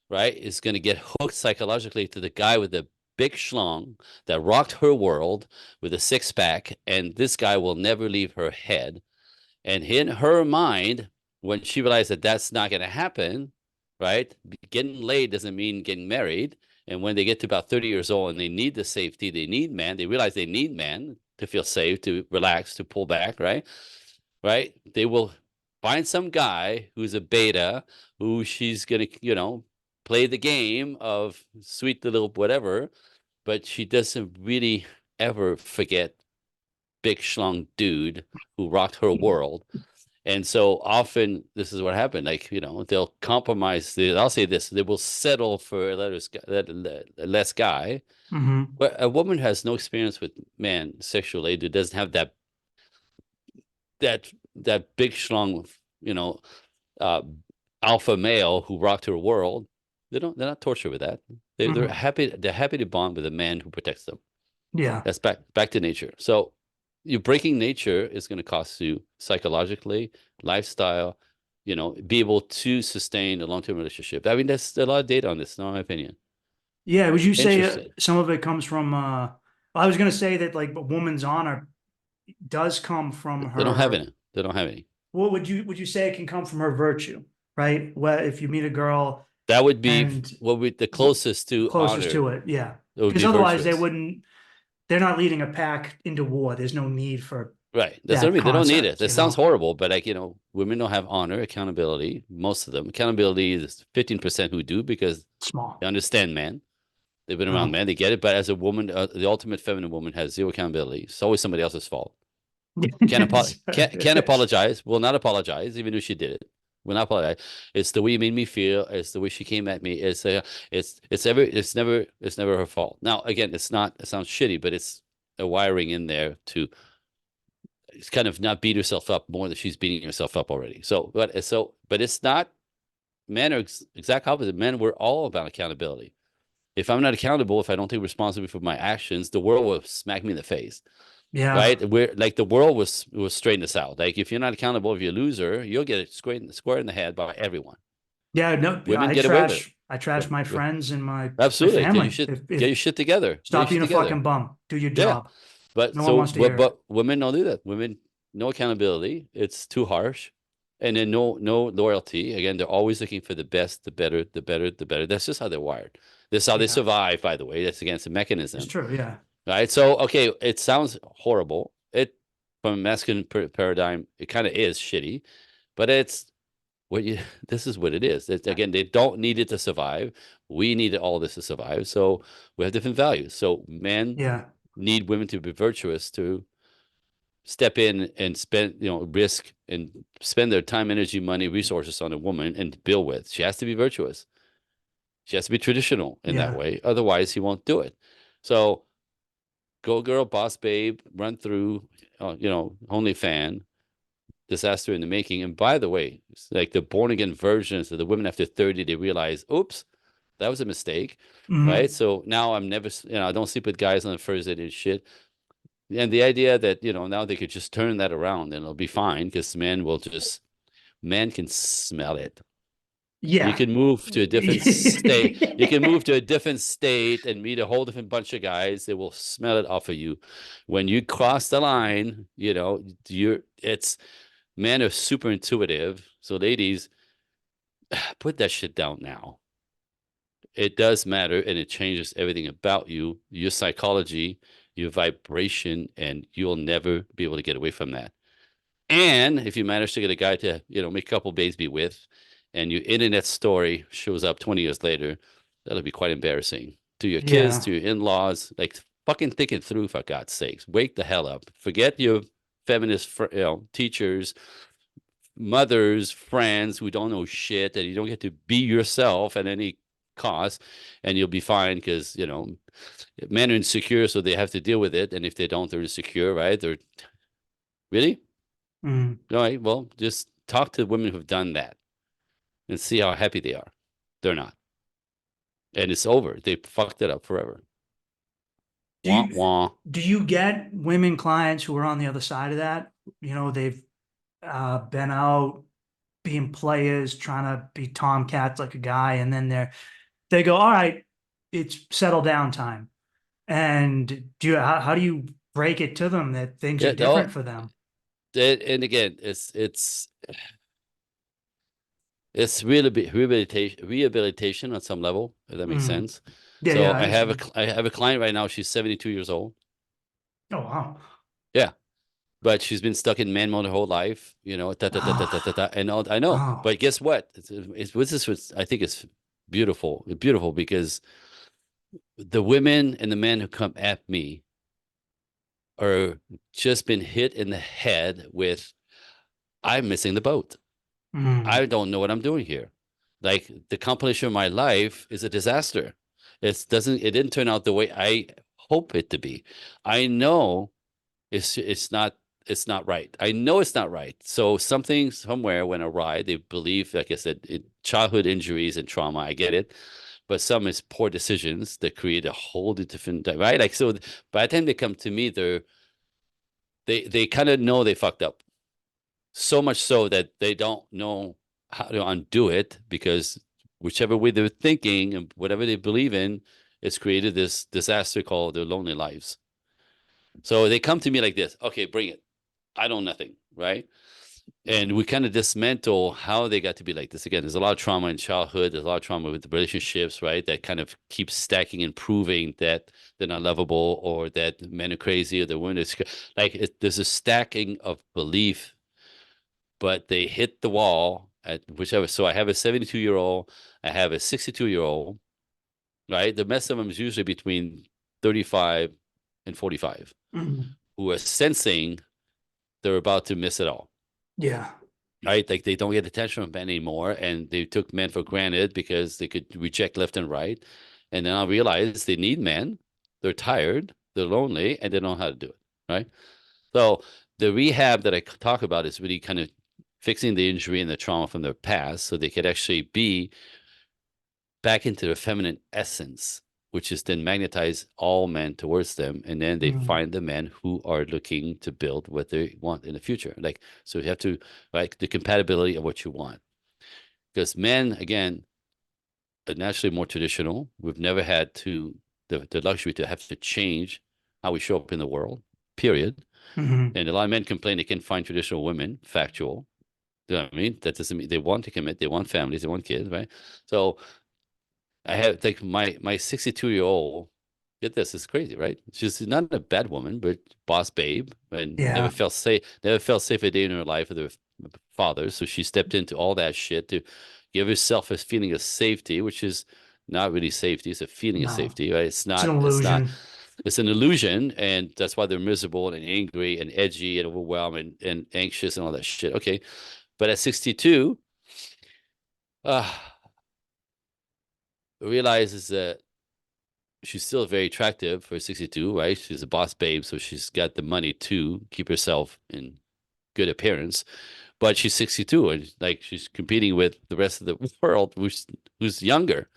right, is going to get hooked psychologically to the guy with the big schlong that rocked her world with a six pack, and this guy will never leave her head. And in her mind, when she realized that that's not going to happen, right? Getting laid doesn't mean getting married. And when they get to about 30 years old and they need the safety, they need man, they realize they need man to feel safe, to relax, to pull back, right? Right? They will find some guy who's a beta, who she's going to, play the game of sweet little whatever, but she doesn't really ever forget big schlong dude who rocked her world. And so often this is what happened. Like, they'll compromise. I'll say this, they will settle for a less guy. Hmm. But a woman has no experience with man sexually, that doesn't have that big schlong, uh, alpha male who rocked her world. They're not tortured with that. They're Hmm. happy to bond with a man who protects them. Yeah. That's back to nature. So you breaking nature is going to cost you psychologically, lifestyle, be able to sustain a long-term relationship. I mean, there's a lot of data on this, in my opinion. Yeah. Would you say Interesting. some of it comes from, I was going to say that like a woman's honor does come from They don't have her. any. They don't have any. What would you say it can come from her virtue, right? Well, if you meet a girl That would be and what we the closest to closest honor. to it, yeah. It would Because be otherwise virtuous. they're not leading a pack into war. There's no need for Right. That's what I that mean. They don't need it. concept, That sounds horrible, but like, women don't have honor, accountability. Most of them. Accountability is 15% who do because small. they understand man. They've been around Oh. man. They get it. But as a woman, the ultimate feminine woman has zero accountability. It's always somebody else's fault. Can't apologize. Will not apologize, even if she did it. Will not apologize. It's the way you made me feel. It's the way she came at me. It's never her fault. Now, again, it's not. It sounds shitty, but it's a wiring in there to kind of not beat herself up more than she's beating herself up already. But it's not. Men are exact opposite. Men, we're all about accountability. If I'm not accountable, if I don't take responsibility for my actions, the world will smack me in the face. Yeah. Right? We're like the world was straighten us out. Like if you're not accountable, if you're a loser, you'll get it square in the head by everyone. Yeah, no, Women get away with it. I trash my friends and my Absolutely. Get your family. shit, get If your shit together. Get your stop shit being a together. fucking bum, do your Yeah. job. But No one wants to hear it. but women don't do that. Women, no accountability. It's too harsh. And then no loyalty. Again, they're always looking for the best, the better, the better, the better. That's just how they're wired. This is how they Yeah. survive, by the way. That's against the It's mechanism. true, yeah. Right. So, okay, it sounds horrible. It from a masculine paradigm, it kind of is shitty, but it's what you. This is what it is. Again, they don't need it to survive. We need all this to survive. So we have different values. So men Yeah. need women to be virtuous to step in and spend, risk and spend their time, energy, money, resources on a woman and build with. She has to be virtuous. She has to be traditional in that Yeah. way. Otherwise, he won't do it. So go girl, boss babe, run through, only fan, disaster in the making. And by the way, it's like the born again versions of the women after 30, they realize, oops, that was a mistake, right? Mhm. So now I'm never, I don't sleep with guys on the first date and shit. And the idea that, now they could just turn that around and it'll be fine because men can smell it. You Yeah. can move to a different state. You can move to a different state and meet a whole different bunch of guys. They will smell it off of you. When you cross the line, it's men are super intuitive. So ladies, put that shit down now. it does matter, and it changes everything about you, your psychology, your vibration, and you'll never be able to get away from that. And if you manage to get a guy to, make a couple babies be with, and your internet story shows up 20 years later, that'll be quite embarrassing to your kids, Yeah. to your in-laws. Like, fucking think it through, for God's sakes. Wake the hell up. Forget your feminist, teachers, mothers, friends who don't know shit, and you don't get to be yourself at any cost, and you'll be fine because, men are insecure, so they have to deal with it. And if they don't, they're insecure, right? They're really Mm. all right. Well, just talk to women who've done that and see how happy they are. They're not. And it's over. They fucked it up forever. Do Wah, you wah. do you get women clients who are on the other side of that? They've been out being players, trying to be tomcats like a guy, and then they go, all right, it's settle down time. And how do you break it to them that things are Yeah, different no. for them? And again, it's really rehabilitation on some level, if that makes Mm. sense. Yeah, yeah, So I understand. I have a client right now. She's 72 years old. Oh wow. Yeah. But she's been stuck in man mode her whole life, and all. I know. Oh. But guess what? This is what I think is beautiful. Beautiful because the women and the men who come at me are just been hit in the head with, I'm missing the boat. Mm. I don't know what I'm doing here. Like, the compilation of my life is a disaster. It didn't turn out the way I hope it to be. I know it's not right. I know it's not right. So something somewhere went awry. They believe, like I said, childhood injuries and trauma. I get it. But some is poor decisions that create a whole different, right? Like, so by the time they come to me, they kind of know they fucked up. So much so that they don't know how to undo it, because whichever way they're thinking and whatever they believe in, it's created this disaster called their lonely lives. So they come to me like this. Okay, bring it. I know nothing, right? And we kind of dismantle how they got to be like this. Again, there's a lot of trauma in childhood. There's a lot of trauma with the relationships, right? That kind of keeps stacking and proving that they're not lovable, or that men are crazy, or the women is like there's a stacking of belief, but they hit the wall at whichever. So I have a 72-year-old, I have a 62-year-old, right? The best of them is usually between 35 and 45, Mm. who are sensing they're about to miss it all. Yeah. Right? Like, they don't get attention from men anymore, and they took men for granted because they could reject left and right. And then I realize they need men. They're tired, they're lonely, and they don't know how to do it. Right. So the rehab that I talk about is really kind of fixing the injury and the trauma from their past, so they could actually be back into their feminine essence, which is then magnetize all men towards them. And then they Mm. find the men who are looking to build what they want in the future. Like, so you have to, like, the compatibility of what you want. Because men, again, are naturally more traditional. We've never had the luxury to have to change how we show up in the world, period. Mm. And a lot of men complain they can't find traditional women, factual. You know what I mean? That doesn't mean they want to commit, they want families, they want kids, right? So I have, like, my 62-year-old. Get this, it's crazy, right? She's not a bad woman, but boss babe, and Yeah. never felt safe a day in her life with her father. So she stepped into all that shit to give herself a feeling of safety, which is not really safety. It's a feeling of No, safety, right? it's an It's not. illusion. It's an illusion, and that's why they're miserable and angry and edgy and overwhelmed and anxious and all that shit. Okay, but at 62, uh, realizes that she's still very attractive for 62, right? She's a boss babe, so she's got the money to keep herself in good appearance. But she's 62, and like, she's competing with the rest of the world who's younger.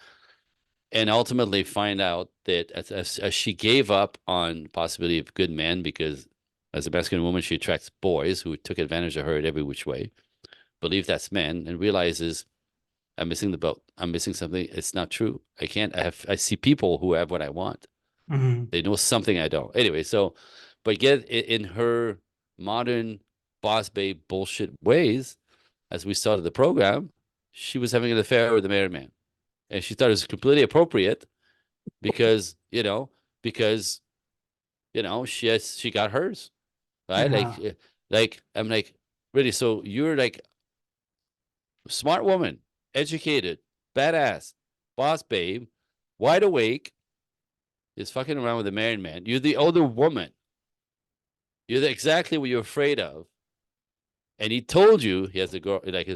And ultimately find out that as she gave up on possibility of good men, because as a masculine woman, she attracts boys who took advantage of her in every which way, believe that's men, and realizes, I'm missing the boat. I'm missing something. It's not true. I see people who have what I want. Mm. They know something I don't. Anyway, so, but yet in her modern boss babe bullshit ways, as we started the program, she was having an affair with a married man. and she thought it was completely appropriate because she got hers, right? Yeah. Like I'm like, really? So you're like smart woman, educated, badass, boss babe, wide awake, is fucking around with a married man. You're the older woman. Exactly what you're afraid of. And he told you he has a girl, like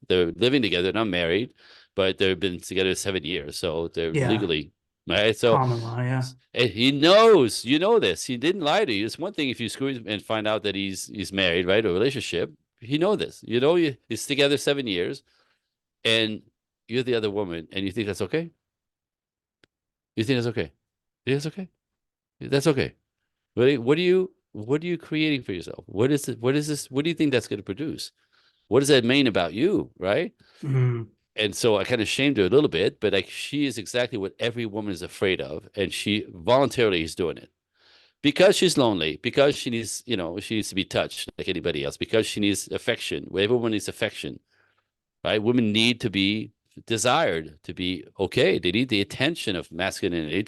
they're living together, not married, but they've been together 7 years, so they're Yeah. legally right. So Common law. Yeah. and he knows, this. He didn't lie to you. It's one thing if you screw him and find out that he's married, right, or a relationship. He know this. He's together 7 years, and you're the other woman, and you think that's okay. You think that's okay. You think that's okay. That's okay. What are you creating for yourself? What is it? What is this? What do you think that's going to produce? What does that mean about you, right? Mm. And so I kind of shamed her a little bit, but like she is exactly what every woman is afraid of, and she voluntarily is doing it because she's lonely, because she needs to be touched like anybody else, because she needs affection. Well, everyone needs affection, right? Women need to be desired, to be okay. They need the attention of masculinity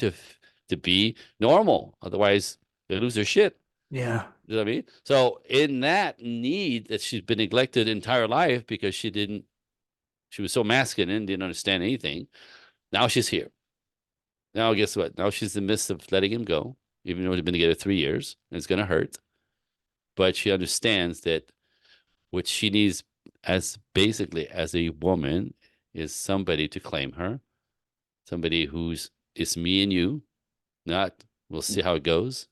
to be normal. Otherwise, they lose their shit. Yeah. You know what I mean? So in that need that she's been neglected entire life because she was so masculine, didn't understand anything. Now she's here. Now guess what? Now she's in the midst of letting him go, even though they've been together 3 years, and it's gonna hurt. But she understands that what she needs as basically as a woman is somebody to claim her, somebody who's it's me and you, not we'll see how it goes.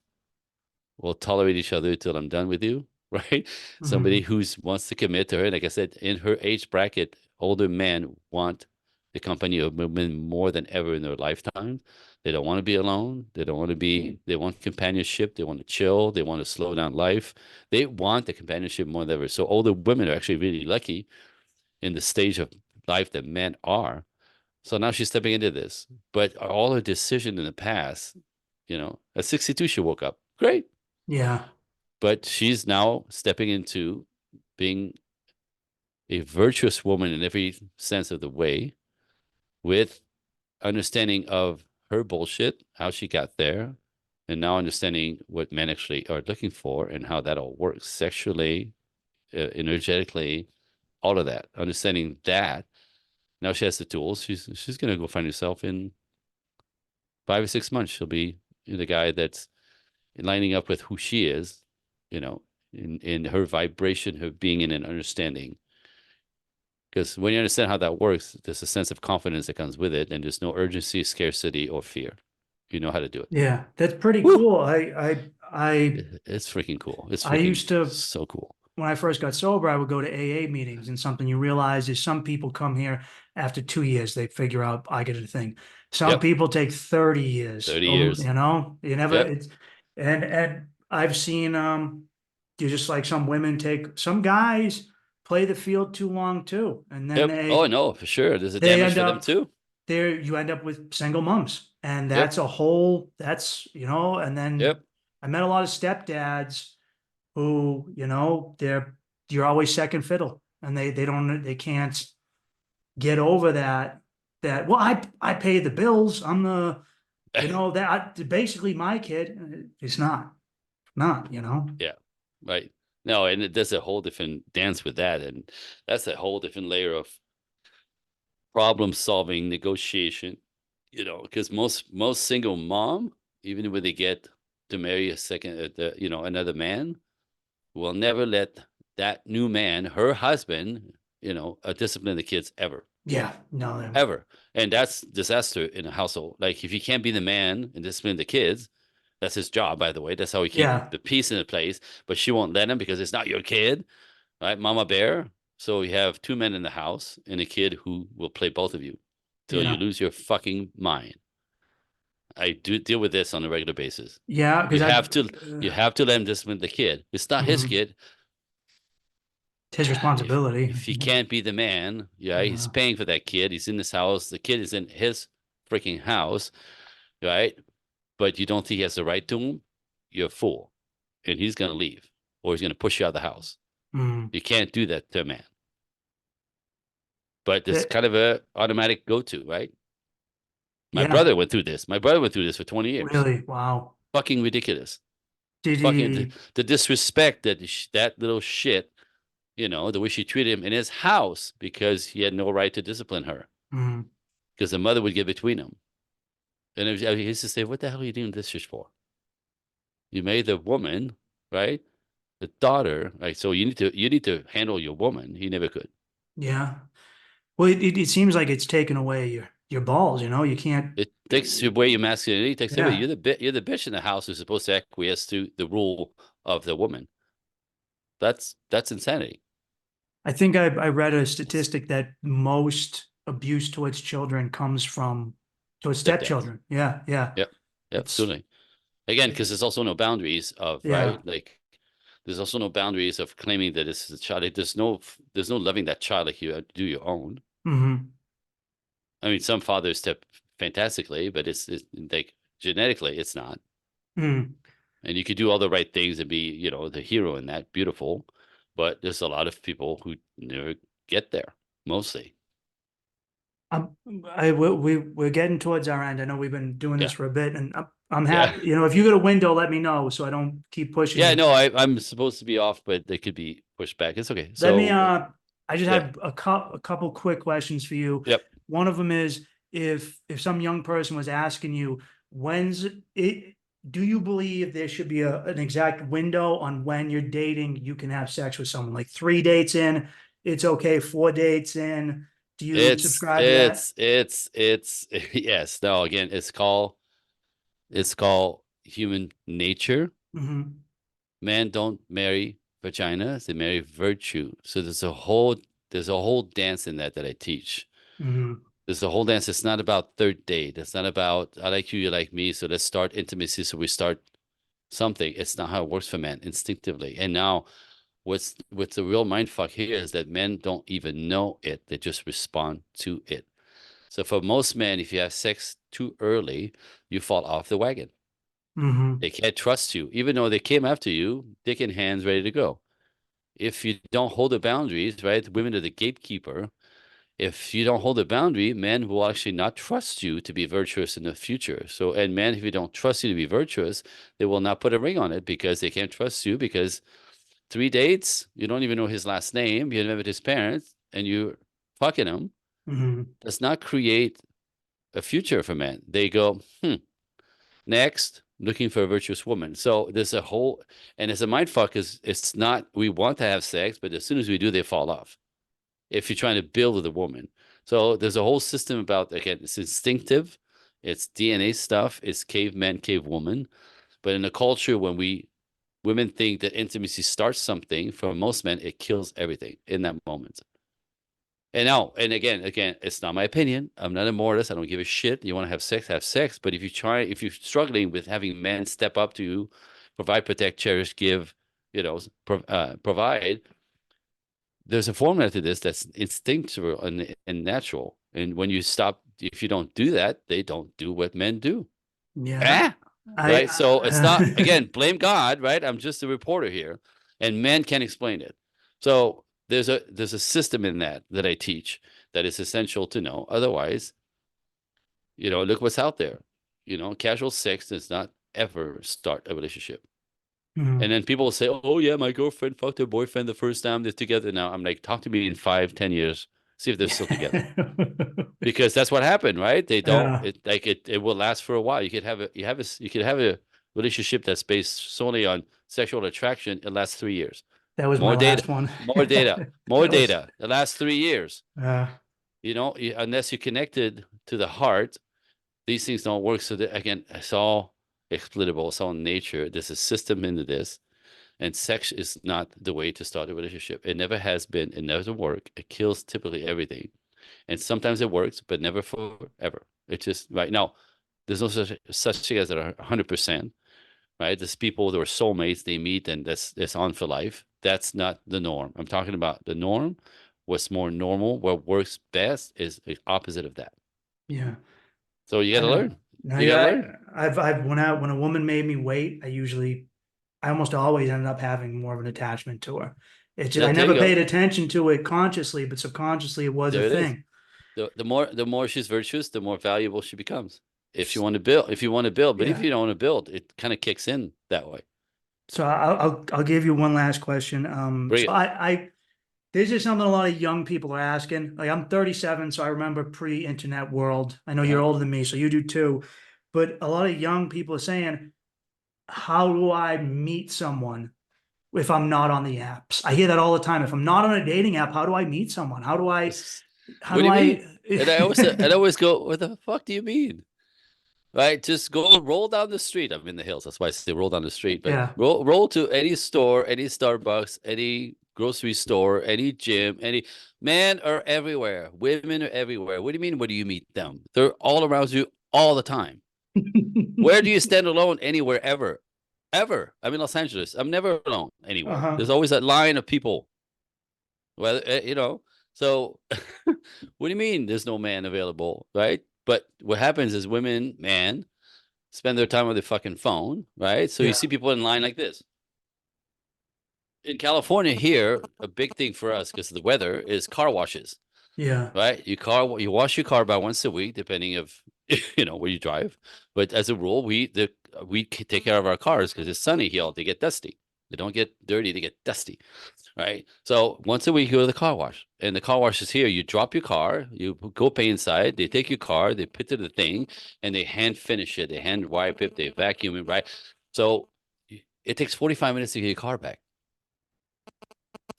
We'll tolerate each other till I'm done with you, right? Somebody Mm. who's wants to commit to her. Like I said, in her age bracket, older men want the company of women more than ever in their lifetime. They don't want to be alone. They want companionship. They want to chill. They want to slow down life. They want the companionship more than ever. So older women are actually really lucky in the stage of life that men are. So now she's stepping into this. But all her decision in the past, at 62, she woke up. Great. Yeah. But she's now stepping into being a virtuous woman in every sense of the way, with understanding of her bullshit, how she got there, and now understanding what men actually are looking for and how that all works sexually, energetically, all of that. Understanding that now she has the tools. She's gonna go find herself in 5 or 6 months. She'll be the guy that's lining up with who she is, in her vibration, her being in an understanding. Because when you understand how that works, there's a sense of confidence that comes with it, and there's no urgency, scarcity, or fear. You know how to do it. Yeah. That's pretty Woo! cool. I It's freaking cool. It's I freaking used to, so cool. when I first got sober, I would go to AA meetings, and something you realize is some people come here after 2 years, they figure out I get a thing. Some Yep. people take 30 years. 30 years. You never, Yep. it's, and I've seen, you just like some women some guys play the field too long too. And then Yep. Oh no, for sure. There's a they damage end for them up too. you end up with single moms, and Yep. and then Yep. I met a lot of stepdads who, you're always second fiddle, and they can't get over that, well, I pay the bills. I'm basically my kid. It's not. Yeah. Right. No, and there's a whole different dance with that, and that's a whole different layer of problem solving, negotiation. Because most single mom, even when they get to marry a second, another man, will never let that new man, her husband, discipline the kids ever, Yeah, no, ever. And that's disaster in a household. Like if you can't be the man and discipline the kids, that's his job, by the way. That's how he keep yeah, the peace in the place. But she won't let him because it's not your kid, right? Mama bear. So you have two men in the house and a kid who will play both of you till you yeah, lose your fucking mind. I do deal with this on a regular basis. yeah, You because have to you have to let him discipline the kid. It's not his mhm, kid. it's his If responsibility. if he can't be the man, yeah, he's Yeah, paying for that kid. He's in this house. The kid is in his freaking house, right? But you don't think he has the right to him, you're a fool. And he's gonna leave. Or he's gonna push you out of the house. mm. You can't do that to a man. But it's That- kind of a automatic go-to, right? My Yeah. brother went through this. My brother went through this for 20 years. Really? Wow. Fucking ridiculous. Did Fucking he? the disrespect that that little shit, the way she treated him in his house because he had no right to discipline her Mm, because the mother would get between them. And he used to say, "What the hell are you doing this shit for? You made the woman, right? The daughter, right? So you need to handle your woman." He never could. yeah. Well, it seems like it's taken away your balls. You can't. It takes away your masculinity. It takes away Yeah. you're the bitch in the house who's supposed to acquiesce to the rule of the woman. That's insanity. I think I read a statistic that most abuse towards children comes from towards Stepdads. stepchildren. Yeah. Yeah. Yep. Yep. It's Absolutely. Again, because there's also no boundaries of yeah. right. Like there's also no boundaries of claiming that this is a child. Like, there's no loving that child like you do your own. Hmm. I mean, some fathers step fantastically, but it's like genetically, it's not. Mm. And you could do all the right things and be, the hero in that, beautiful. But there's a lot of people who never get there, mostly. I'm, we're getting towards our end. I know we've been doing this Yeah. for a bit, and I'm Yeah. happy. If you get a window, let me know so I don't keep pushing Yeah, you. no, I'm supposed to be off, but they could be pushed back. It's okay. Let me. So, I just yeah. have a couple quick questions for you. Yep. One of them is if some young person was asking you when's it. Do you believe there should be an exact window on when you're dating? You can have sex with someone like 3 dates in. It's okay. 4 dates in. Do you It's subscribe to that? it's yes. No, again, it's called human nature. Mm-hmm. Men don't marry vaginas, they marry virtue. So there's a whole dance in that I teach. Mm-hmm. There's a whole dance. It's not about third date. It's not about I like you, you like me. So let's start intimacy. So we start something. It's not how it works for men instinctively. And now what's the real mind fuck here is that men don't even know it. They just respond to it. So for most men, if you have sex too early, you fall off the wagon. Mm-hmm. They can't trust you, even though they came after you, dick in hands, ready to go. If you don't hold the boundaries, right? Women are the gatekeeper. If you don't hold the boundary, men will actually not trust you to be virtuous in the future. So, and men, if you don't trust you to be virtuous, they will not put a ring on it because they can't trust you because 3 dates, you don't even know his last name, you never met his parents, and you're fucking him, Mm-hmm. does not create a future for men. They go, next, looking for a virtuous woman. So there's a whole, and as a mind fuck is, it's not, we want to have sex, but as soon as we do, they fall off. If you're trying to build with a woman. So there's a whole system about, again, it's instinctive, it's DNA stuff, it's caveman, cavewoman. But in a culture when women think that intimacy starts something, for most men, it kills everything in that moment. And now, and again, it's not my opinion. I'm not a moralist. I don't give a shit. You want to have sex, have sex. But if you're struggling with having men step up to you, provide, protect, cherish, give, provide, there's a formula to this that's instinctual and natural. And when you stop, if you don't do that, they don't do what men do. Yeah. Eh? Right? So it's not, again, blame God, right? I'm just a reporter here, and men can't explain it. So there's a system in that I teach that is essential to know. Otherwise, look what's out there. Casual sex does not ever start a relationship. Mhm. And then people will say, "Oh yeah, my girlfriend fucked her boyfriend the first time they're together." Now I'm like, talk to me in 5, 10 years, see if they're still together. Because that's what happened, right? They don't. Yeah, It will last for a while. You could have a relationship that's based solely on sexual attraction. It lasts 3 years. that was my More data, last one. more data, more That was, data. The last 3 years. Unless you're connected to the heart, these things don't work. So that, again, it's all explicable. It's all nature. There's a system into this. And sex is not the way to start a relationship. It never has been. It never work. It kills typically everything. And sometimes it works, but never forever. It's just right now. There's no such thing as 100%. Right? There's people that are soulmates. They meet and that's on for life. That's not the norm. I'm talking about the norm. What's more normal, what works best is the opposite of that. yeah, So you I got to know. learn. No, You got to yeah, learn. when a woman made me wait, I almost always ended up having more of an attachment to her. It's just, I There you never go. paid attention to it consciously, but subconsciously it was a There it is. thing. the more she's virtuous, the more valuable she becomes. If you want to build, but if Yeah. you don't want to build, it kind of kicks in that way. So I'll give you one last question. Bring So it. this is something a lot of young people are asking. Like I'm 37, so I remember pre-internet world. I know you're older than me, so you do too. But a lot of young people are saying, how do I meet someone if I'm not on the apps? I hear that all the time. If I'm not on a dating app, how do I meet someone? How What do do you mean? I? And I always go, what the fuck do you mean? Right? Just go roll down the street. I'm in the hills. That's why I say roll down the street. But Yeah. roll to any store, any Starbucks, any grocery store, any gym, any men are everywhere. Women are everywhere. What do you mean? Where do you meet them? They're all around you all the time. Where do you stand alone anywhere ever? Ever. I'm in Los Angeles. I'm never alone anywhere. Uh-huh. There's always that line of people. Well, so what do you mean there's no man available, right? But what happens is women, man, spend their time on their fucking phone, right? So you Yeah. see people in line like this. In California here, a big thing for us because of the weather is car washes, Yeah. right? You wash your car about once a week, depending of where you drive. But as a rule, we take care of our cars because it's sunny here. They get dusty. They don't get dirty. They get dusty, right? So once a week, you go to the car wash, and the car wash is here. You drop your car, you go pay inside. They take your car, they put it to the thing, and they hand finish it. They hand wipe it. They vacuum it, right? So it takes 45 minutes to get your car back,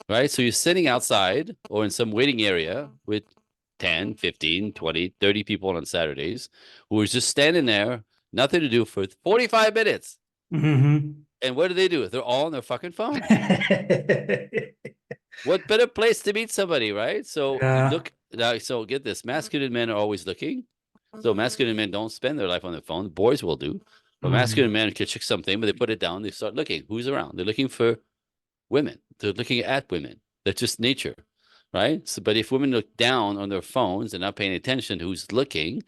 right? So you're sitting outside or in some waiting area with 10, 15, 20, 30 people on Saturdays who are just standing there, nothing to do for 45 minutes. Mm-hmm. And what do? They're all on their fucking phones. What better place to meet somebody, right? So you Yeah. look now. So get this: masculine men are always looking. So masculine men don't spend their life on their phone. Boys will do, but Mm. masculine men can check something, but they put it down. They start looking. Who's around? They're looking for women. They're looking at women. That's just nature, right? So, but if women look down on their phones and not paying attention to who's looking,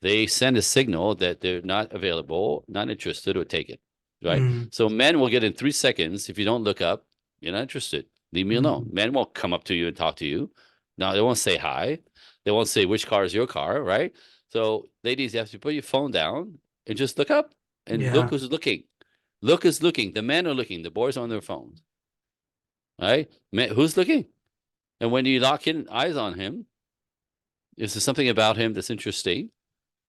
they send a signal that they're not available, not interested, or take it, right? Mm. So men will get in 3 seconds. If you don't look up, you're not interested. Leave me alone. Mm. Men won't come up to you and talk to you. No, they won't say hi. They won't say which car is your car, right? So, ladies, you have to put your phone down and just look up and look Yeah. who's looking. Look who's looking. The men are looking. The boys are on their phones, right? Men, who's looking? And when you lock in eyes on him, is there something about him that's interesting?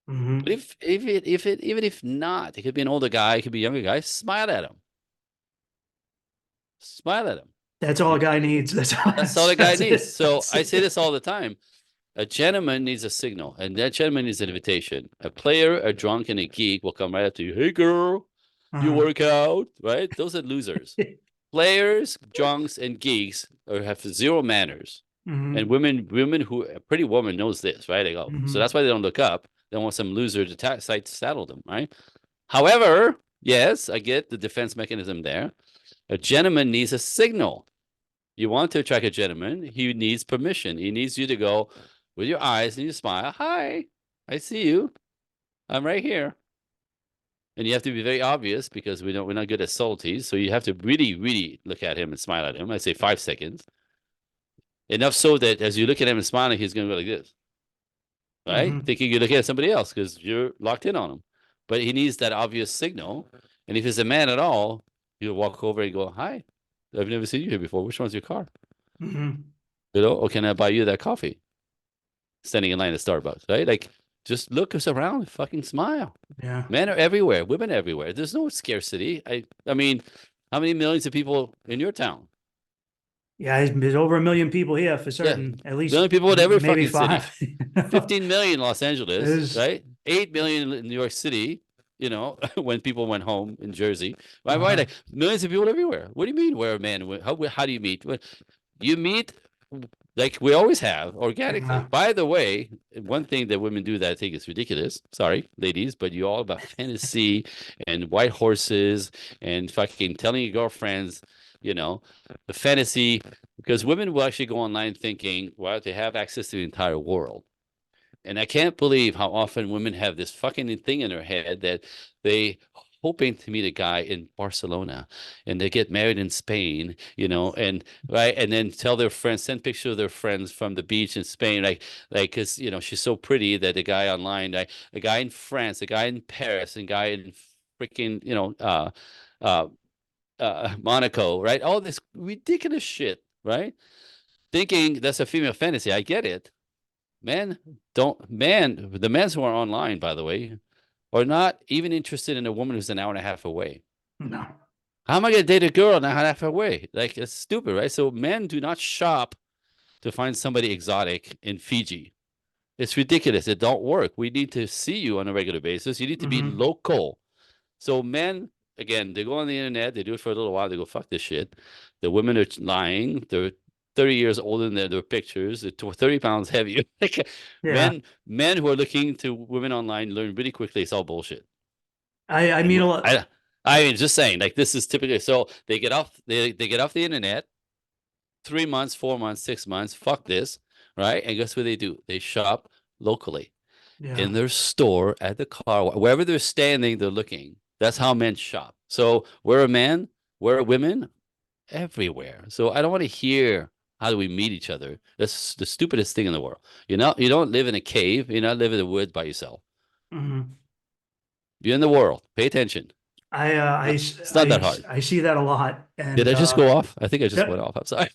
But Mm-hmm. even if not, it could be an older guy, it could be a younger guy. Smile at him. Smile at him. That's all a guy needs. That's all a guy That's needs. it. So That's I say it. this all the time. A gentleman needs a signal, and that gentleman needs an invitation. A player, a drunk, and a geek will come right up to you. Hey, girl, you Uh-huh. work out, right? Those are losers. Players, drunks, and geeks have zero manners. And Mm-hmm. women who a pretty woman knows this, right? They go, so Mm-hmm. that's why they don't look up. They want some loser to saddle them, right? However, yes, I get the defense mechanism there. A gentleman needs a signal. You want to attract a gentleman, he needs permission. He needs you to go with your eyes and you smile. Hi, I see you. I'm right here. And you have to be very obvious because we're not good at subtleties. So you have to really, really look at him and smile at him. I say 5 seconds. Enough so that as you look at him and smiling, he's going to go like this, right? Mm-hmm. Thinking you're looking at somebody else because you're locked in on him. But he needs that obvious signal. And if he's a man at all, he'll walk over and go, hi, I've never seen you here before. Which one's your car? Mm-hmm. Or can I buy you that coffee? Standing in line at Starbucks, right? Like, just look us around, fucking smile. Yeah. Men are everywhere, women are everywhere. There's no scarcity. I mean, how many millions of people in your town? Yeah. There's over 1 million people here for Yeah, certain. At least million people in every maybe fucking city. 5. 15 million Los Angeles, Is right? 8 million in New York City, when people went home in Jersey. Right, right, uh-huh. like millions of people everywhere. What do you mean where a man? How do you meet? You meet like we always have organically. Uh-huh. By the way, one thing that women do that I think is ridiculous. Sorry, ladies, but you're all about fantasy and white horses and fucking telling your girlfriends, the fantasy because women will actually go online thinking, well, they have access to the entire world. And I can't believe how often women have this fucking thing in their head that they hoping to meet a guy in Barcelona, and they get married in Spain, and right, and then tell their friends, send pictures of their friends from the beach in Spain, like because she's so pretty that a guy online, like a guy in France, a guy in Paris, and a guy in freaking uh Monaco, right? All this ridiculous shit, right? Thinking that's a female fantasy. I get it. Men the men who are online, by the way, are not even interested in a woman who's an hour and a half away. No. How am I going to date a girl an hour and a half away? Like, it's stupid, right? So men do not shop to find somebody exotic in Fiji. It's ridiculous. It don't work. We need to see you on a regular basis. You need to be local. So men, again, they go on the internet, they do it for a little while, they go, fuck this shit. The women are lying. They're 30 years older than their pictures. They're 30 pounds heavier. Yeah. Men who are looking to women online learn really quickly. It's all bullshit. I meet a lot. I mean, just saying, like, this is typically, so they get off the internet, 3 months, 4 months, 6 months, fuck this, right? And guess what they do? They shop locally in their store, at the car, wherever they're standing, they're looking. That's how men shop. So we're a man, we're a women, everywhere. So I don't want to hear how do we meet each other. That's the stupidest thing in the world. You don't live in a cave. You're not living in the woods by yourself. You're in the world. Pay attention. It's not that hard. I see that a lot. And did I just go off? I think I just went off. I'm sorry.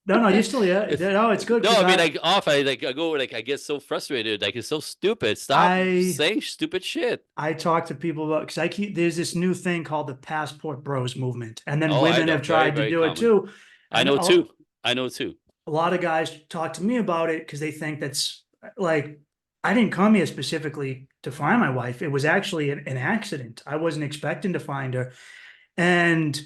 No, you're still, yeah. No, it's good. No, I mean, like off. I go, like, I get so frustrated. Like, it's so stupid. Stop saying stupid shit. I talk to people about, because there's this new thing called the passport bros movement, and then Oh, women have tried to do it too. I know too. A lot of guys talk to me about it because they think that's like, I didn't come here specifically to find my wife. It was actually an accident. I wasn't expecting to find her. And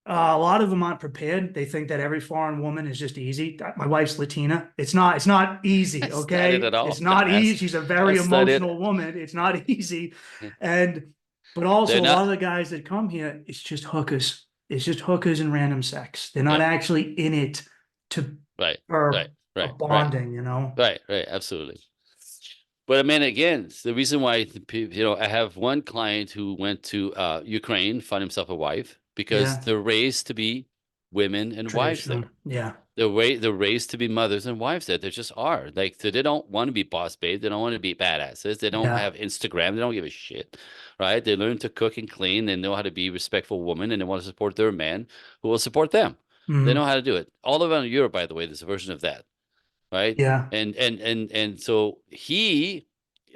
a lot of them aren't prepared. They think that every foreign woman is just easy. My wife's Latina. It's not easy. That's Okay. not it at all. It's not easy. She's a very That's not it. emotional woman. It's not easy. But also a lot of the guys that come here, it's just hookers. It's just hookers and random sex. They're not actually in it for bonding, Right. Absolutely. But I mean, again, it's the reason why, I have one client who went to Ukraine, found himself a wife, because they're raised to be women and wives there. Yeah. They're raised to be mothers and wives there. They just are. Like, they don't want to be boss babes. They don't want to be badasses. They don't have Instagram. They don't give a shit, right? They learn to cook and clean. They know how to be respectful women, and they want to support their man who will support them. They know how to do it. All around Europe, by the way, there's a version of that. Right. Yeah. And so he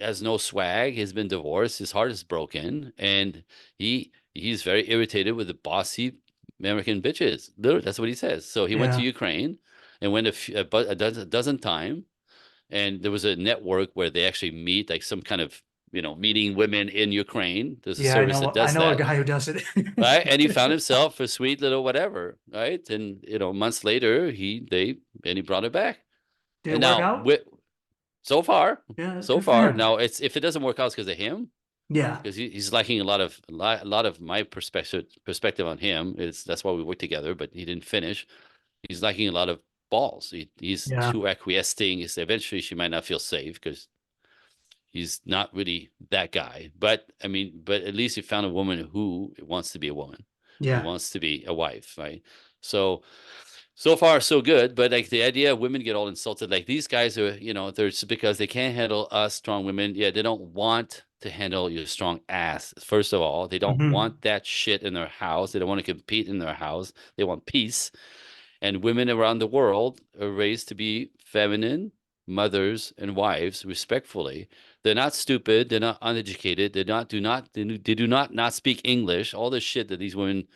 has no swag. He's been divorced. His heart is broken, and he's very irritated with the bossy American bitches. Literally, that's what he says. So he went to Ukraine and went a dozen times, and there was a network where they actually meet, like some kind of meeting women in Ukraine. There's a service that does that. I know a guy who does it. Right, and he found himself a sweet little whatever. Right, and months later he brought her back. Did it work out? So far. Now, if it doesn't work out, it's because of him. Yeah, because he's lacking a lot of my perspective on him. That's why we work together, but he didn't finish. He's lacking a lot of balls. He's too acquiescing. Eventually she might not feel safe because he's not really that guy. But I mean, at least he found a woman who wants to be a woman. Yeah, who wants to be a wife, right? So far, so good. But like the idea of women get all insulted, like these guys are, they're because they can't handle us strong women. Yeah, they don't want to handle your strong ass. First of all, they don't want that shit in their house. They don't want to compete in their house. They want peace. And women around the world are raised to be feminine mothers and wives, respectfully. They're not stupid. They're not uneducated. They do not speak English. All the shit that these women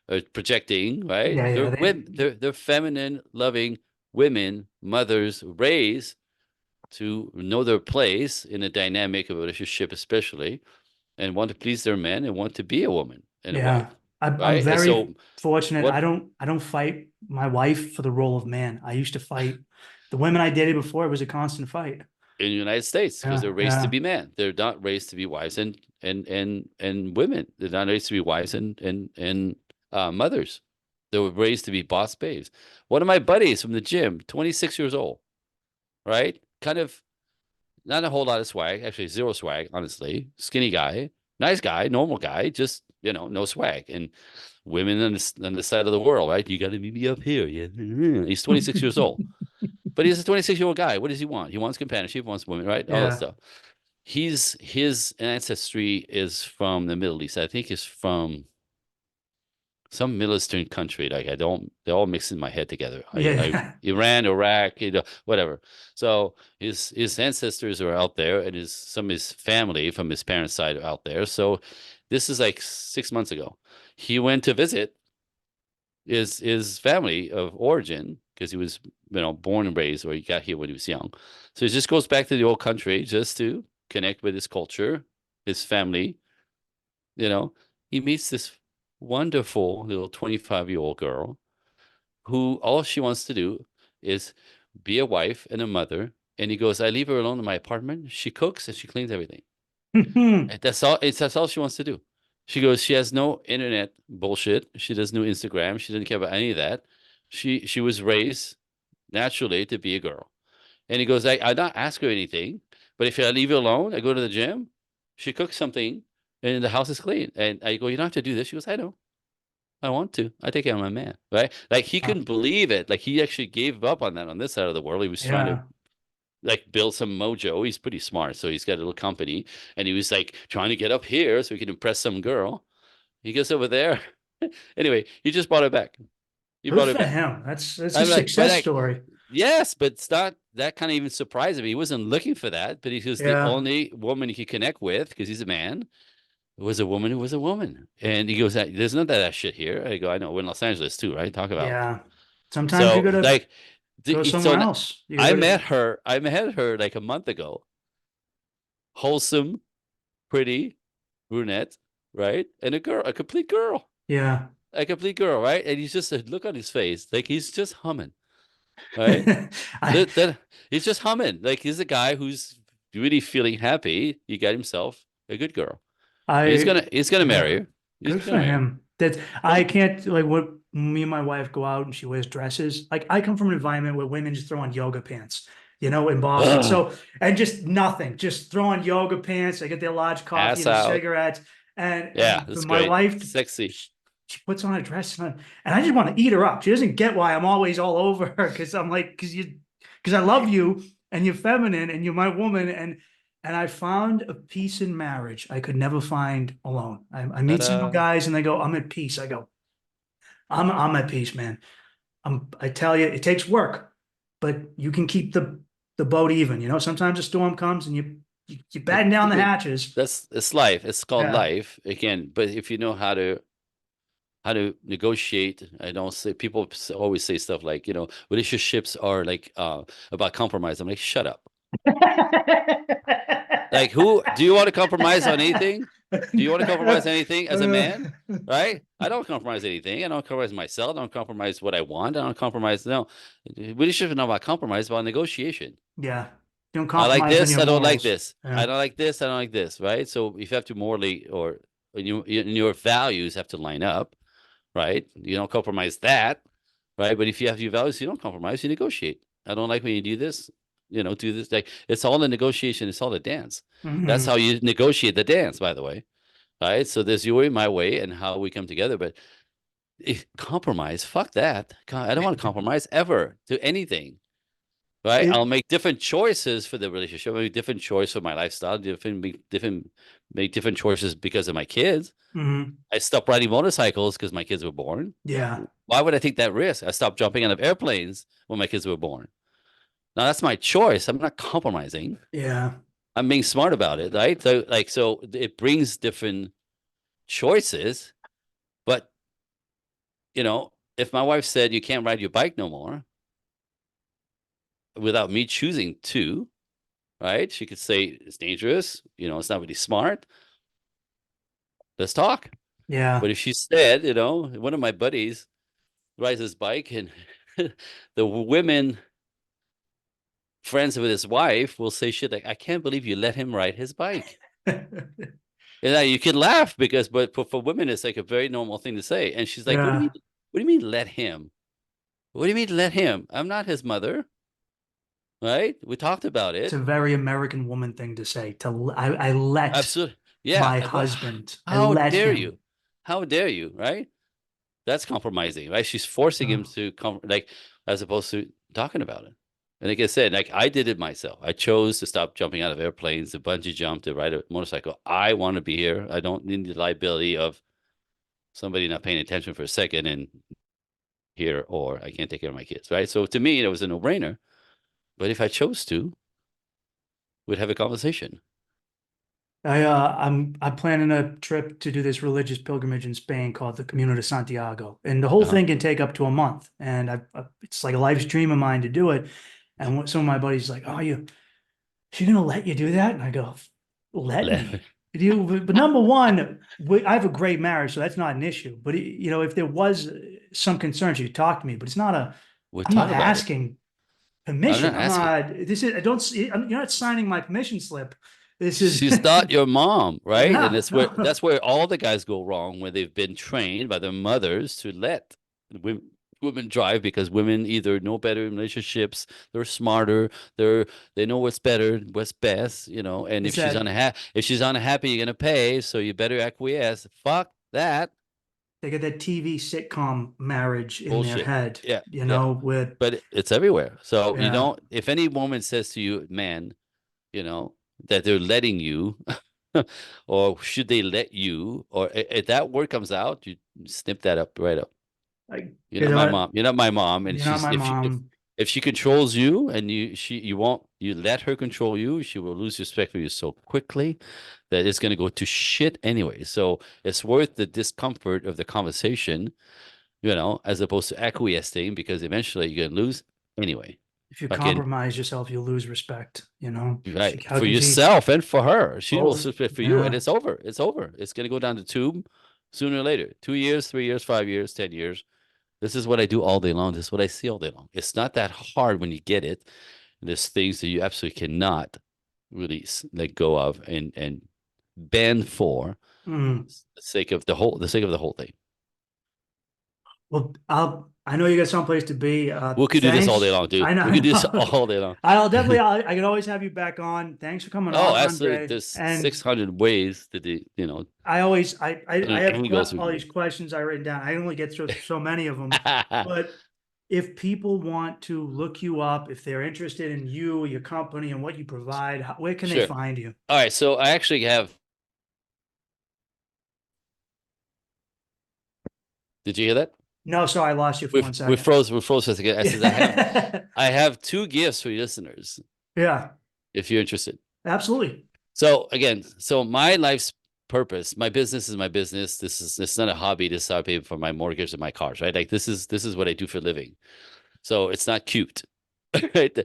are projecting, right? They're feminine, loving women, mothers, raised to know their place in a dynamic of a relationship, especially, and want to please their men and want to be a woman and a wife. I'm very fortunate. I don't fight my wife for the role of man. I used to fight the women I dated before. It was a constant fight in the United States because they're raised to be men. They're not raised to be wives and women. They're not raised to be wives and mothers. They were raised to be boss babes. One of my buddies from the gym, 26 years old, right? Kind of not a whole lot of swag, actually zero swag, honestly. Skinny guy, nice guy, normal guy, just no swag. And women on the side of the world, right? You got to meet me up here. Yeah, he's 26 years old, but he's a 26-year-old guy. What does he want? He wants companionship, he wants women, right? All that Yeah. stuff. His ancestry is from the Middle East. I think is from some Middle Eastern country. Like I don't, they're all mixed in my head together. I Yeah. Iran, Iraq, whatever. So his ancestors are out there, and some of his family from his parents' side are out there. So this is like 6 months ago. He went to visit his family of origin because he was born and raised, or he got here when he was young. So he just goes back to the old country just to connect with his culture, his family. You know, he meets this wonderful little 25-year-old girl who all she wants to do is be a wife and a mother. And he goes, I leave her alone in my apartment. She cooks and she cleans everything. And that's all she wants to do. She goes, she has no internet bullshit. She doesn't do Instagram. She doesn't care about any of that. She was raised naturally to be a girl. And he goes, I not ask her anything, but if I leave her alone, I go to the gym, she cooks something, and the house is clean. And I go, you don't have to do this. She goes, I know. I want to. I take care of my man, right? Like he couldn't believe it. Like he actually gave up on that on this side of the world. He was trying to Yeah. like build some mojo. He's pretty smart, so he's got a little company, and he was like trying to get up here so he could impress some girl. He gets over there. Anyway, he just brought it back. He Good brought it for back. him. That's a I'm like, but success like, story. yes, but it's not that kind of even surprised me. He wasn't looking for that, but he was the Yeah. only woman he could connect with because he's a man. Was a woman who was a woman. And he goes, there's none of that shit here. I go, I know, we're in Los Angeles too, right? Talk about. Yeah. Sometimes you So gotta like go somewhere else. You gotta, I met her like a month ago. Wholesome, pretty, brunette, right? And a complete girl. yeah. A complete girl, right? And he's just look on his face, like he's just humming, right? I He's just humming. Like he's a guy who's really feeling happy. He got himself a good girl. And I he's gonna marry yeah. her. He's Good gonna for marry her. him. That I Well, can't like what me and my wife go out and she wears dresses. Like I come from an environment where women just throw on yoga pants, in Boston. ugh, So and just nothing, just throw on yoga pants. They get their large coffee ass and the out. cigarettes. And Yeah, for that's my great. wife, Sexy. she puts on a dress and I just want to eat her up. She doesn't get why I'm always all over her because I'm like, because I love you and you're feminine and you're my woman and I found a peace in marriage I could never find alone. I meet single Ta-da. guys and they go, I'm at peace. I go, I'm at peace, man. I tell you, it takes work, but you can keep the boat even. Sometimes a storm comes and you batten down the hatches. That's it's life. It's called Yeah. life again. But if you know how to negotiate, I don't say people always say stuff like relationships are like about compromise. I'm like, shut up. Like, who do you want to compromise on anything? Do you want to compromise anything as a man? Right? I don't compromise anything. I don't compromise myself. I don't compromise what I want. I don't compromise. No, relationship is not about compromise, it's about negotiation. Yeah. Don't I like compromise on this. your I don't like morals. this. I Yeah. don't like this. I don't like this. Right? So if you have to morally or your values have to line up, right? You don't compromise that, right? But if you have your values, you don't compromise. You negotiate. I don't like when you do this. Do this. Like it's all the negotiation. It's all the dance. That's Mhm. how you negotiate the dance, by the way. Right? So there's your way, my way, and how we come together. But compromise, fuck that. I don't want to compromise ever to anything. Right? It, I'll make different choices for the relationship. I'll make different choice for my lifestyle. Make different choices because of my kids. mhm. I stopped riding motorcycles because my kids were born. Yeah. Why would I take that risk? I stopped jumping out of airplanes when my kids were born. Now that's my choice. I'm not compromising. Yeah. I'm being smart about it, right? So it brings different choices. But if my wife said you can't ride your bike no more without me choosing to, right? She could say it's dangerous. It's not really smart. Let's talk. Yeah. But if she said, one of my buddies rides his bike and the women friends with his wife will say shit like, I can't believe you let him ride his bike. And you can laugh but for women, it's like a very normal thing to say. And she's like, Yeah. what do you mean let him? What do you mean let him? I'm not his mother. Right? We talked about It's it. a very American woman thing to say. I let Absolutely. my Yeah. Well, husband. I how let dare him. you? How dare you? Right? That's compromising, right? She's forcing him Oh, to come, like, as opposed to talking about it. And like I said, like I did it myself. I chose to stop jumping out of airplanes, to bungee jump, to ride a motorcycle. I want to be here. I don't need the liability of somebody not paying attention for a second and here, or I can't take care of my kids, right? So to me, it was a no-brainer. But if I chose to, we'd have a conversation. I'm planning a trip to do this religious pilgrimage in Spain called the Camino de Santiago, and the whole Uh-huh. thing can take up to a month. And it's like a life's dream of mine to do it. And some of my buddies like, "Oh, she gonna let you do that?" And I go, "Let me." But number one, I have a great marriage, so that's not an issue. But if there was some concern, she'd talk to me. But it's not a. We'll I'm not talk about it. asking I'm permission. not I'm asking. not. This is. I don't. You're not signing my permission slip. This is. She's not your mom, right? And Yeah. that's where No. all the guys go wrong, where they've been trained by their mothers to let women drive, because women either know better in relationships, they're smarter, they know what's better, what's best, and It's that if she's unhappy, you're gonna pay, so you better acquiesce. Fuck that they get that TV sitcom marriage in their bullshit. head. Yeah, yeah. With But it's everywhere. So you yeah. don't, if any woman says to you, man, you know, that they're letting you, or should they let you, or if that word comes out, you snip that up right up. Like, You're not my mom. You're not my mom. And you're not she's my mom. if she controls you, and you won't, you let her control you, she will lose respect for you so quickly that it's going to go to shit anyway. So it's worth the discomfort of the conversation, as opposed to acquiescing, because eventually you're going to lose anyway. If you Fucking compromise yourself, you'll lose respect. right, How for can she yourself and for her. She will both? submit for you, and Yeah. it's over. It's over. It's going to go down the tube sooner or later. 2 years, 3 years, 5 years, 10 years. This is what I do all day long. This is what I see all day long. It's not that hard when you get it. There's things that you absolutely cannot really let go of and bend for Mm. the sake of the whole thing. Well, I know you got someplace to be. We could do this all day Thanks. long, dude. I know. We could do this all day long. I'll definitely. I can always have you back on. Thanks for coming Oh, on, absolutely. Andre. There's And 600 ways to do, I always, I have angles we all can these do. questions I written down. I only get through so many of them. But if people want to look you up, if they're interested in you, your company, and what you provide, where can they Sure. find you? All right. So I actually have. Did you hear that? No, sorry, I lost you for We 1 second. we froze for a second. I said I have two gifts for your listeners Yeah, if you're interested. absolutely. So again, my life's purpose, my business is my business. It's not a hobby. This is how I pay for my mortgage and my cars, right? Like this is what I do for a living. So it's not cute, right?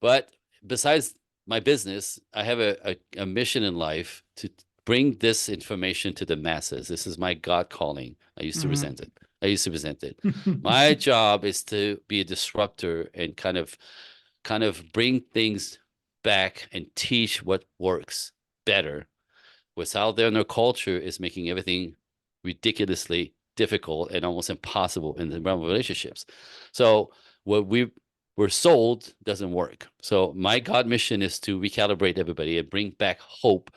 But besides my business, I have a mission in life to bring this information to the masses. This is my God calling. I used to resent it. I used to resent it. My job is to be a disruptor and kind of bring things back and teach what works better. What's out there in their culture is making everything ridiculously difficult and almost impossible in the realm of relationships. So what we were sold doesn't work. So my God mission is to recalibrate everybody and bring back hope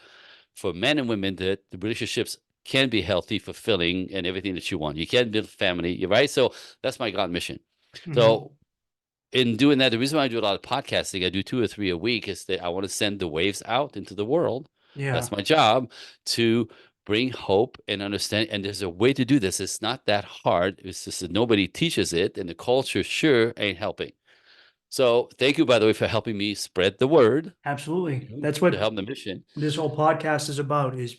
for men and women, that the relationships can be healthy, fulfilling, and everything that you want. You can build family, right? So that's my God mission. So in doing that, the reason why I do a lot of podcasting, I do 2 or 3 a week, is that I want to send the waves out into the world. Yeah, That's my job, to bring hope and understand. And there's a way to do this. It's not that hard. It's just that nobody teaches it, and the culture sure ain't helping. So thank you, by the way, for helping me spread the word absolutely. That's to what help the mission. this whole podcast is about, is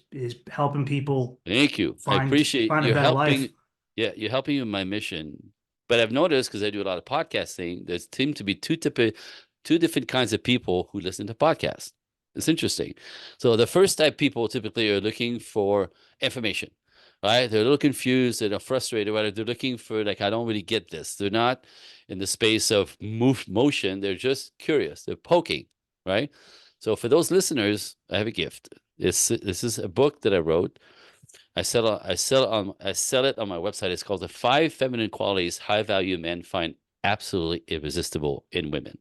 helping people Thank you. I find appreciate a you better life. helping. Yeah, you're helping in my mission. But I've noticed, because I do a lot of podcasting, there seem to be two different kinds of people who listen to podcasts. It's interesting. So the first type of people typically are looking for information, right? They're a little confused, they're frustrated, right? They're looking for, like, I don't really get this. They're not in the space of motion. They're just curious. They're poking, right? So for those listeners, I have a gift. This is a book that I wrote. I sell it on my website. It's called The 5 Feminine Qualities High Value Men Find Absolutely Irresistible in Women.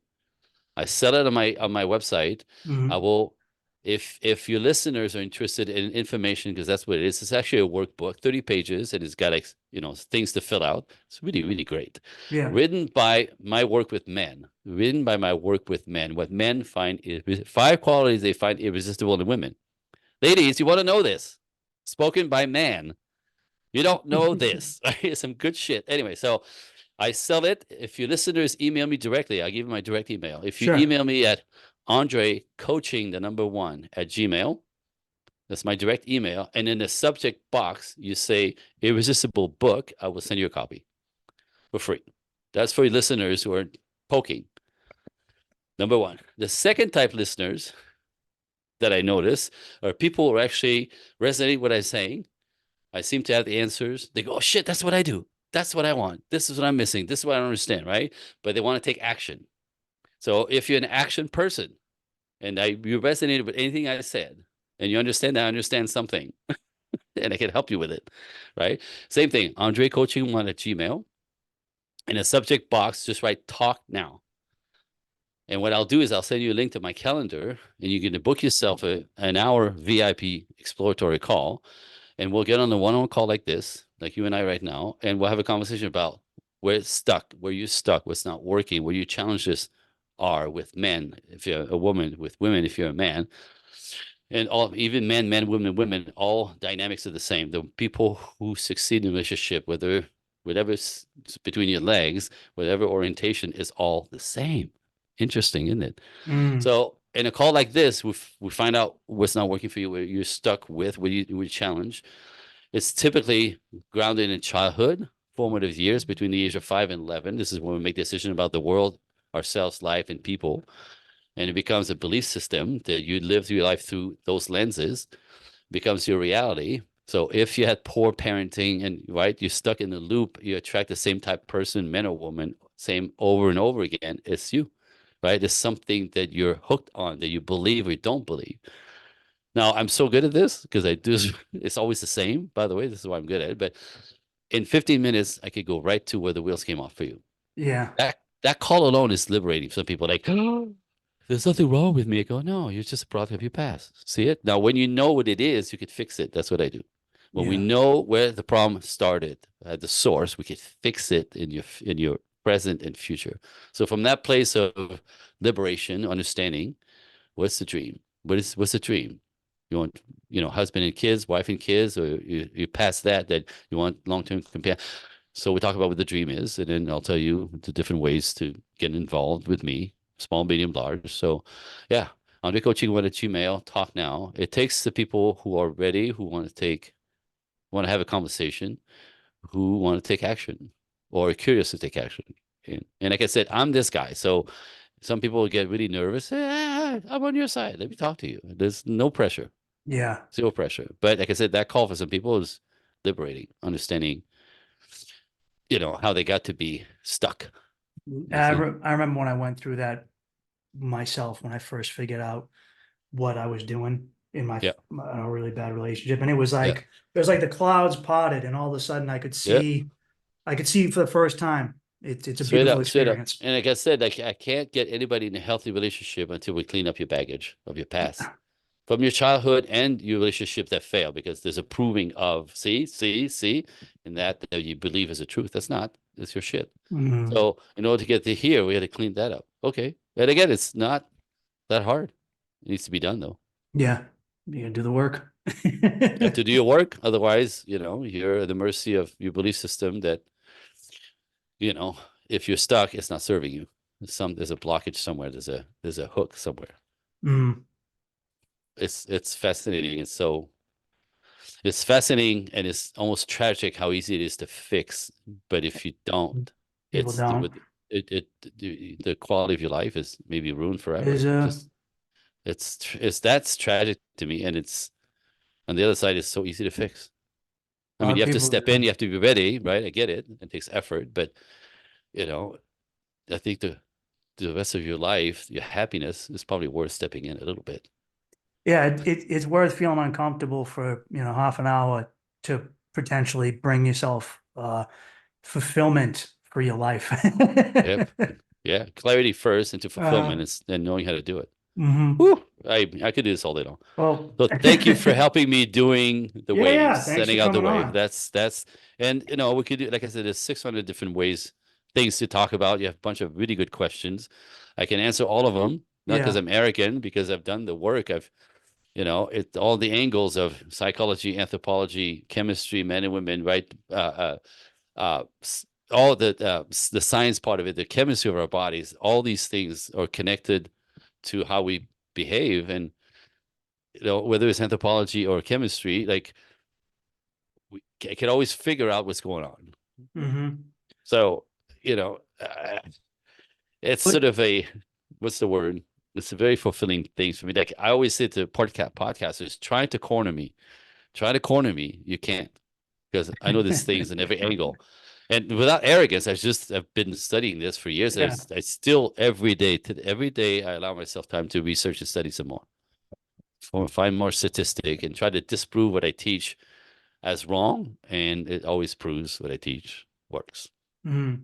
I sell it on my website. Mhm. I will if your listeners are interested in information, because that's what it is, it's actually a workbook, 30 pages, and it's got like, things to fill out. It's really, really great. Yeah. Written by my work with men. Written by my work with men. What men find is 5 qualities they find irresistible in women. Ladies, you want to know this? Spoken by man. You don't know this. Some good shit. Anyway, so I sell it. If your listeners email me directly, I'll give you my direct email. If you Sure. email me at Andre Coaching, the number 1 at Gmail, that's my direct email. And in the subject box, you say irresistible book. I will send you a copy for free. That's for your listeners who are poking. Number 1. The second type listeners that I notice are people who are actually resonating with what I'm saying. I seem to have the answers. They go, oh shit, that's what I do. That's what I want. This is what I'm missing. This is what I don't understand, right? But they want to take action. So if you're an action person and you resonated with anything I said, and you understand that I understand something, and I can help you with it, right? Same thing, Andre Coaching 1 at Gmail. In a subject box, just write talk now. And what I'll do is I'll send you a link to my calendar, and you can book yourself an hour VIP exploratory call, and we'll get on a one-on-one call like this, like you and I right now, and we'll have a conversation about where it's stuck, where you're stuck, what's not working, where your challenges are with men, if you're a woman, with women, if you're a man, and all, even men, women, all dynamics are the same. The people who succeed in a relationship, whatever's between your legs, whatever orientation, is all the same. Interesting, isn't it? Mm. So in a call like this, we find out what's not working for you, where you're stuck with, where you challenge. It's typically grounded in childhood, formative years between the age of 5 and 11. This is when we make decisions about the world, ourselves, life, and people. And it becomes a belief system that you live through your life through those lenses, becomes your reality. So if you had poor parenting and right, you're stuck in the loop, you attract the same type of person, man or woman, same over and over again. It's you, right? It's something that you're hooked on, that you believe or don't believe. Now, I'm so good at this because I do, it's always the same, by the way. This is why I'm good at it. But in 15 minutes, I could go right to where the wheels came off for you. Yeah. That call alone is liberating. Some people are like, oh, there's nothing wrong with me. I go, no, you're just a product of your past. See it? Now, when you know what it is, you could fix it. That's what I do. When we Yeah. know where the problem started, at the source, we could fix it in your present and future. So from that place of liberation, understanding, what's the dream? What's the dream? You want, husband and kids, wife and kids, or you pass that you want long-term companion. So we talk about what the dream is, and then I'll tell you the different ways to get involved with me, small, medium, large. So yeah, Andre Coaching 1 at Gmail, talk now. It takes the people who are ready, who want to have a conversation, who want to take action or are curious to take action. And like I said, I'm this guy. So some people get really nervous. I'm on your side. Let me talk to you. There's no pressure. Yeah. Zero pressure. But like I said, that call for some people is liberating, understanding, how they got to be stuck. I remember when I went through that myself when I first figured out what I was doing in my a really bad relationship, and it was like the clouds parted, and all of a sudden I could see for the first time. It's a Straight beautiful up, straight up. experience. And like I said, I can't get anybody in a healthy relationship until we clean up your baggage of your past. From your childhood and your relationship that failed, because there's a proving of see, and that you believe is a truth. That's not. That's your shit. Mhm. So in order to get to here, we had to clean that up. Okay. And again, it's not that hard. It needs to be done though. Yeah, you gotta do the work. You have to do your work. Otherwise, you're at the mercy of your belief system that, if you're stuck, it's not serving you. There's a blockage somewhere. There's a hook somewhere. Mm. It's fascinating. It's fascinating, and it's almost tragic how easy it is to fix. But if you don't, People don't. the quality of your life is maybe ruined forever. That's tragic to me, and it's on the other side is so easy to fix. I mean, you have to step in, you have to be ready, right? I get it. It takes effort, but I think the rest of your life, your happiness is probably worth stepping in a little bit. Yeah, it's worth feeling uncomfortable for half an hour to potentially bring yourself fulfillment for your life. Yep. Yeah, clarity first into fulfillment, and knowing how to do it. Whew, I could do this all day long. Well, So thank you for helping me doing the Yeah, waves, thanks for sending out the coming wave. on. That's and we could do, like I said, there's 600 different ways, things to talk about. You have a bunch of really good questions. I can answer all of them, not because Yeah. I'm arrogant, because I've done the work. I've all the angles of psychology, anthropology, chemistry, men and women, right? All the science part of it, the chemistry of our bodies, all these things are connected to how we behave. And whether it's anthropology or chemistry, like I can always figure out what's going on. Mm-hmm. So, you know, uh, it's But sort of what's the word? It's a very fulfilling thing for me. Like I always say to podcasters, try to corner me. You can't, because I know these things in every angle. And without arrogance, I've been studying this for years. yeah. I still every day I allow myself time to research and study some more, find more statistic, and try to disprove what I teach as wrong. And it always proves what I teach works. Mm-hmm.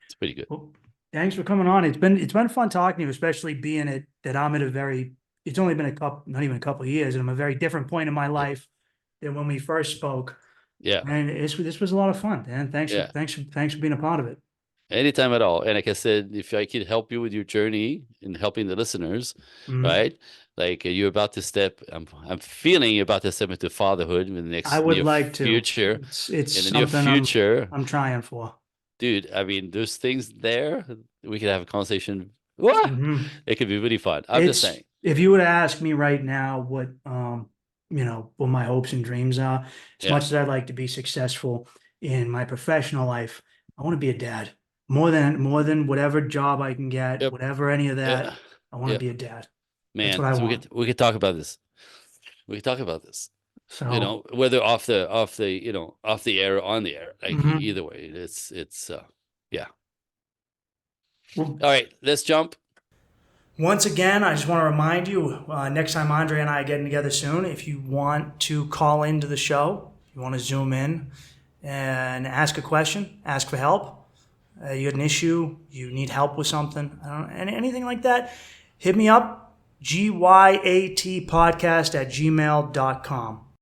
It's pretty good. Well, thanks for coming on. It's been fun talking to you, especially being that I'm at a very, it's only been not even a couple of years, and I'm a very different point in my life than when we first spoke. Yeah. And this was a lot of fun, and Yeah. thanks for being a part of it. Anytime at all. And like I said, if I could help you with your journey in helping the listeners, Mhm. right? Like you're about to I'm feeling you're about to step into fatherhood in the I next would near like to. future. It's In the near something future, I'm trying for. dude, I mean, there's things there. We could have a conversation. What? Mhm. It could be really fun. I'm just It's saying. if you were to ask me right now what my hopes and dreams are, as Yeah. much as I'd like to be successful in my professional life, I want to be a dad. More than whatever job I can get, Yep. whatever any of that, Yeah. I want to Yep. be a dad. That's what Man. I So want. we could talk about this. We could talk about this. So Whether off the air or on the air, like mhm. either way, it's yeah. Well, All right, let's jump. once again, I just want to remind you, next time Andre and I are getting together soon, if you want to call into the show, you want to zoom in and ask a question, ask for help, you had an issue, you need help with something, anything like that, hit me up, GYAT podcast at gmail.com.